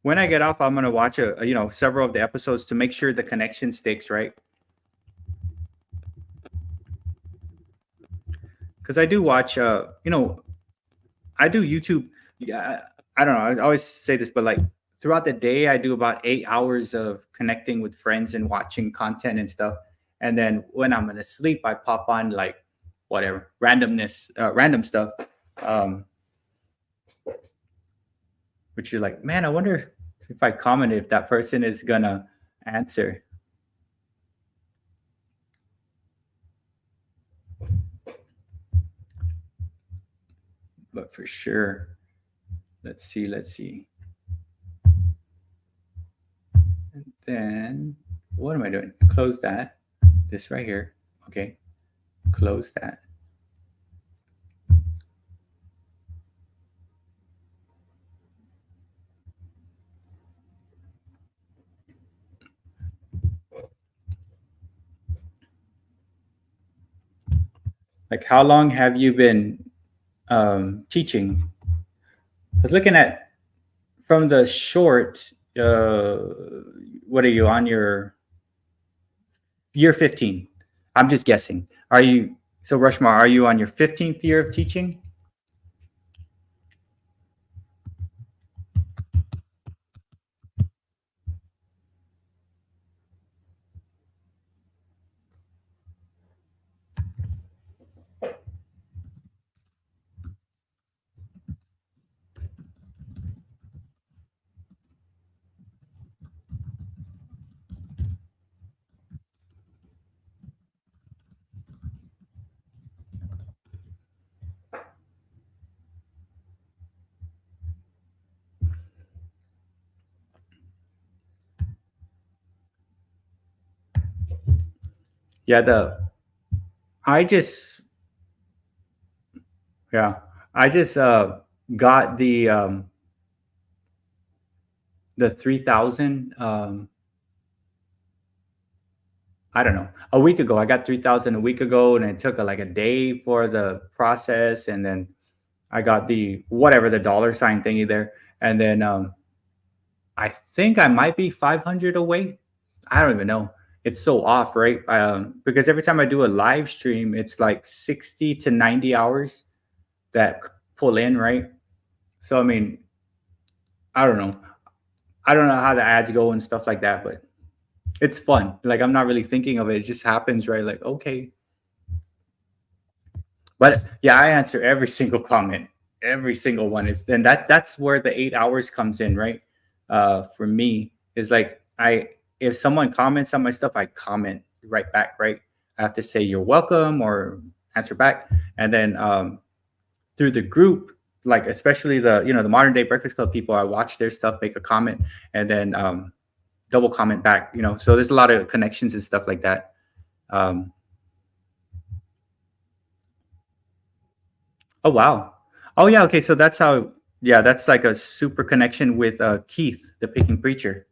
When I get off, I'm gonna watch several of the episodes to make sure the connection sticks, right? Because I do watch, I do YouTube. Yeah, I don't know. I always say this, but like throughout the day, I do about 8 hours of connecting with friends and watching content and stuff. And then when I'm gonna sleep, I pop on like whatever random stuff. Um, which you're like, man, I wonder if I comment if that person is gonna answer. But for sure, let's see. And then what am I doing? Close that. This right here. Okay. Close that. Like, how long have you been teaching? I was looking at from the short. What are you on your year 15? I'm just guessing. Are you so Rushmore? Are you on your 15th year of teaching? Yeah, I just yeah, I just got the 3,000 I don't know, a week ago. I got 3,000 a week ago, and it took like a day for the process, and then I got the whatever the dollar sign thingy there, and then I think I might be 500 away. I don't even know. It's so off, right? Because every time I do a live stream, it's like 60 to 90 hours that pull in, right? So I mean, I don't know. I don't know how the ads go and stuff like that, but it's fun. Like I'm not really thinking of it. It just happens, right? Like, okay. But yeah, I answer every single comment. Every single one is then that's where the 8 hours comes in, right? For me, is like if someone comments on my stuff, I comment right back, right? I have to say you're welcome or answer back. And then through the group, like especially the modern day breakfast club people, I watch their stuff, make a comment, and then double comment back, so there's a lot of connections and stuff like that. um oh wow. Oh yeah, okay, so that's how. Yeah, that's like a super connection with Keith the picking preacher.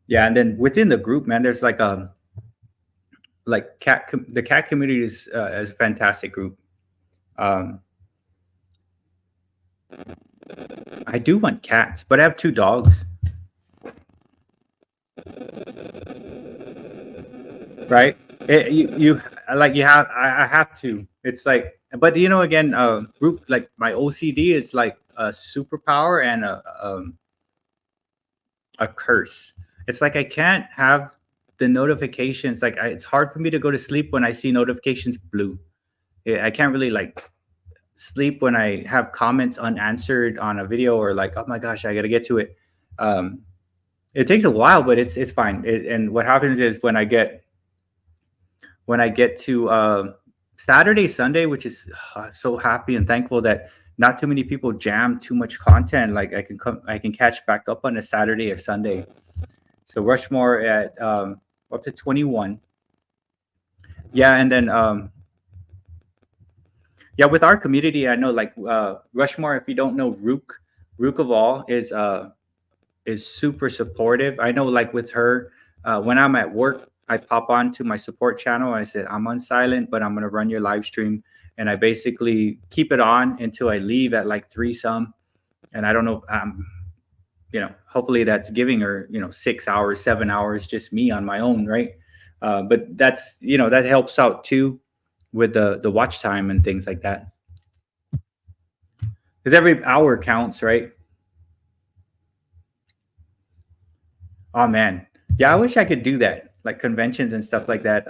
Yeah, and then within the group, man, there's like the cat community is a fantastic group. um I do want cats, but I have two dogs, right? You like you have I have to. It's like, but again, group, like my OCD is like a superpower and a curse. It's like I can't have the notifications. Like it's hard for me to go to sleep when I see notifications blue. I can't really like sleep when I have comments unanswered on a video, or like, oh my gosh, I gotta get to it. Um, it takes a while, but it's fine. And what happens is when I get to Saturday, Sunday, which is so happy and thankful that not too many people jam too much content. Like I can catch back up on a Saturday or Sunday. So Rushmore at up to 21. Yeah, and then yeah, with our community, I know like Rushmore. If you don't know Rook of all is super supportive. I know like with her, when I'm at work, I pop on to my support channel. I said I'm on silent, but I'm gonna run your live stream, and I basically keep it on until I leave at like 3 some. And I don't know, hopefully that's giving her 6 hours, 7 hours, just me on my own, right? But that's that helps out too with the watch time and things like that, because every hour counts, right? Oh man, yeah, I wish I could do that, like conventions and stuff like that.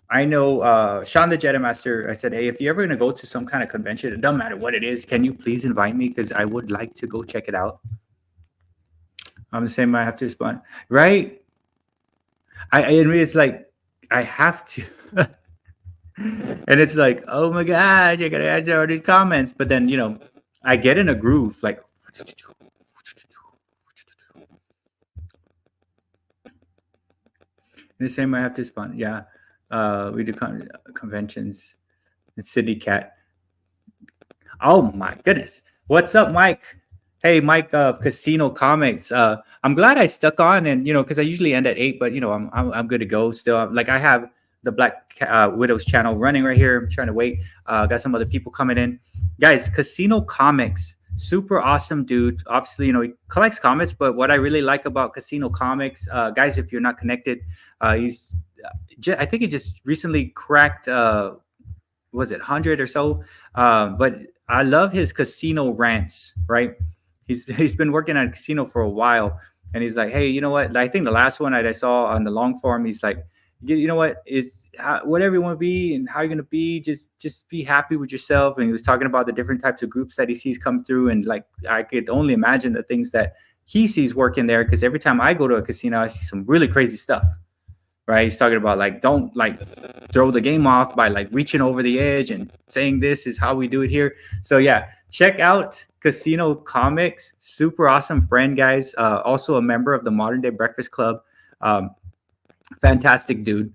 I know Sean the Jedi Master. I said, hey, if you're ever gonna go to some kind of convention, it doesn't matter what it is, can you please invite me, because I would like to go check it out. I'm the same. I have to respond, right? I mean, it's like I have to. And it's like, oh my gosh, I gotta answer all these comments. But then I get in a groove, like the same. I have to respond. Yeah, we do conventions. It's City Cat. Oh my goodness, what's up, Mike? Hey, Mike of Casino Comics. I'm glad I stuck on, and because I usually end at 8, but I'm good to go still. Like I have the Black Widows channel running right here. I'm trying to wait. Got some other people coming in, guys. Casino Comics, super awesome dude. Obviously, he collects comics, but what I really like about Casino Comics, guys, if you're not connected, he's I think he just recently cracked was it 100 or so, but I love his casino rants, right? He's been working at a casino for a while, and he's like, hey, you know what? I think the last one I saw on the long form, he's like, you know what, is whatever you want to be and how you're gonna be, just be happy with yourself. And he was talking about the different types of groups that he sees come through, and like I could only imagine the things that he sees working there, because every time I go to a casino, I see some really crazy stuff, right? He's talking about like, don't like throw the game off by like reaching over the edge and saying this is how we do it here. So yeah, check out Casino Comics. Super awesome friend, guys. Also a member of the Modern Day Breakfast Club. Fantastic dude.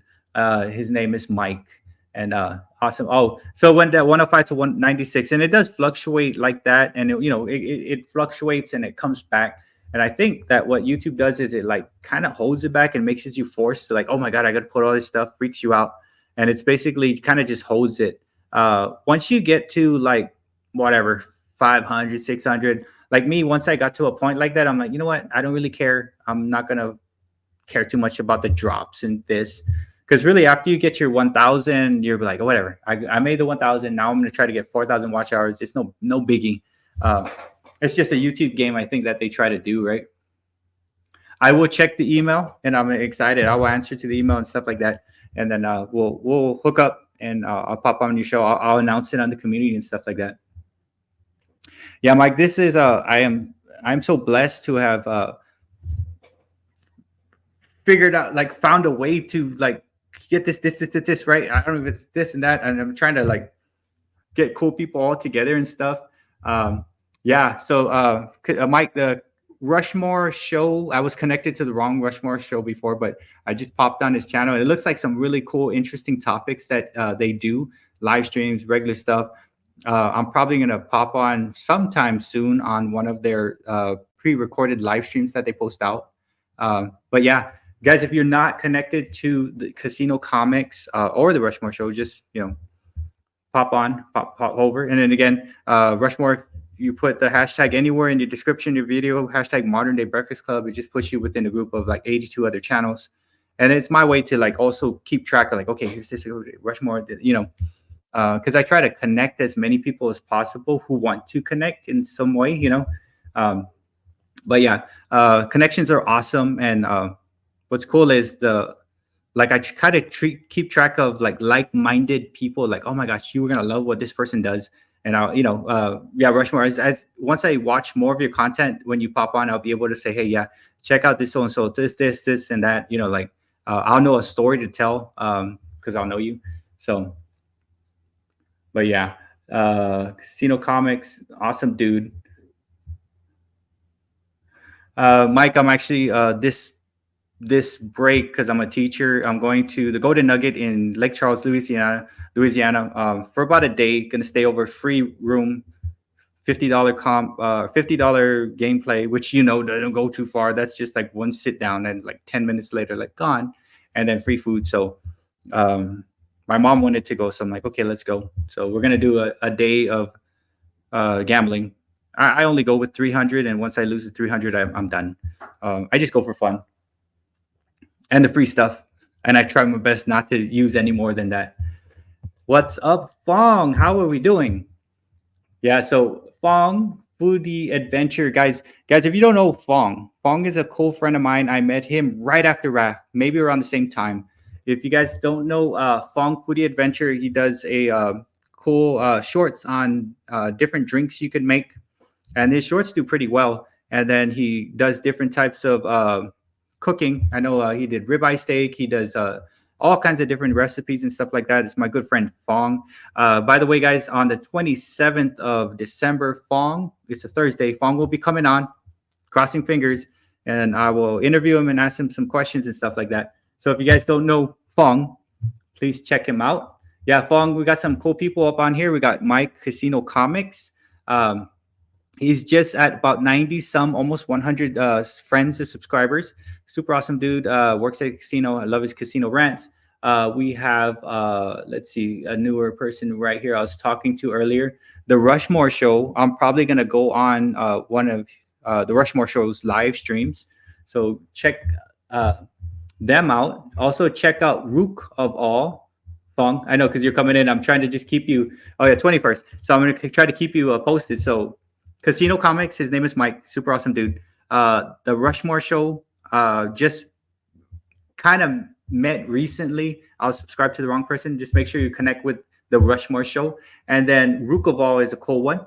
His name is Mike. And awesome. Oh, so went that 105 to 196, and it does fluctuate like that. And it fluctuates and it comes back. And I think that what YouTube does is it like kind of holds it back and makes you forced to like, oh my God, I got to put all this stuff, freaks you out. And it's basically kind of just holds it. Once you get to like whatever, 500, 600, like me, once I got to a point like that, I'm like, you know what? I don't really care. I'm not going to care too much about the drops in this. Because really, after you get your 1,000, you're like, oh, whatever. I made the 1,000. Now I'm going to try to get 4,000 watch hours. It's no biggie. It's just a YouTube game, I think, that they try to do, right? I will check the email, and I'm excited. I will answer to the email and stuff like that, and then we'll hook up, and I'll pop on your show. I'll announce it on the community and stuff like that. Yeah, Mike, this is I'm so blessed to have figured out, like, found a way to like get this right. I don't know if it's this and that, and I'm trying to like get cool people all together and stuff. Yeah, so Mike, the Rushmore show, I was connected to the wrong Rushmore show before, but I just popped on his channel. It looks like some really cool, interesting topics that they do, live streams, regular stuff. I'm probably going to pop on sometime soon on one of their pre-recorded live streams that they post out. But yeah, guys, if you're not connected to the Casino Comics or the Rushmore show, just, pop over. And then again, Rushmore, you put the hashtag anywhere in the description of your video, hashtag Modern Day Breakfast Club. It just puts you within a group of like 82 other channels. And it's my way to like also keep track of like, okay, here's this Rushmore, because I try to connect as many people as possible who want to connect in some way, but yeah, connections are awesome. And what's cool is I kind of keep track of like-minded people. Like, oh my gosh, you were gonna love what this person does. And yeah, Rushmore. As once I watch more of your content, when you pop on, I'll be able to say, hey, yeah, check out this so and so, this, and that. I'll know a story to tell because I'll know you. So, but yeah, Casino Comics, awesome dude. Mike, I'm actually this break, because I'm a teacher, I'm going to the Golden Nugget in Lake Charles, Louisiana, for about a day. Gonna stay over, free room, $50 $50 gameplay, which don't go too far. That's just like one sit down, and like 10 minutes later, like gone, and then free food. So my mom wanted to go, so I'm like, okay, let's go. So we're gonna do a day of gambling. I only go with 300, and once I lose the 300, I'm done. I just go for fun and the free stuff, and I try my best not to use any more than that. What's up, Fong? How are we doing? Yeah, so Fong, Foodie Adventure. Guys, if you don't know Fong is a cool friend of mine. I met him right after RAF, maybe around the same time. If you guys don't know Fong Foodie Adventure, he does a cool shorts on different drinks you can make. And his shorts do pretty well. And then he does different types of cooking. I know he did ribeye steak. He does all kinds of different recipes and stuff like that. It's my good friend Fong. By the way, guys, on the 27th of December, Fong, it's a Thursday, Fong will be coming on, crossing fingers, and I will interview him and ask him some questions and stuff like that. So if you guys don't know Fong, please check him out. Yeah, Fong, we got some cool people up on here. We got Mike, Casino Comics. He's just at about 90 some, almost 100 friends and subscribers. Super awesome dude. Works at a casino. I love his casino rants. We have, let's see, a newer person right here I was talking to earlier. The Rushmore Show. I'm probably going to go on one of the Rushmore Show's live streams. So check them out. Also check out Rook of All. Fong, I know because you're coming in. I'm trying to just keep you. Oh, yeah, 21st. So I'm going to try to keep you posted. So Casino Comics, his name is Mike, super awesome dude. The Rushmore Show, just kind of met recently. I'll subscribe to the wrong person. Just make sure you connect with the Rushmore Show. And then Rukoval is a cool one.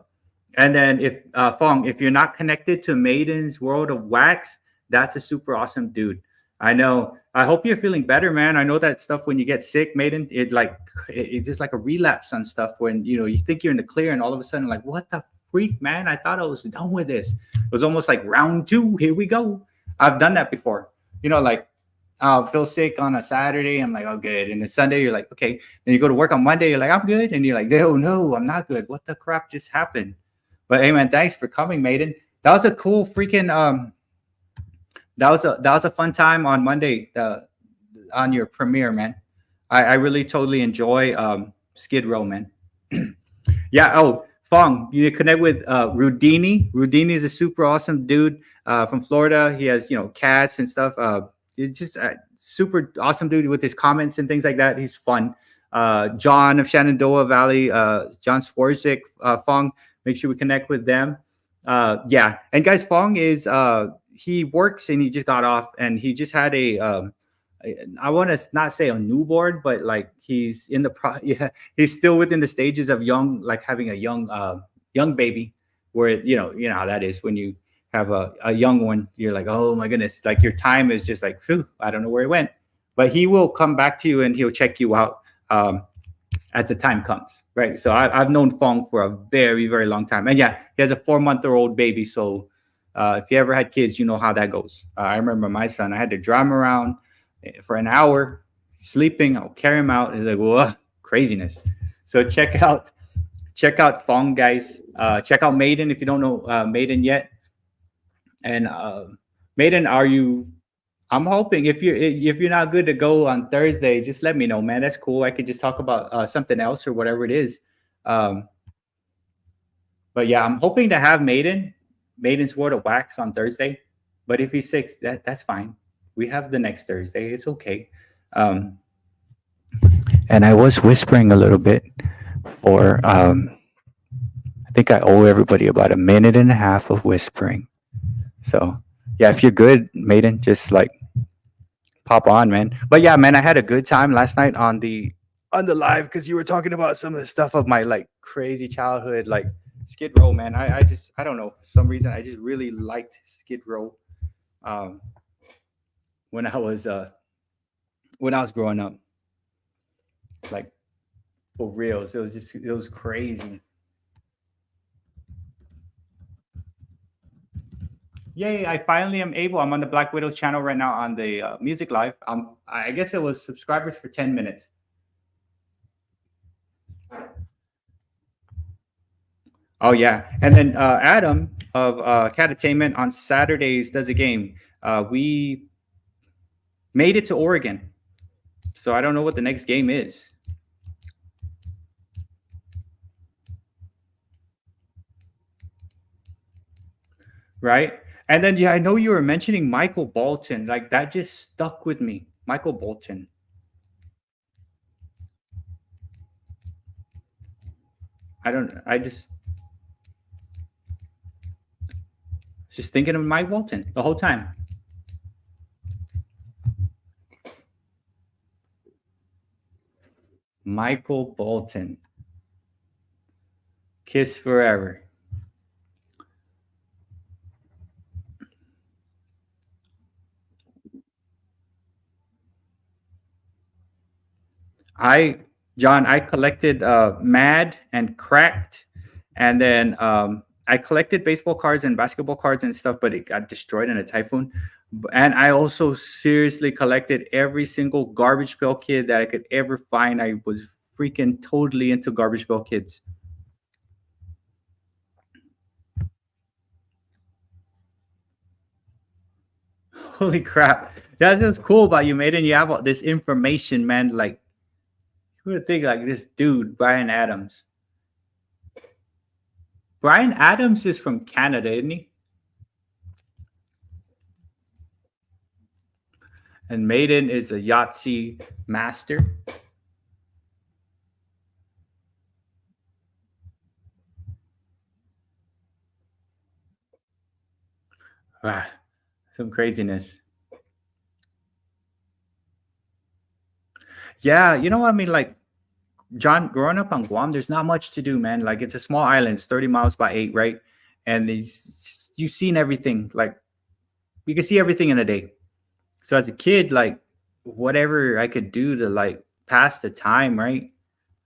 And then if Fong, if you're not connected to Maiden's World of Wax, that's a super awesome dude. I know. I hope you're feeling better, man. I know that stuff when you get sick, Maiden, it's just like a relapse on stuff when you think you're in the clear and all of a sudden like, what the freak, man? I thought I was done with this. It was almost like round two. Here we go. I've done that before. Like I'll feel sick on a Saturday. I'm like, oh, good. And then Sunday, you're like, okay. Then you go to work on Monday. You're like, I'm good. And you're like, no, I'm not good. What the crap just happened? But hey, man, thanks for coming, Maiden. That was a cool freaking that was a fun time on Monday on your premiere, man. I really totally enjoy Skid Row, man. Yeah. Oh, Fong, you need to connect with Rudini. Rudini is a super awesome dude from Florida. He has cats and stuff. He's just a super awesome dude with his comments and things like that. He's fun. John of Shenandoah Valley, John Swarzik, Fong. Make sure we connect with them. Yeah, and guys, Fong is he works and he just got off and he just had I want to not say a newborn, but like he's in the he's still within the stages of having a young baby, where you know how that is when you have a young one. You're like, oh my goodness, like your time is just like, phew, I don't know where it went. But he will come back to you and he'll check you out as the time comes, right? So I've known Fong for a very, very long time. And yeah, he has a 4-month-old baby. So if you ever had kids, you know how that goes. I remember my son, I had to drive him around for an hour, sleeping. I'll carry him out. It's like, whoa, craziness. So check out Fong, guys. Check out Maiden if you don't know Maiden yet. And Maiden, I'm hoping if you're not good to go on Thursday, just let me know, man. That's cool. I could just talk about something else or whatever it is. But yeah, I'm hoping to have Maiden's World of Wax on Thursday. But if he's sick, that's fine. We have the next Thursday. It's okay. And I was whispering a little bit for I think I owe everybody about 1.5 minutes of whispering. So yeah, if you're good, Maiden, just like pop on, man. But yeah, man, I had a good time last night on the live because you were talking about some of the stuff of my like crazy childhood, like Skid Row, man. I don't know, for some reason I just really liked Skid Row when I was growing up. Like for reals. It was crazy. Yay, I finally am able. I'm on the Black Widow channel right now on the music live. I guess it was subscribers for 10 minutes. Oh yeah, and then Adam of Catatainment on Saturdays does a game. We made it to Oregon, so I don't know what the next game is. Right? And then yeah, I know you were mentioning Michael Bolton. Like that just stuck with me. Michael Bolton. I just thinking of Mike Bolton the whole time. Michael Bolton. Kiss Forever. John, I collected Mad and Cracked, and then I collected baseball cards and basketball cards and stuff, but it got destroyed in a typhoon. And I also seriously collected every single Garbage Pail Kid that I could ever find. I was freaking totally into Garbage Pail Kids. Holy crap. That's what's cool about you, Maiden. You have all this information, man. Like, who would think like this dude, Brian Adams? Brian Adams is from Canada, isn't he? And Maiden is a Yahtzee master. Wow, some craziness. Yeah, I mean, like, John, growing up on Guam, there's not much to do, man. Like, it's a small island, it's 30 miles by 8, right? And you've seen everything. Like, you can see everything in a day. So as a kid, like whatever I could do to like pass the time, right?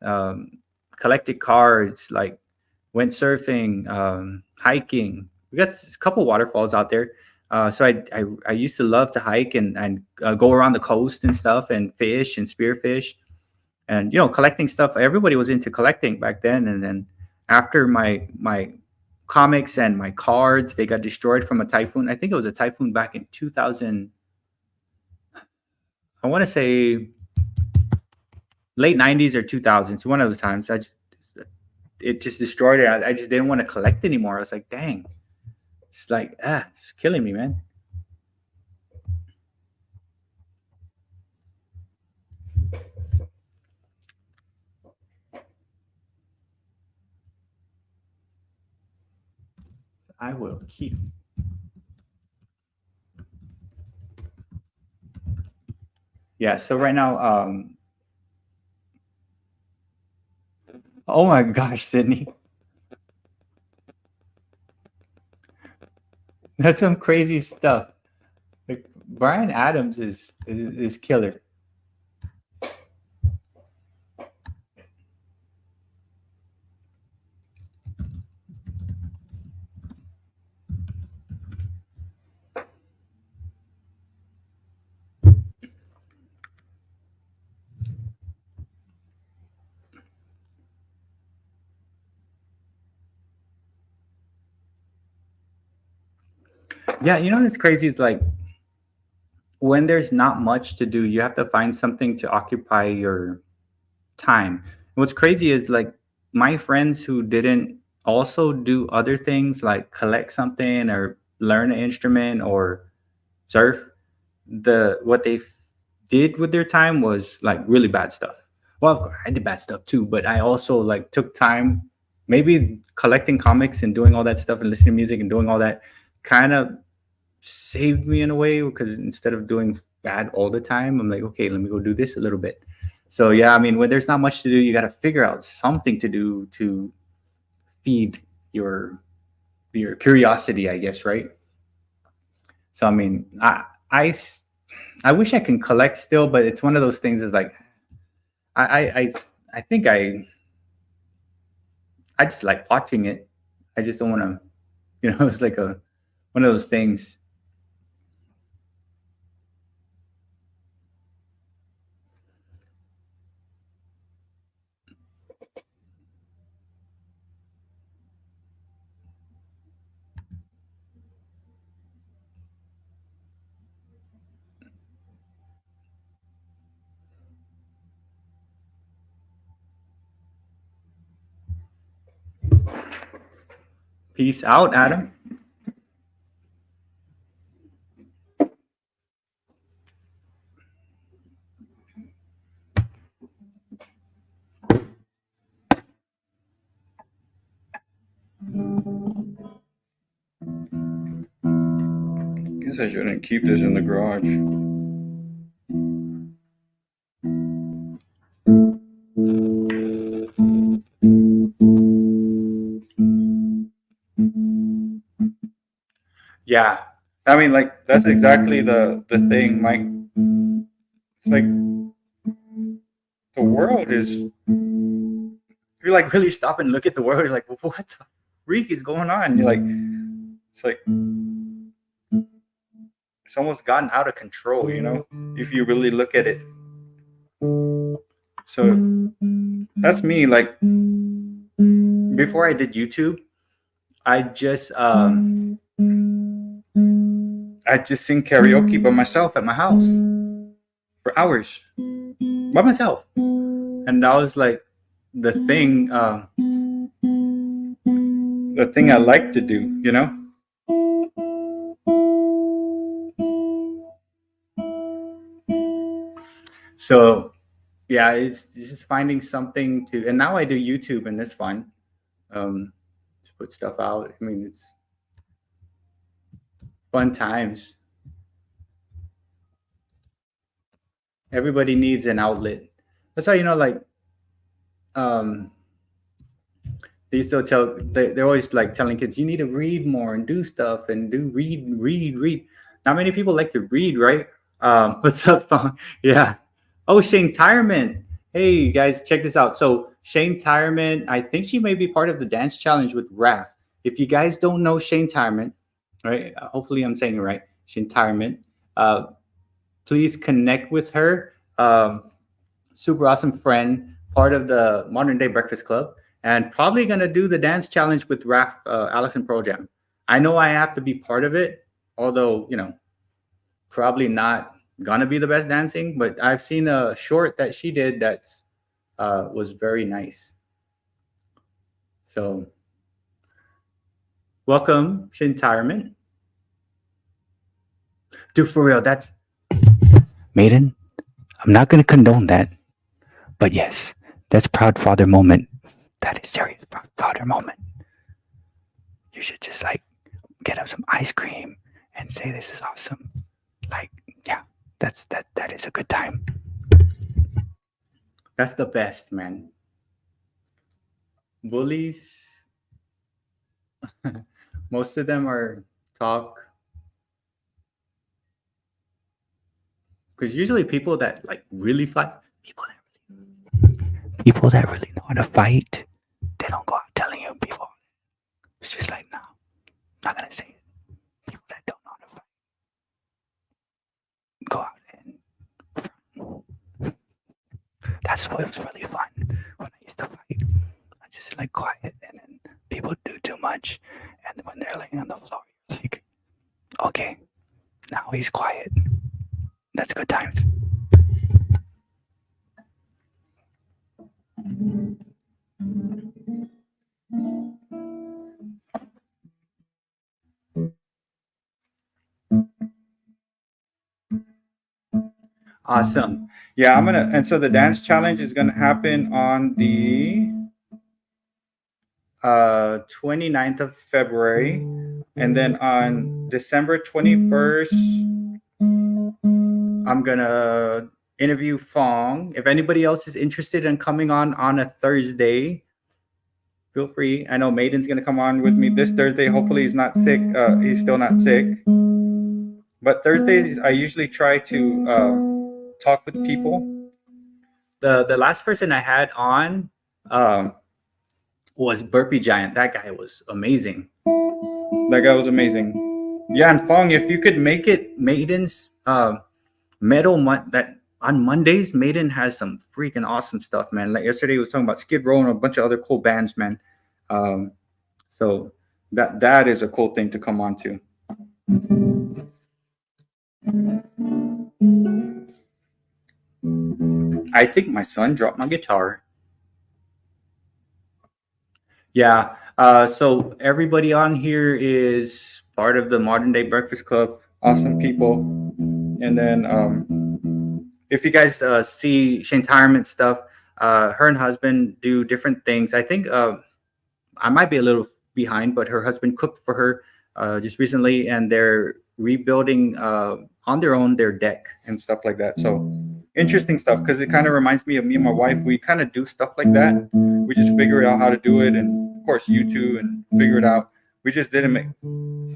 Um, collected cards, like went surfing, hiking. We got a couple waterfalls out there. So I used to love to hike and go around the coast and stuff and fish and spearfish and collecting stuff. Everybody was into collecting back then. And then after my comics and my cards, they got destroyed from a typhoon. I think it was a typhoon back in 2000. I want to say late 90s or 2000s. One of those times. It just destroyed it. I just didn't want to collect anymore. I was like, dang, it's like it's killing me, man. I will keep. Yeah. So right now, oh my gosh, Sydney, that's some crazy stuff. Like Brian Adams is killer. Yeah, you know what's crazy is like when there's not much to do, you have to find something to occupy your time. What's crazy is like my friends who didn't also do other things like collect something or learn an instrument or surf, the what they did with their time was like really bad stuff. Well, of course, I did bad stuff too, but I also like took time, maybe collecting comics and doing all that stuff and listening to music and doing all that kind of saved me in a way because instead of doing bad all the time, I'm like, okay, let me go do this a little bit. So yeah, I mean, when there's not much to do, you got to figure out something to do to feed your curiosity, I guess, right? So I mean, I wish I can collect still, but it's one of those things. Is like I I I, I think I just like watching it. I just don't want to, it's like a one of those things. Peace out, Adam. Guess I shouldn't keep this in the garage. Yeah, I mean, like that's exactly the thing, Mike. It's like the world is. You're like really stop and look at the world. You're like, what the freak is going on? You're like, it's like it's almost gotten out of control, if you really look at it. So that's me. Like before I did YouTube, I just sing karaoke by myself at my house for hours by myself, and that was like the thing I like to do. So yeah, it's just finding something to, and now I do YouTube and it's fun. Just put stuff out. I mean, it's fun times. Everybody needs an outlet. That's why, like they still they're always like telling kids you need to read more and do stuff and read. Not many people like to read, right? What's up, Fong? Yeah. Oh, Shane Tyrement. Hey, you guys, check this out. So Shane Tyrement, I think she may be part of the dance challenge with Raph. If you guys don't know Shane Tyrement, right? Hopefully I'm saying it right. Shane Tyrement. Uh, please connect with her. Super awesome friend, part of the Modern Day Breakfast Club, and probably gonna do the dance challenge with Raph, Allison Pro Jam. I know I have to be part of it, although probably not gonna be the best dancing, but I've seen a short that she did that was very nice. So welcome, Shintirement. Dude, for real, that's Maiden. I'm not gonna condone that, but yes, that's proud father moment. That is serious proud father moment. You should just like get him some ice cream and say this is awesome. Like, yeah, that is a good time. That's the best, man. Bullies, most of them are talk. Because usually people that like really fight, people that really know how to fight, they don't go out telling you people. It's just like, no, not gonna say it. People that don't know how to fight go out and that's what was really fun when I used to fight. I just like quiet, and then people do too much, and when they're laying on the floor, you're like, okay, now he's quiet. That's good times. Awesome. Yeah, and so the dance challenge is gonna happen on the 29th of February, and then on December 21st, I'm gonna interview Fong. If anybody else is interested in coming on a Thursday, feel free. I know Maiden's gonna come on with me this Thursday. Hopefully he's not sick. He's still not sick. But Thursdays I usually try to talk with people. The last person I had on was Burpee Giant. That guy was amazing. Yeah, and Fong, if you could make it Maiden's metal that on Mondays, Maiden has some freaking awesome stuff, man. Like yesterday, he was talking about Skid Row and a bunch of other cool bands, man. So that is a cool thing to come on to. I think my son dropped my guitar. Yeah. So everybody on here is part of the Modern Day Breakfast Club. Awesome people. And then if you guys see Shane Tyrement stuff, her and husband do different things. I think I might be a little behind, but her husband cooked for her just recently, and they're rebuilding on their own their deck and stuff like that. So interesting stuff, because it kind of reminds me of me and my wife. We kind of do stuff like that. We just figure out how to do it, and of course YouTube and figure it out. We just didn't make.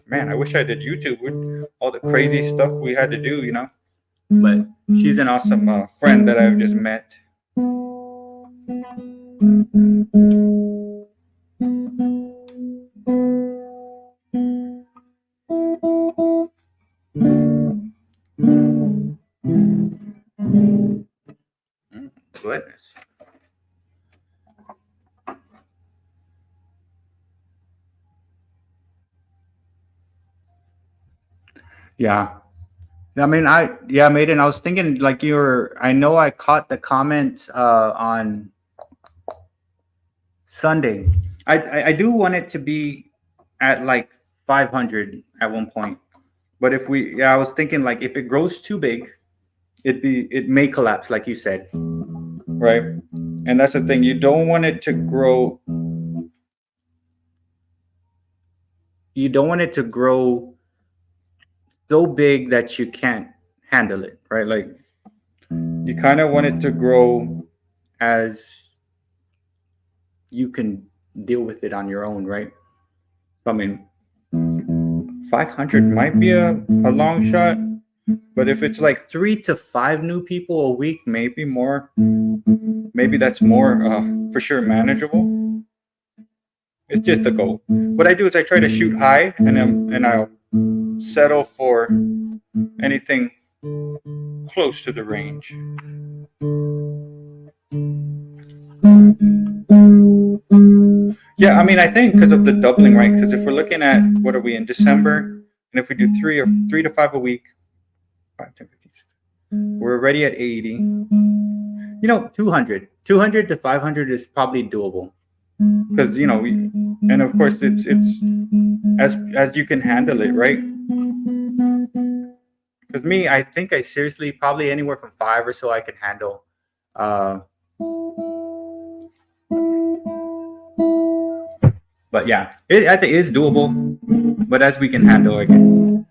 Man, I wish I did YouTube with all the crazy stuff we had to do, But she's an awesome friend that I've just met. Goodness. Yeah. I mean, Maiden, I was thinking like I know I caught the comment on Sunday. I do want it to be at like 500 at one point. But I was thinking like if it grows too big, it may collapse, like you said. Right? And that's the thing. You don't want it to grow. You don't want it to grow so big that you can't handle it, right? Like you kind of want it to grow as you can deal with it on your own, right? I mean, 500 might be a long shot, But if it's like 3 to 5 new people a week, maybe more, maybe that's more for sure manageable. It's just a goal. What I do is I try to shoot high, and I'll settle for anything close to the range. Yeah, I mean, I think because of the doubling, right? Because if we're looking at what are we in December, and if we do 3 to 5 a week, 5, 10, 15, we're already at 80. 200 to 500 is probably doable, because and of course it's as you can handle it, right? Because me, I think I seriously probably anywhere from 5 or so I can handle. But yeah, I think it is doable, but as we can handle again.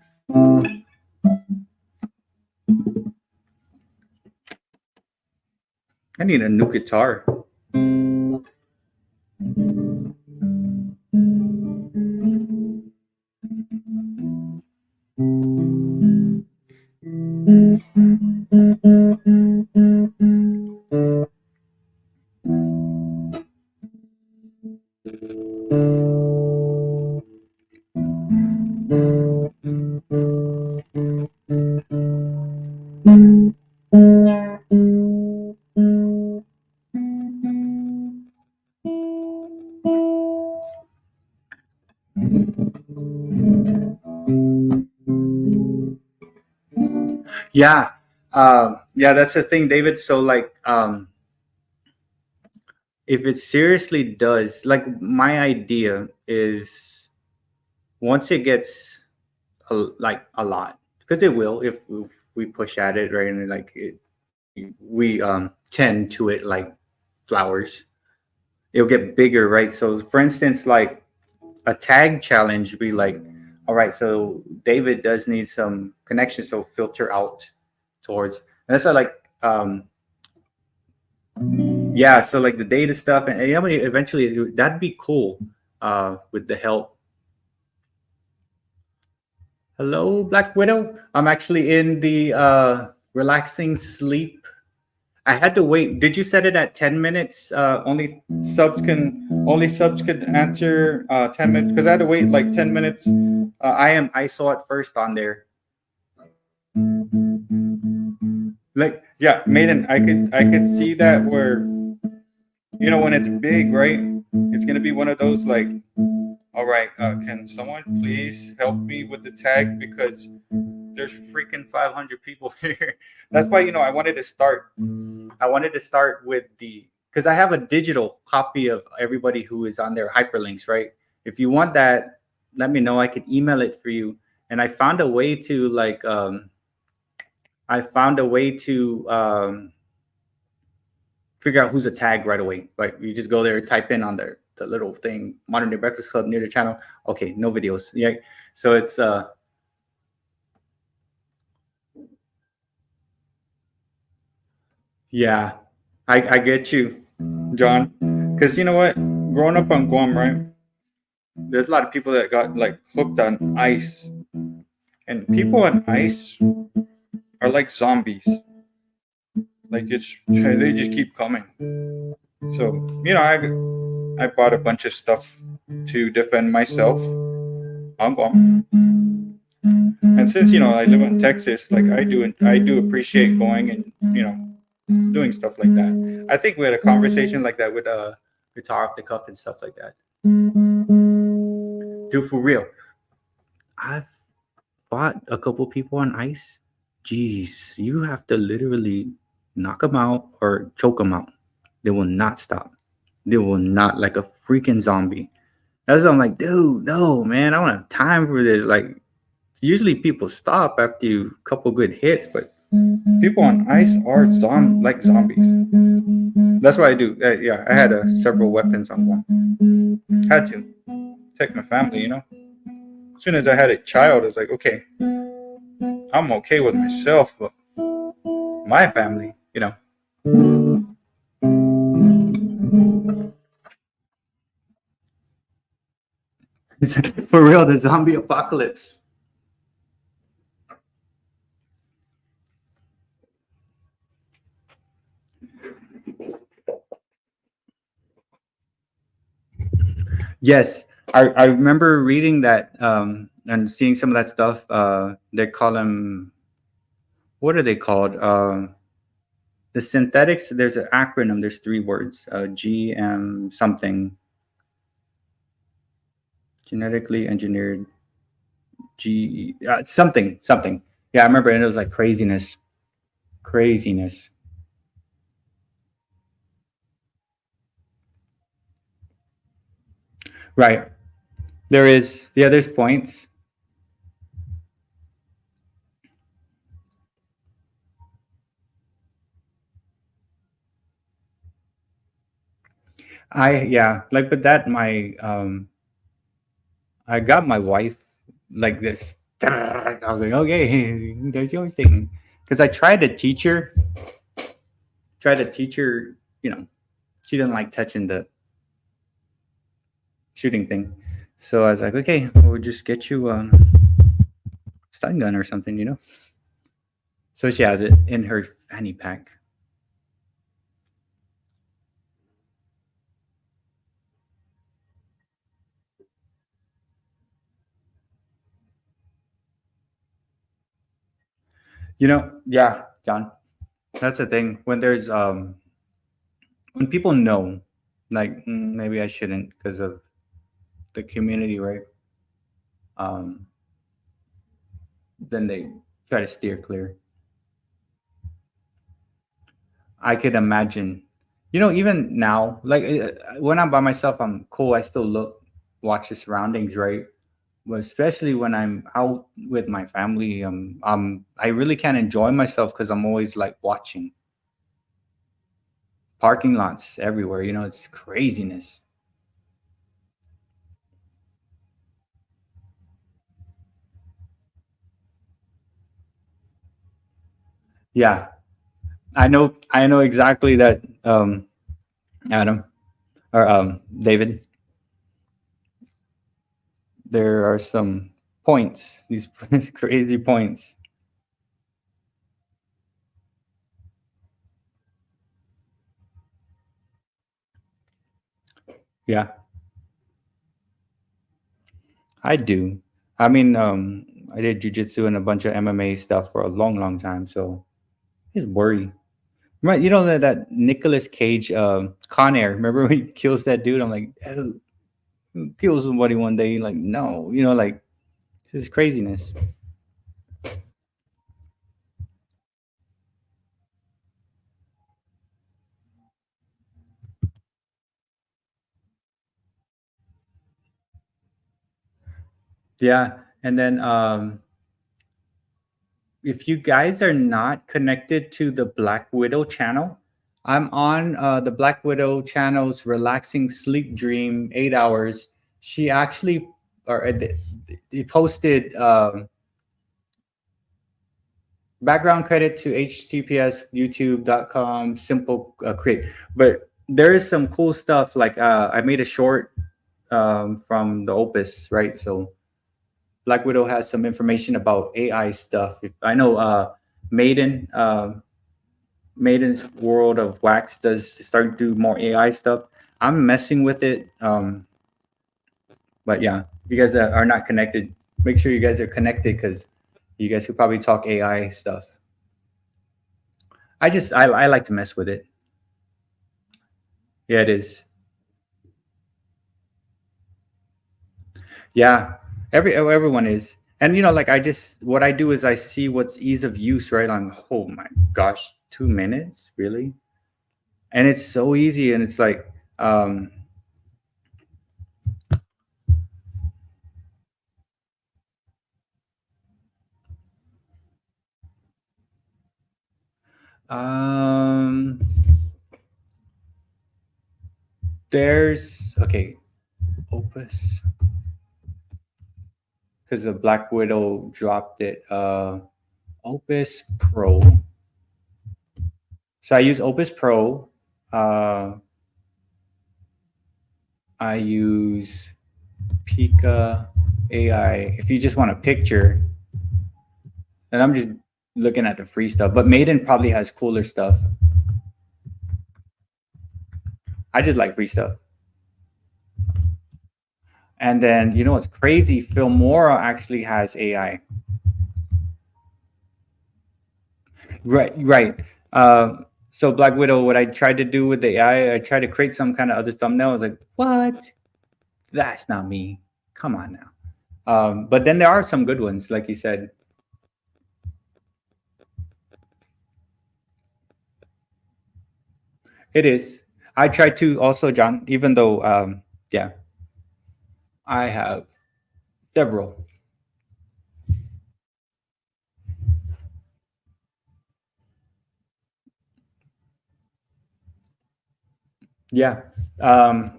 I need a new guitar. Yeah. Yeah, that's the thing, David. So like if it seriously does, like my idea is once it gets like a lot, because it will if we push at it, right? And like we tend to it like flowers, it'll get bigger, right? So for instance, like a tag challenge be like, all right, so David does need some connection, so filter out towards, and that's why like yeah, so like the data stuff, and eventually that'd be cool with the help. Hello, Black Widow. I'm actually in the relaxing sleep. I had to wait. Did you set it at 10 minutes? Only subs could answer 10 minutes, because I had to wait like 10 minutes. I saw it first on there. Like, yeah, Maiden, I could see that where when it's big, right? It's gonna be one of those like, all right, can someone please help me with the tag, because there's freaking 500 people here. That's why I wanted to start. With because I have a digital copy of everybody who is on their hyperlinks, right? If you want that, let me know. I could email it for you. And I found a way to like figure out who's a tag right away. Like you just go there, type in on the little thing, Modern Day Breakfast Club near the channel. Okay, no videos. Yeah. So it's yeah, I get you, John. Because you know what? Growing up on Guam, right? There's a lot of people that got like hooked on ice. And people on ice are like zombies. Like they just keep coming. So, I bought a bunch of stuff to defend myself on Guam. And since I live in Texas, like I do appreciate going and doing stuff like that. I think we had a conversation like that with guitar off the cuff and stuff like that. Dude, for real, I've fought a couple people on ice. Jeez, you have to literally knock them out or choke them out. They will not stop. They will not, like a freaking zombie. That's why I'm like, dude, no, man, I don't have time for this. Like, usually people stop after a couple good hits, but people on ice are like zombies. That's what I do. Yeah, I had several weapons on one. Had to protect my family, As soon as I had a child, I was like, okay, I'm okay with myself, but my family, For real, the zombie apocalypse. Yes, I remember reading that and seeing some of that stuff. They call them, what are they called? The synthetics. There's an acronym. There's three words. GM something. Genetically engineered something something. Yeah, I remember, and it was like craziness, craziness. Right. There is. Yeah. There's points. Yeah, like, but that I got my wife like this. I was like, okay, there's your thing. Because I tried to teach her, she didn't like touching the shooting thing. So I was like, okay, we'll just get you a stun gun or something. So she has it in her fanny pack. Yeah, John, that's the thing. When people know, like, maybe I shouldn't because of the community, right? Um, then they try to steer clear. I could imagine, even now, like, when I'm by myself, I'm cool. I still watch the surroundings, right? But especially when I'm out with my family, I really can't enjoy myself because I'm always like watching parking lots everywhere. It's craziness. Yeah, I know exactly that, Adam or David. There are some points, these crazy points. Yeah, I do. I mean, I did jujitsu and a bunch of MMA stuff for a long, long time, so it's worry. Right, that Nicolas Cage, Con Air. Remember when he kills that dude? I'm like, oh, who kills somebody one day? Like, no, like, this is craziness. Yeah, and then if you guys are not connected to the Black Widow channel, I'm on the Black Widow channel's relaxing sleep dream 8 hours. She actually, or he posted background credit to https youtube.com simple create. But there is some cool stuff, like I made a short from the Opus, right? So Black Widow has some information about AI stuff. I know Maiden's World of Wax does start to do more AI stuff. I'm messing with it, but yeah, if you guys are not connected, make sure you guys are connected, because you guys could probably talk AI stuff. I like to mess with it. Yeah, it is. Yeah, everyone is. And like, what I do is I see what's ease of use, right? I'm, oh my gosh, 2 minutes, really? And it's so easy, and it's like, um um there's, okay, Opus, because the Black Widow dropped it. Opus Pro. So I use Opus Pro. uh I use Pika AI if you just want a picture, and I'm just looking at the free stuff. But Maiden probably has cooler stuff. I just like free stuff. And then you know what's crazy? Filmora actually has AI. Right, right. So Black Widow, what I tried to do with the AI, I tried to create some kind of other thumbnail. I was like, what? That's not me. Come on now. But then there are some good ones, like you said. It is. I try to also, John, even though, yeah, I have several. Yeah. Um,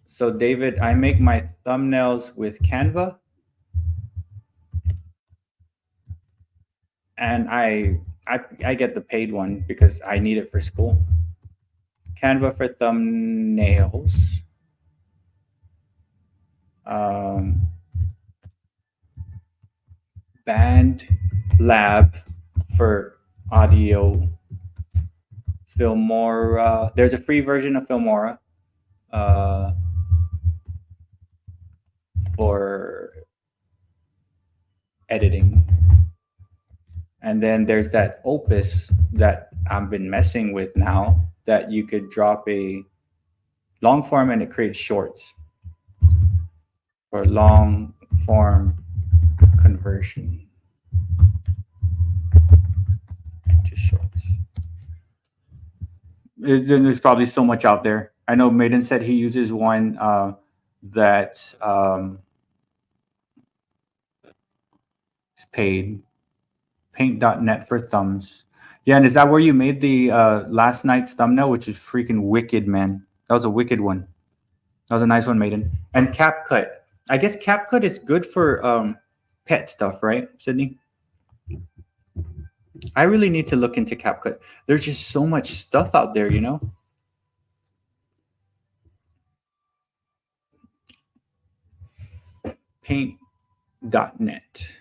so David, I make my thumbnails with Canva, and I get the paid one because I need it for school. Canva for thumbnails. Um, Band Lab for audio. Filmora. There's a free version of Filmora uh, for editing. And then there's that Opus that I've been messing with now that you could drop a long form and it creates shorts for long form conversion to shorts. There's probably so much out there. I know Maiden said he uses one that is paid. Paint.net for thumbs. Yeah, and is that where you made the last night's thumbnail, which is freaking wicked, man? That was a wicked one. That was a nice one, Maiden. And CapCut. I guess CapCut is good for pet stuff, right, Sydney? I really need to look into CapCut. There's just so much stuff out there, you know? Paint.net.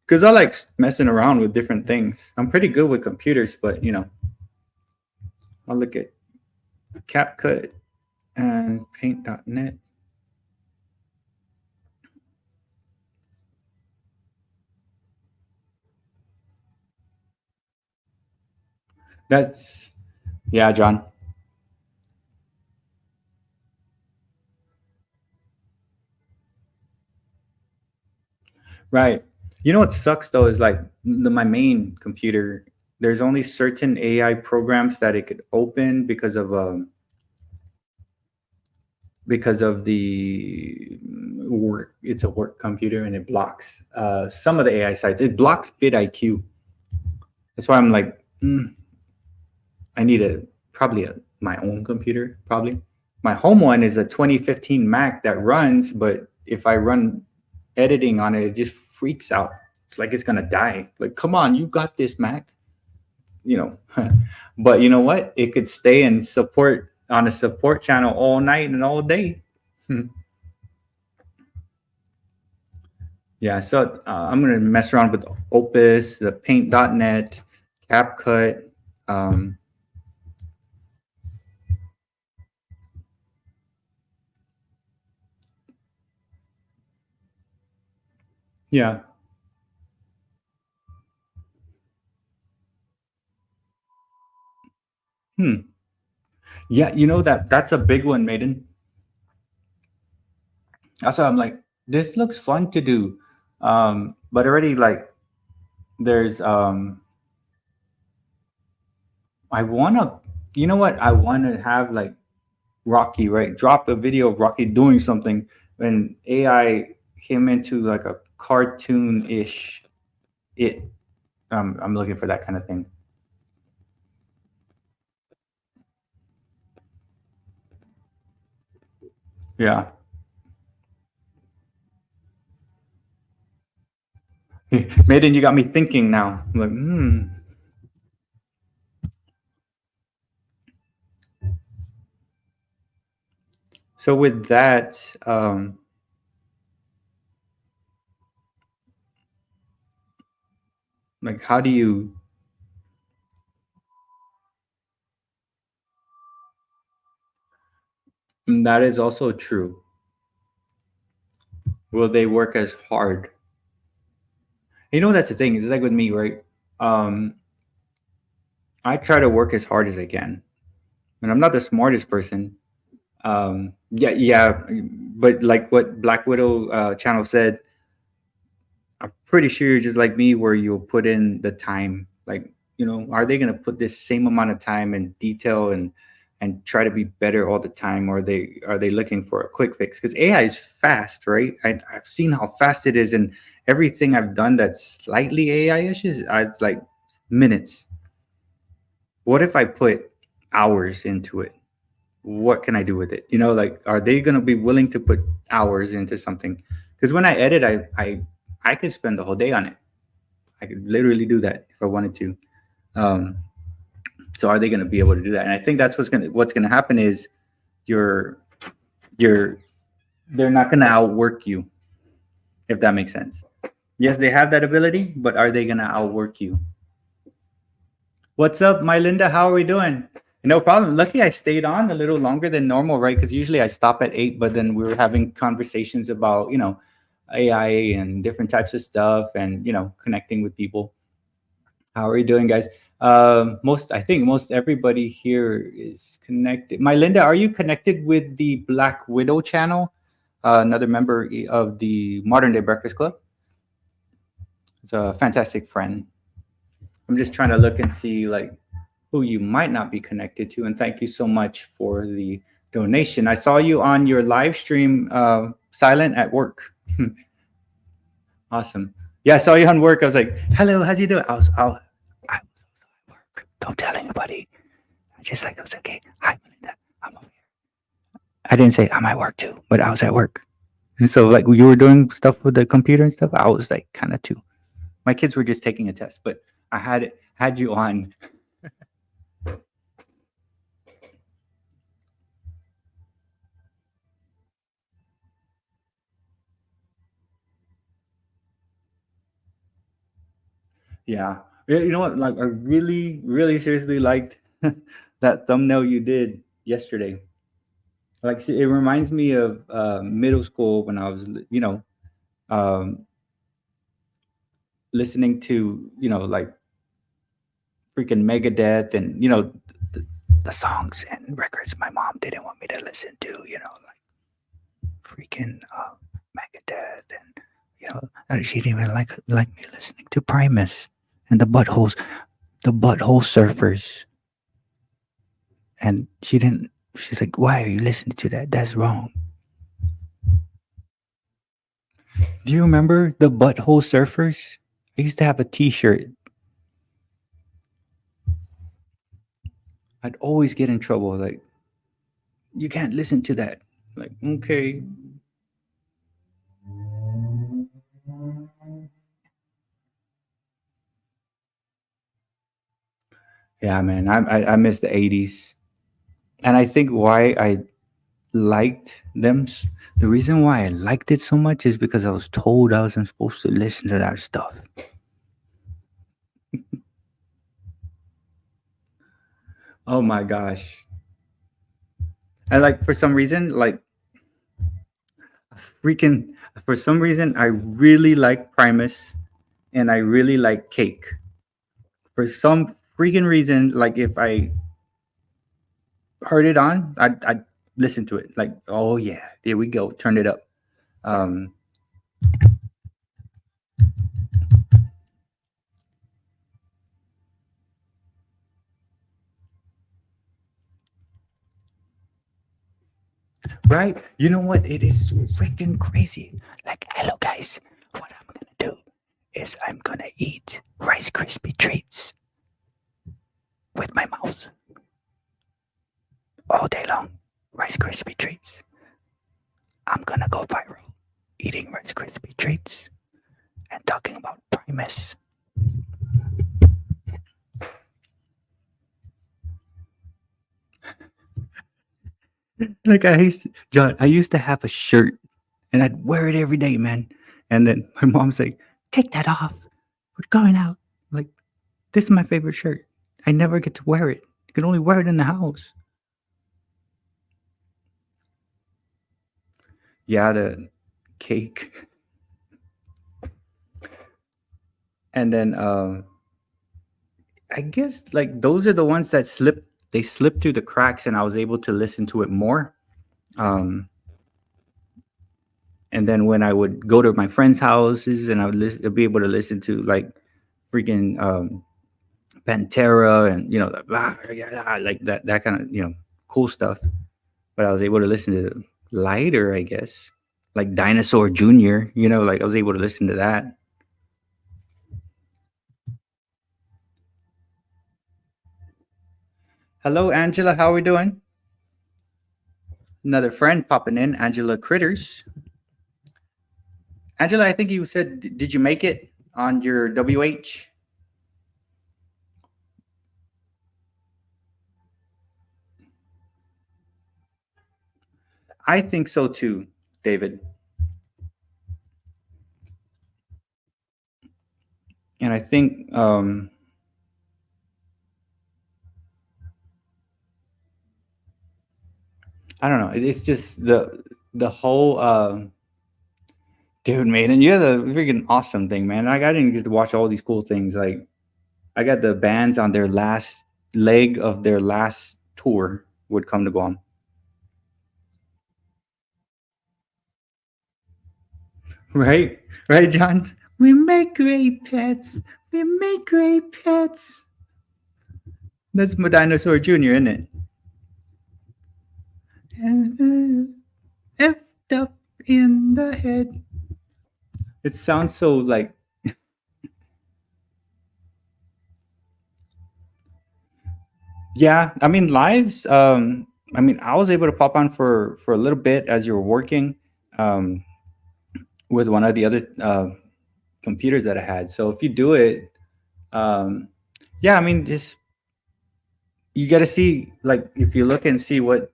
Because I like messing around with different things. I'm pretty good with computers, but, you know, I'll look at CapCut and Paint.net. That's, yeah, John. Right. You know what sucks though is like my main computer. There's only certain AI programs that it could open because of the work. It's a work computer and it blocks some of the AI sites. It blocks vidIQ. That's why I'm like, I need probably my own computer. Probably my home one is a 2015 Mac that runs, but if I run editing on it, it just freaks out. It's like it's gonna die. Like, come on, you got this, Mac. You know, but you know what? It could stay and support on a support channel all night and all day. Yeah, so I'm gonna mess around with Opus, the Paint.net, CapCut. Um, yeah. Hmm. Yeah, you know that's a big one, Maiden. That's why I'm like, this looks fun to do. But already like there's I wanna you know what? I wanna have like Rocky, right? Drop a video of Rocky doing something when AI came into like a cartoon ish it I'm looking for that kind of thing. Yeah. Maiden, you got me thinking now. I'm like, So with that, like how do you And that is also true. Will they work as hard? That's the thing. It's like with me, right? Um, I try to work as hard as I can, and I'm not the smartest person. Yeah, yeah, but like what Black Widow channel said, I'm pretty sure you're just like me, where you'll put in the time. Like, are they gonna put this same amount of time and detail and try to be better all the time, or are they looking for a quick fix? Because AI is fast, right? I've seen how fast it is, and everything I've done that's slightly AI-ish is I like minutes. What if I put hours into it? What can I do with it? Like, are they gonna be willing to put hours into something? Because when I edit, I could spend the whole day on it. I could literally do that if I wanted to. Um, so are they going to be able to do that? And I think that's what's gonna happen is you're you're they're not going to outwork you, if that makes sense. Yes, they have that ability, but are they going to outwork you? What's up, my Linda? How are we doing? No problem. Lucky I stayed on a little longer than normal, right? Because usually I stop at 8, but then we were having conversations about AI and different types of stuff, and connecting with people. How are you doing, guys? I think most everybody here is connected. My Linda, are you connected with the Black Widow channel? Another member of the Modern Day Breakfast Club. It's a fantastic friend. I'm just trying to look and see like who you might not be connected to. And thank you so much for the donation. I saw you on your live stream, silent at work. Awesome. Yeah, I saw you on work. I was like, "Hello, how's you doing?" I was at work. Don't tell anybody. I was okay. Hi, Melinda. I'm over here. I didn't say I'm at work too, but I was at work. And so like you were doing stuff with the computer and stuff. I was like kind of too. My kids were just taking a test, but I had you on. Yeah. You know what? Like I really, really seriously liked that thumbnail you did yesterday. Like it reminds me of middle school when I was, um, listening to, like freaking Megadeth and, the songs and records my mom didn't want me to listen to, like freaking Megadeth and, she didn't even like me listening to Primus and the Butthole Surfers. And she's like, why are you listening to that? That's wrong. Do you remember the Butthole Surfers? I used to have a t-shirt. I'd always get in trouble. Like, you can't listen to that. Like, okay. Yeah, man. I miss the 80s. And I think why I liked them, the reason why I liked it so much is because I was told I wasn't supposed to listen to that stuff. Oh my gosh. And like for some reason, like freaking for some reason I really like Primus and I really like Cake. For some freaking reason, like if I heard it on, I'd listen to it. Like, oh yeah, there we go, turn it up. Um, right? You know what? It is freaking crazy. Like, hello guys, what I'm gonna do is I'm gonna eat Rice Krispie treats with my mouth all day long. Rice Krispie treats. I'm gonna go viral eating Rice Krispie treats and talking about Primus. Like John, I used to have a shirt and I'd wear it every day, man. And then my mom's like, take that off. We're going out. Like, this is my favorite shirt. I never get to wear it. You can only wear it in the house. Yeah, the cake. And then I guess like those are the ones that slip through the cracks, and I was able to listen to it more. Um, and then when I would go to my friends' houses, and I would be able to listen to like freaking Pantera, and like that kind of cool stuff. But I was able to listen to lighter, I guess, like Dinosaur Jr. Like I was able to listen to that. Hello, Angela. How are we doing? Another friend popping in, Angela Critters. Angela, I think you said, did you make it on your WH? I think so too, David. And I think I don't know. It's just the whole dude, man. And you had a freaking awesome thing, man. Like I didn't get to watch all these cool things. Like I got the bands on their last leg of their last tour would come to Guam. Right? Right, John? We make great pets. We make great pets. That's my Dinosaur Jr., isn't it? Effed up in the head. It sounds so like yeah. I mean lives. I mean I was able to pop on for a little bit as you were working, um, with one of the other computers that I had. So if you do it, um, yeah. I mean just you got to see like if you look and see what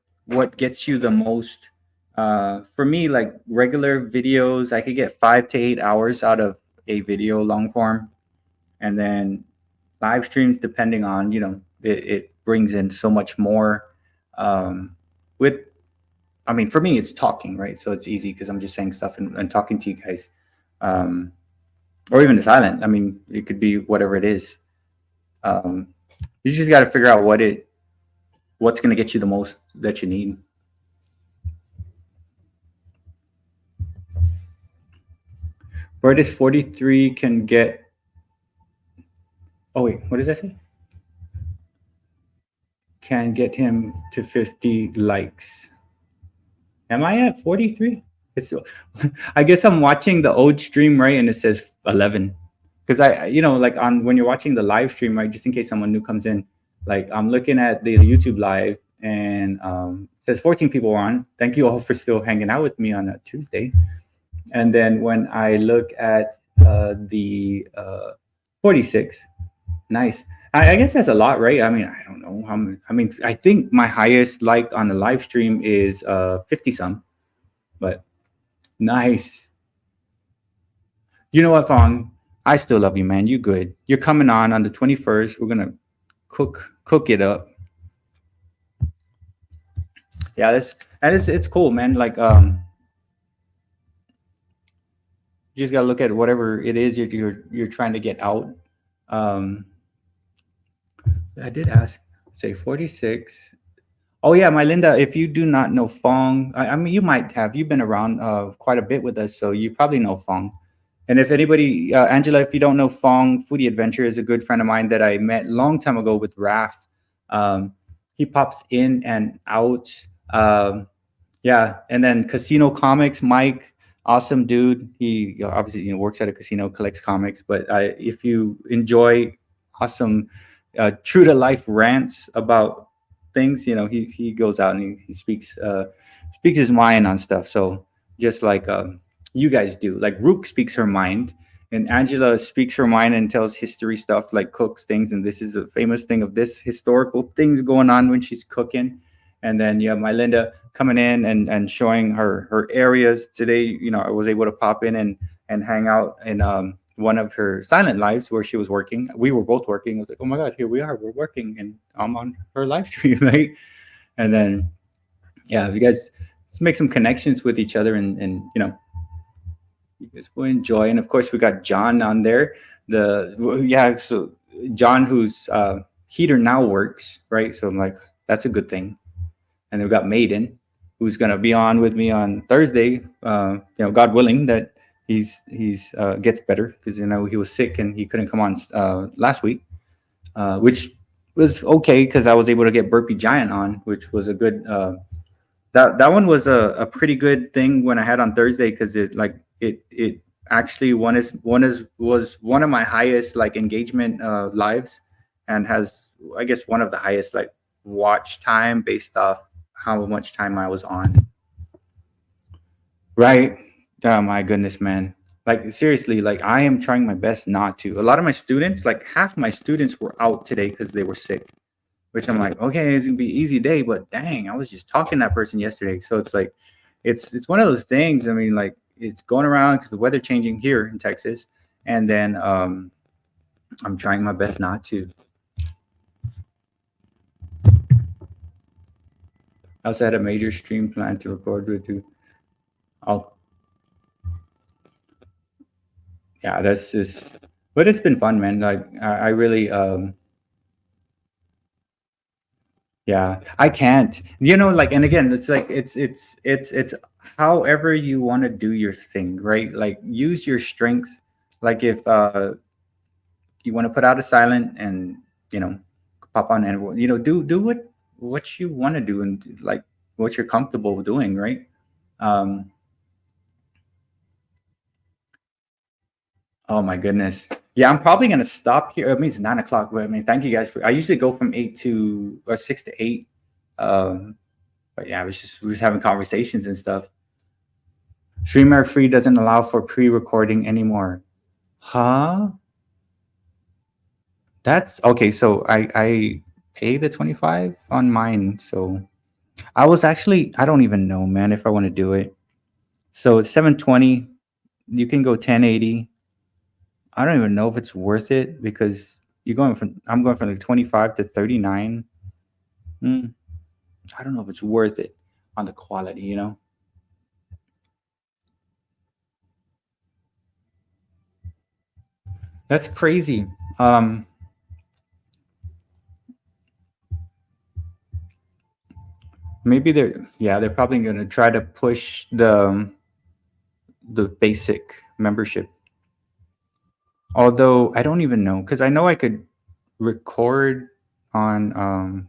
gets you the most. For me, like regular videos, I could get 5 to 8 hours out of a video long form, and then live streams, depending on it brings in so much more. Um, with I mean, for me, it's talking, right? So it's easy because I'm just saying stuff and talking to you guys, um, or even silent. I mean, it could be whatever it is. Um, you just got to figure out what's going to get you the most that you need. Bird 43 can get. Oh wait, what does that say? Can get him to 50 likes. Am I at 43? It's. I guess I'm watching the old stream, right, and it says 11. Because like on when you're watching the live stream, right, just in case someone new comes in, like I'm looking at the YouTube live, and it says 14 people are on. Thank you all for still hanging out with me on a Tuesday. And then when I look at the 46, nice. I guess that's a lot, right? I mean, I don't know. I mean, I think my highest like on the live stream is 50 some, but nice. You know what, Fong? I still love you, man. You good. You're coming on the 21st. We're gonna cook it up. Yeah, it's cool, man. Like you just gotta look at whatever it is you're trying to get out. Um, I did ask, say 46. Oh yeah, my Linda. If you do not know Fong, I mean you might have. You've been around quite a bit with us, so you probably know Fong. And if anybody, Angela, if you don't know Fong, Foodie Adventure is a good friend of mine that I met long time ago with Raf. He pops in and out. Yeah, and then Casino Comics, Mike, awesome dude. He obviously works at a casino, collects comics. But if you enjoy awesome, true to life rants about things, he goes out and he speaks his mind on stuff. So just like you guys do, like Rook speaks her mind, and Angela speaks her mind and tells history stuff, like cooks things, and this is a famous thing of this historical things going on when she's cooking. And then you have my Linda coming in and showing her areas today. I was able to pop in and hang out in one of her silent lives where she was working. We were both working. I was like, oh my god, here we are, we're working, and I'm on her live stream, right? And then yeah, if you guys let's make some connections with each other, and you know, you guys will enjoy. And of course, we got John on there. So John, whose heater now works, right? So I'm like, that's a good thing. And then we got Maiden, who's gonna be on with me on Thursday. You know, God willing that he's gets better, because you know he was sick and he couldn't come on last week, which was okay because I was able to get Burpee Giant on, which was a good. That one was a pretty good thing when I had on Thursday, because it actually was one of my highest like engagement lives, and has, I guess, one of the highest like watch time based off how much time I was on. Right? Oh my goodness, man. Like seriously, like I am trying my best not to. A lot of my students, like half my students were out today because they were sick, which I'm like, okay, it's gonna be an easy day, but dang, I was just talking to that person yesterday. So it's like, it's one of those things. I mean, like it's going around because the weather changing here in Texas, and then I'm trying my best not to. I also had a major stream plan to record with you. I'll, yeah, that's just, but it's been fun, man. Like I really, yeah, I can't, you know, like, and again, it's like, it's however you want to do your thing, right? Like use your strength. Like if you want to put out a silent and, you know, pop on and, you know, do what you want to do, and like what you're comfortable doing, right? Um, Oh my goodness. Yeah, I'm probably gonna stop here. I mean, it's 9 o'clock, but I mean, thank you guys for. I usually go from 6 to 8. Um, but yeah, we was having conversations and stuff. Streamer Free doesn't allow for pre-recording anymore. Huh? That's okay. So I pay the 25 on mine. So I don't even know, man, if I want to do it. So it's 720. You can go 1080. I don't even know if it's worth it, because I'm going from like 25 to 39. Mm, I don't know if it's worth it on the quality, you know. That's crazy. Um, Maybe they're probably going to try to push the basic membership. Although I don't even know, because I know I could record on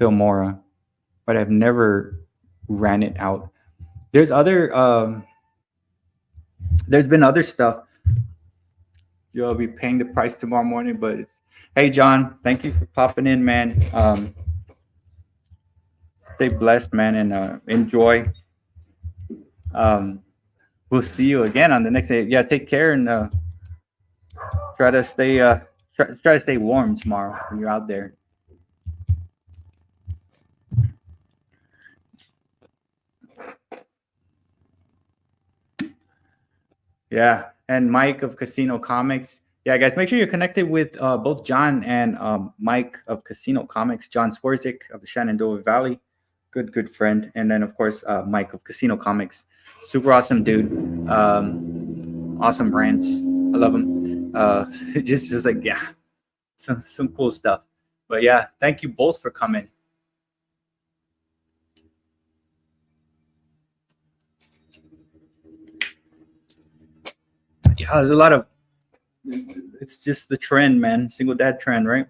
Filmora, but I've never ran it out. There's other there's been other stuff. You'll be paying the price tomorrow morning, but it's, hey John, thank you for popping in, man. Stay blessed, man, and enjoy. Um, we'll see you again on the next day. Yeah, take care, and try to stay try to stay warm tomorrow when you're out there. Yeah, and Mike of Casino Comics. Yeah, guys, make sure you're connected with both John and Mike of Casino Comics. John Swarzik of the Shenandoah Valley, good friend, and then of course Mike of Casino Comics, super awesome dude, awesome rants. I love him. Just like, yeah, some cool stuff. But yeah, thank you both for coming. Yeah, there's a lot of. It's just the trend, man. Single dad trend, right?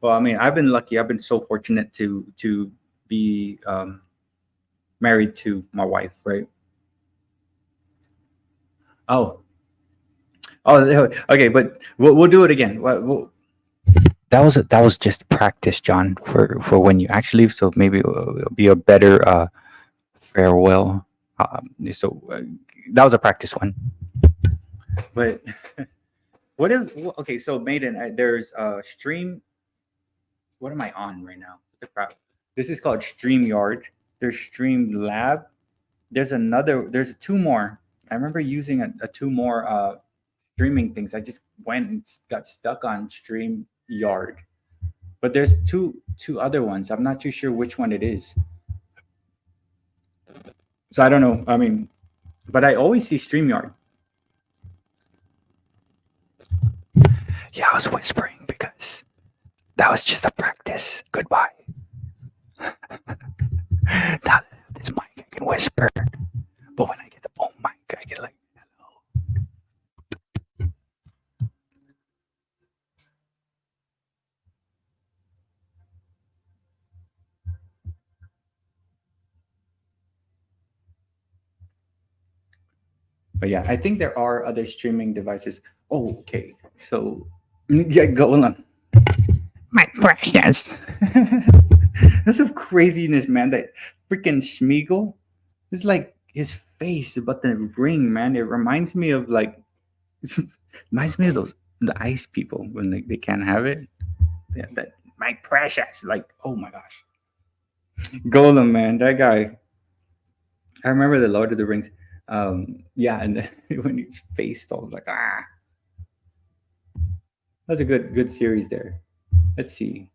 Well, I mean, I've been lucky. I've been so fortunate to be married to my wife, right? Oh, oh, okay, but we'll do it again. That was just practice, John, for when you actually leave. So maybe it'll be a better farewell. So that was a practice one. But what is okay? So Maiden, there's stream. What am I on right now? What the crap? This is called StreamYard. There's Streamlab. There's two more. I remember using a two more streaming things. I just went and got stuck on StreamYard. But there's two other ones. I'm not too sure which one it is. So I don't know. I mean, but I always see StreamYard. Yeah, I was whispering because that was just a practice. Goodbye. Now that I have this mic, I can whisper. But when I get the boom mic, I get like, hello. But yeah, I think there are other streaming devices. Oh, okay. So, yeah, go on. My precious. That's some craziness, man. That freaking Schmiegel is like his face about the ring, man. It reminds me of like, it reminds me of those the ice people when like they can't have it. Yeah, that my precious. Like, oh my gosh, Golem, man, that guy. I remember the Lord of the Rings. Yeah, and then when he's faced all like that's a good series there. Let's see.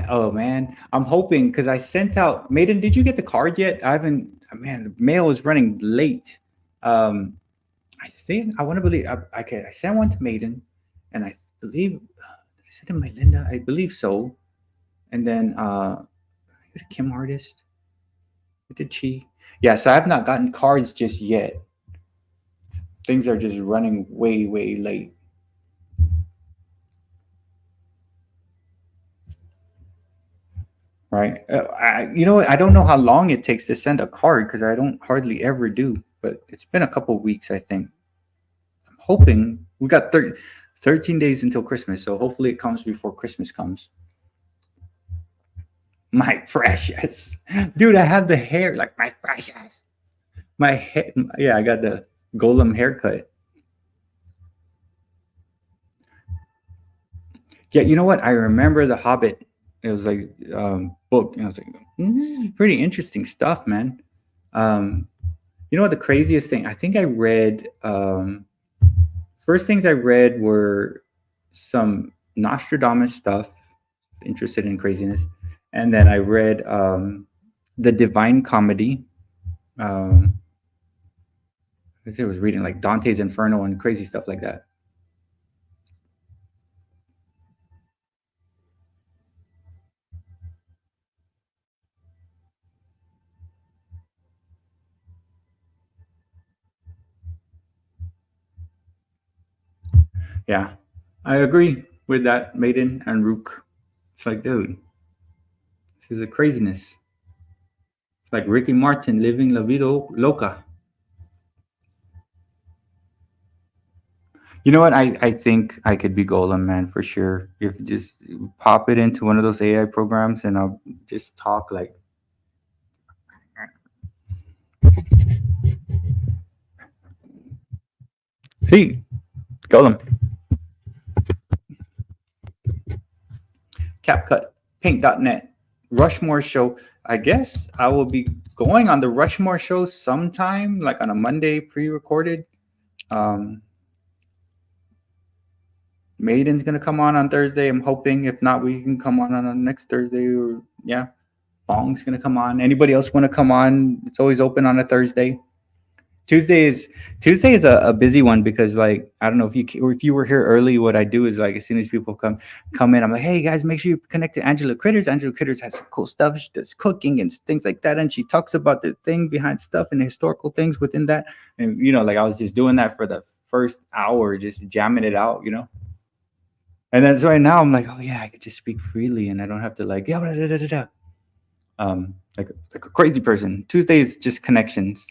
Oh man, I'm hoping because I sent out Maiden. Did you get the card yet? I haven't. Man, the mail is running late. Um, I think I want to believe I sent one to Maiden, and I believe did I sent to my Linda. I believe so. And then Kim Artist. Did she? Yeah, so I have not gotten cards just yet. Things are just running way late. Right. You know what? I don't know how long it takes to send a card because I don't hardly ever do. But it's been a couple weeks, I think. I'm hoping we got 13 days until Christmas, so hopefully it comes before Christmas comes. My precious, dude, I have the hair like my precious. My hair, yeah, I got the golem haircut. Yeah, you know what? I remember the Hobbit. It was like book. And I was like, this is pretty interesting stuff, man. Um, you know what? The craziest thing I think I read. First things I read were some Nostradamus stuff. Interested in craziness, and then I read the Divine Comedy. Um, I was reading like Dante's Inferno and crazy stuff like that. Yeah, I agree with that, Maiden and Rook. It's like, dude, this is a craziness. It's like Ricky Martin living La Vida Loca. You know what? I think I could be Golem, man, for sure. If you just pop it into one of those AI programs and I'll just talk like, see, Golem. CapCut, Paint.net, Rushmore show. I guess I will be going on the Rushmore show sometime, like on a Monday, pre-recorded. Um, Maiden's gonna come on Thursday. I'm hoping. If not, we can come on next Thursday. Or yeah, Bong's gonna come on. Anybody else want to come on? It's always open on a Thursday. Tuesday is a busy one because like I don't know if you were here early. What I do is like as soon as people come in, I'm like, hey guys, make sure you connect to Angela Critters. Angela Critters has some cool stuff. She does cooking and things like that, and she talks about the thing behind stuff and the historical things within that. And you know, like I was just doing that for the first hour, just jamming it out, you know. And then so right now I'm like, oh yeah, I could just speak freely and I don't have to like yeah, like a crazy person. Tuesday is just connections.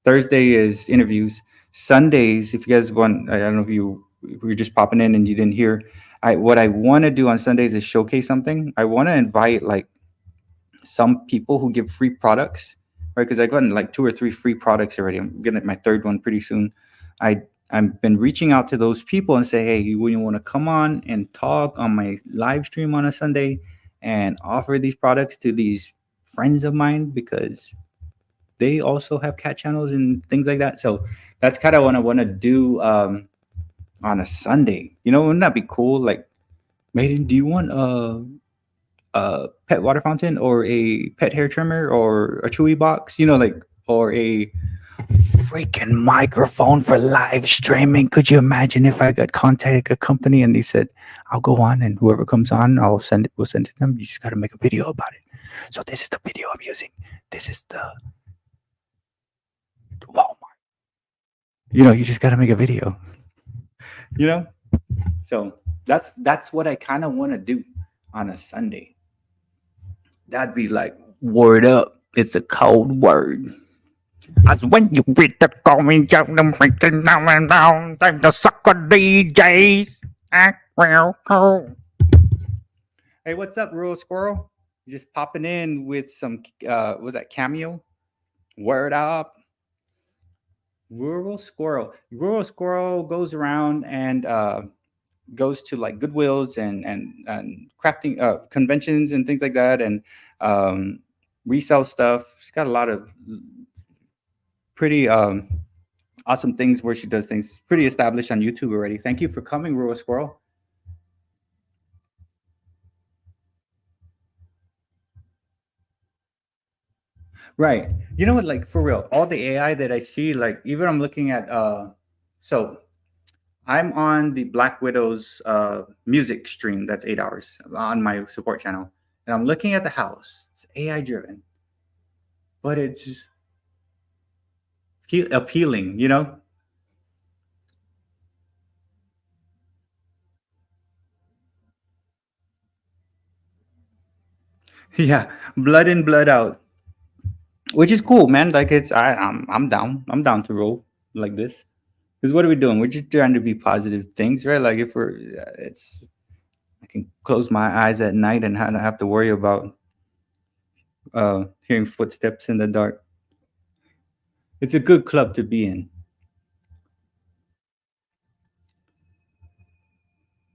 Thursday is interviews. Sundays, if you guys want, I don't know if you were just popping in and you didn't hear. What I want to do on Sundays is showcase something. I want to invite like some people who give free products, right? Because I've gotten like 2 or 3 free products already. I'm getting my third one pretty soon. I've been reaching out to those people and say, hey, you want to come on and talk on my live stream on a Sunday and offer these products to these friends of mine because they also have cat channels and things like that. So that's kind of what I want to do on a Sunday. You know, wouldn't that be cool? Like, Maiden, do you want pet water fountain or a pet hair trimmer or a chewy box, like, or a freaking microphone for live streaming. Could you imagine if I got contacted a company and they said, I'll go on and whoever comes on, we'll send it to them. You just got to make a video about it. So this is the video I'm using. This is the Walmart. You just got to make a video, So that's what I kind of want to do on a Sunday. That'd be like, word up. It's a cold word. As when you read the going down the freaking down and down, time to suck a DJs. Act real cool. Hey, what's up, Rural Squirrel? You just popping in with some, was that Cameo? Word up. Rural Squirrel. Rural Squirrel goes around and goes to like Goodwills and crafting conventions and things like that, and resell stuff. She's got a lot of pretty awesome things where she does things. Pretty established on YouTube already. Thank you for coming, Rural Squirrel. Right. You know what? Like, for real, all the AI that I see, like, even I'm looking at. So I'm on the Black Widow's music stream. That's 8 hours on my support channel, and I'm looking at the house. It's AI driven, but it's appealing. Yeah, blood in, blood out, which is cool, man. Like, I'm down. I'm down to roll like this. Because what are we doing? We're just trying to be positive things, right? Like, if I can close my eyes at night and not have to worry about hearing footsteps in the dark. It's a good club to be in.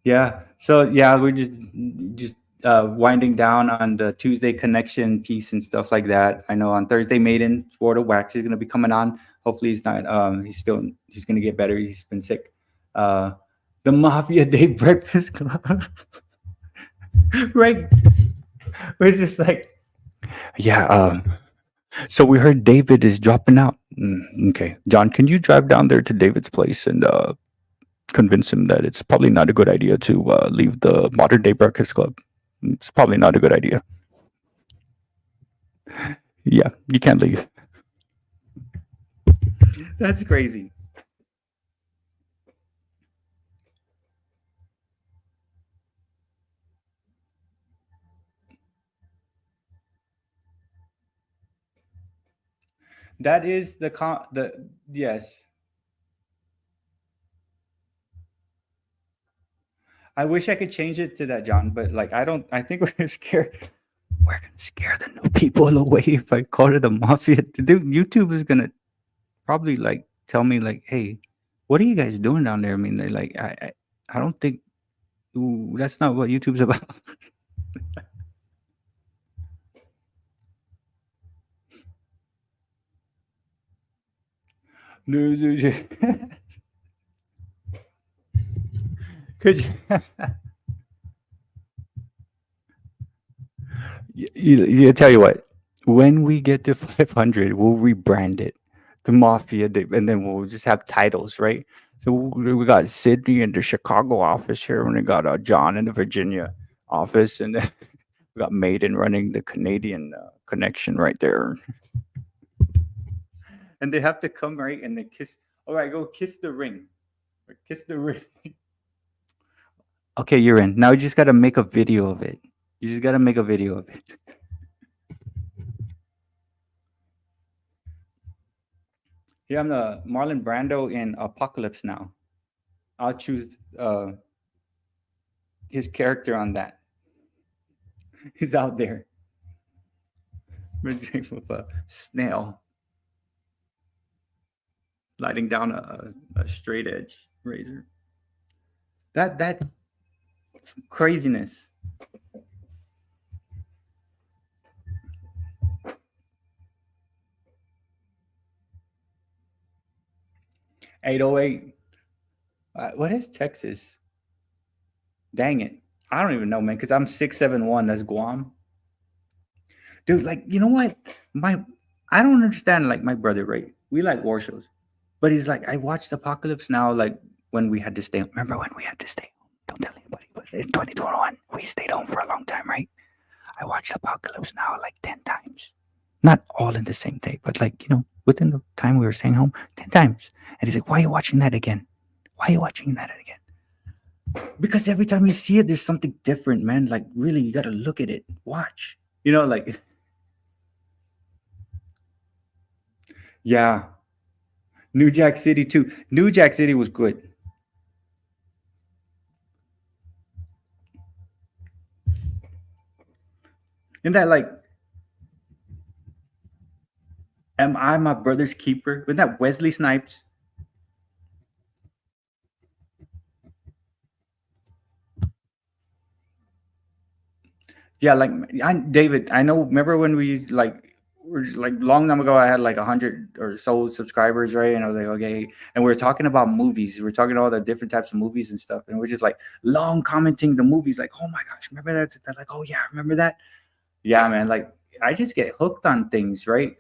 Yeah. So yeah, we're just winding down on the Tuesday connection piece and stuff like that. I know on Thursday, Maiden Florida Wax is gonna be coming on. Hopefully he's not. He's gonna get better. He's been sick. The Mafia Day Breakfast Club, right? We're just like, yeah. So we heard David is dropping out. Okay, John, can you drive down there to David's place and convince him that it's probably not a good idea to leave the Modern Day Breakfast Club? It's probably not a good idea. Yeah, you can't leave. That's crazy. That is the yes. I wish I could change it to that, John, but like, I don't. I think we're gonna scare. We're gonna scare the new people away if I call it the mafia. Dude, YouTube is gonna probably like tell me like, hey, what are you guys doing down there? I mean, they're like, I don't think. Ooh, that's not what YouTube's about. No, could you? You tell you what, when we get to 500, we'll rebrand it, the Mafia, and then we'll just have titles, right? So we got Sydney in the Chicago office here, and we got John in the Virginia office, and then we got Maiden running the Canadian connection right there. And they have to come right and they kiss. All right, go kiss the ring. Kiss the ring. Okay, you're in. Now you just got to make a video of it. You just got to make a video of it. Yeah, I'm the Marlon Brando in Apocalypse Now. I'll choose his character on that. He's out there with a snail lighting down a straight edge razor. That craziness. 808. What is Texas? Dang it. I don't even know, man, because I'm 6'7" That's Guam. Dude, like, you know what? My I don't understand, like, my brother, right? We like war shows. But he's like, I watched Apocalypse Now, like, when we had to stay. Remember when we had to stay home? Don't tell anybody, but in 2021, we stayed home for a long time, right? I watched Apocalypse Now like 10 times. Not all in the same day, but, like, within the time we were staying home, 10 times. And he's like, why are you watching that again? Why are you watching that again? Because every time you see it, there's something different, man. Like, really, you got to look at it, watch. Like, yeah. New Jack City, too. New Jack City was good. Isn't that like, am I my brother's keeper? Isn't that Wesley Snipes? Yeah, like, David, I know. Remember when we like were just, like, long time ago? I had like 100 or so subscribers, right? And I was like, okay, and we are talking about movies. We are talking all the different types of movies and stuff, and we're just like long commenting the movies, like, oh my gosh, remember that? That, like, oh yeah, remember that? Yeah, man. Like, I just get hooked on things, right?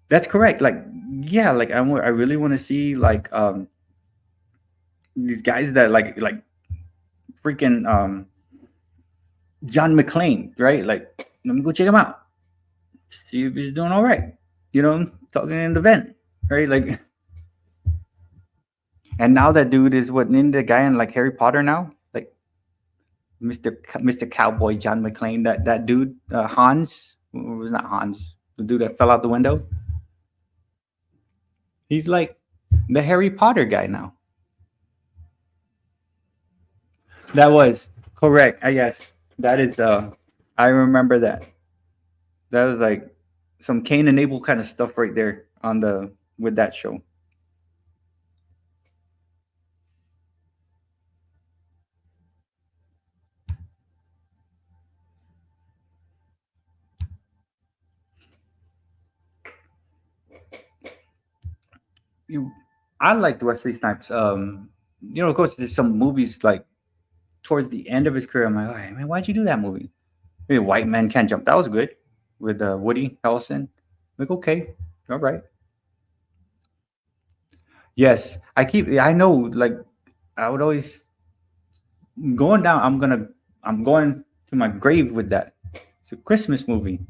That's correct. Like, yeah, like, I really want to see, like, these guys that like freaking John McClane, right? Like, let me go check him out. See if he's doing all right. Talking in the vent, right? Like, and now that dude is what, in the guy in, like, Harry Potter now, like, Mr. Cowboy John McClane. That dude, Hans, was not Hans, the dude that fell out the window. He's like the Harry Potter guy now. That was correct. I guess that is. I remember that. That was like some Cain and Abel kind of stuff right there on the with that show. You, I liked Wesley Snipes. Of course, there's some movies like towards the end of his career. I'm like, all right, man, why'd you do that movie? Maybe White Man Can't Jump. That was good with Woody Harrelson. Like, okay, all right. Yes, I know. Like, I would always going down. I'm going to my grave with that. It's a Christmas movie.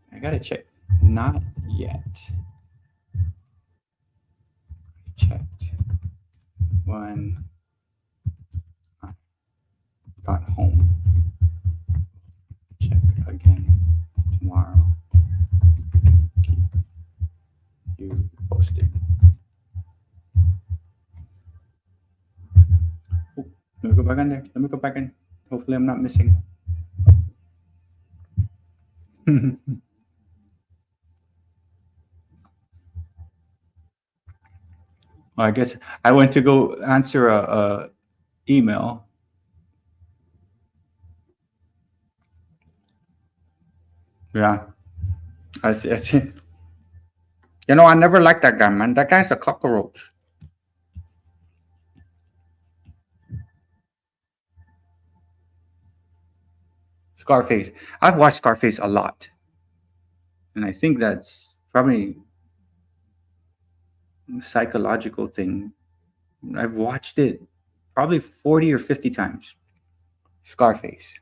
I gotta check. Not yet. Checked when I got home. Check again tomorrow. Keep you posted. Oh, let me go back in there. Let me go back in. Hopefully, I'm not missing. Well, I guess I went to go answer a email. Yeah, I see. I see. I never liked that guy, man. That guy's a cockroach. Scarface. I've watched Scarface a lot, and I think that's probably a psychological thing. I've watched it probably 40 or 50 times. Scarface.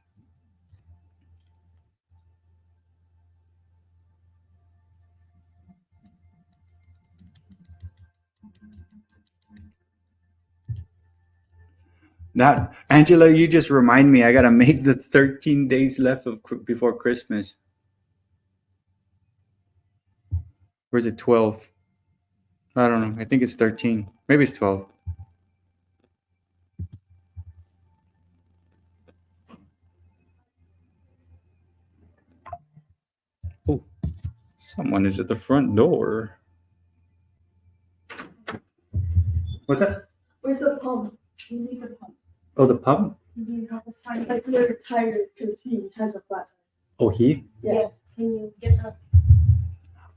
That Angela, you just remind me. I gotta make the 13 days left before Christmas. Where's it 12? I don't know. I think it's 13. Maybe it's 12. Oh, someone is at the front door. What's that? Where's the pump? You need the pump. Oh, the pump? You have a sign like you're tired because he has a flat tire. Oh, he? Yes. Can you get that?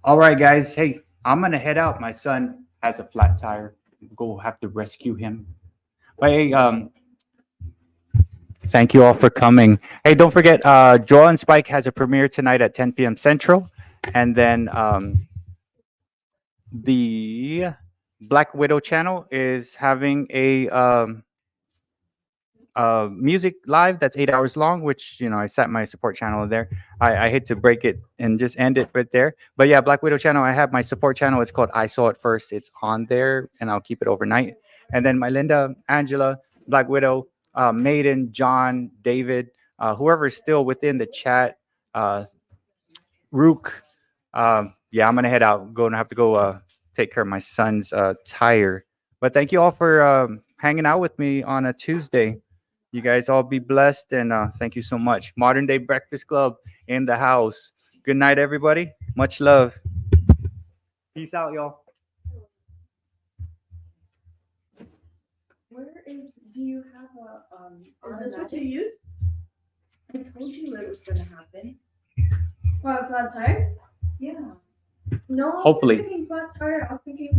All right, guys. Hey, I'm gonna head out. My son has a flat tire. Go have to rescue him. But hey, thank you all for coming. Hey, don't forget, Joel and Spike has a premiere tonight at 10 p.m. Central, and then the Black Widow channel is having a music live that's 8 hours long, which I set my support channel there. I hate to break it and just end it right there, but yeah, Black Widow channel. I have my support channel. It's called I Saw It First. It's on there, and I'll keep it overnight. And then my Linda, Angela, Black Widow, Maiden, John, David, whoever's still within the chat, Rook. Yeah, I'm gonna head out. Going to have to go take care of my son's tire. But thank you all for hanging out with me on a Tuesday. You guys all be blessed, and thank you so much. Modern Day Breakfast Club in the house. Good night, everybody. Much love. Peace out, y'all. Where is? Do you have a? Is this what you use? I told you it was gonna happen. What, flat tire? Yeah. No. Hopefully. I was thinking flat tire. I was thinking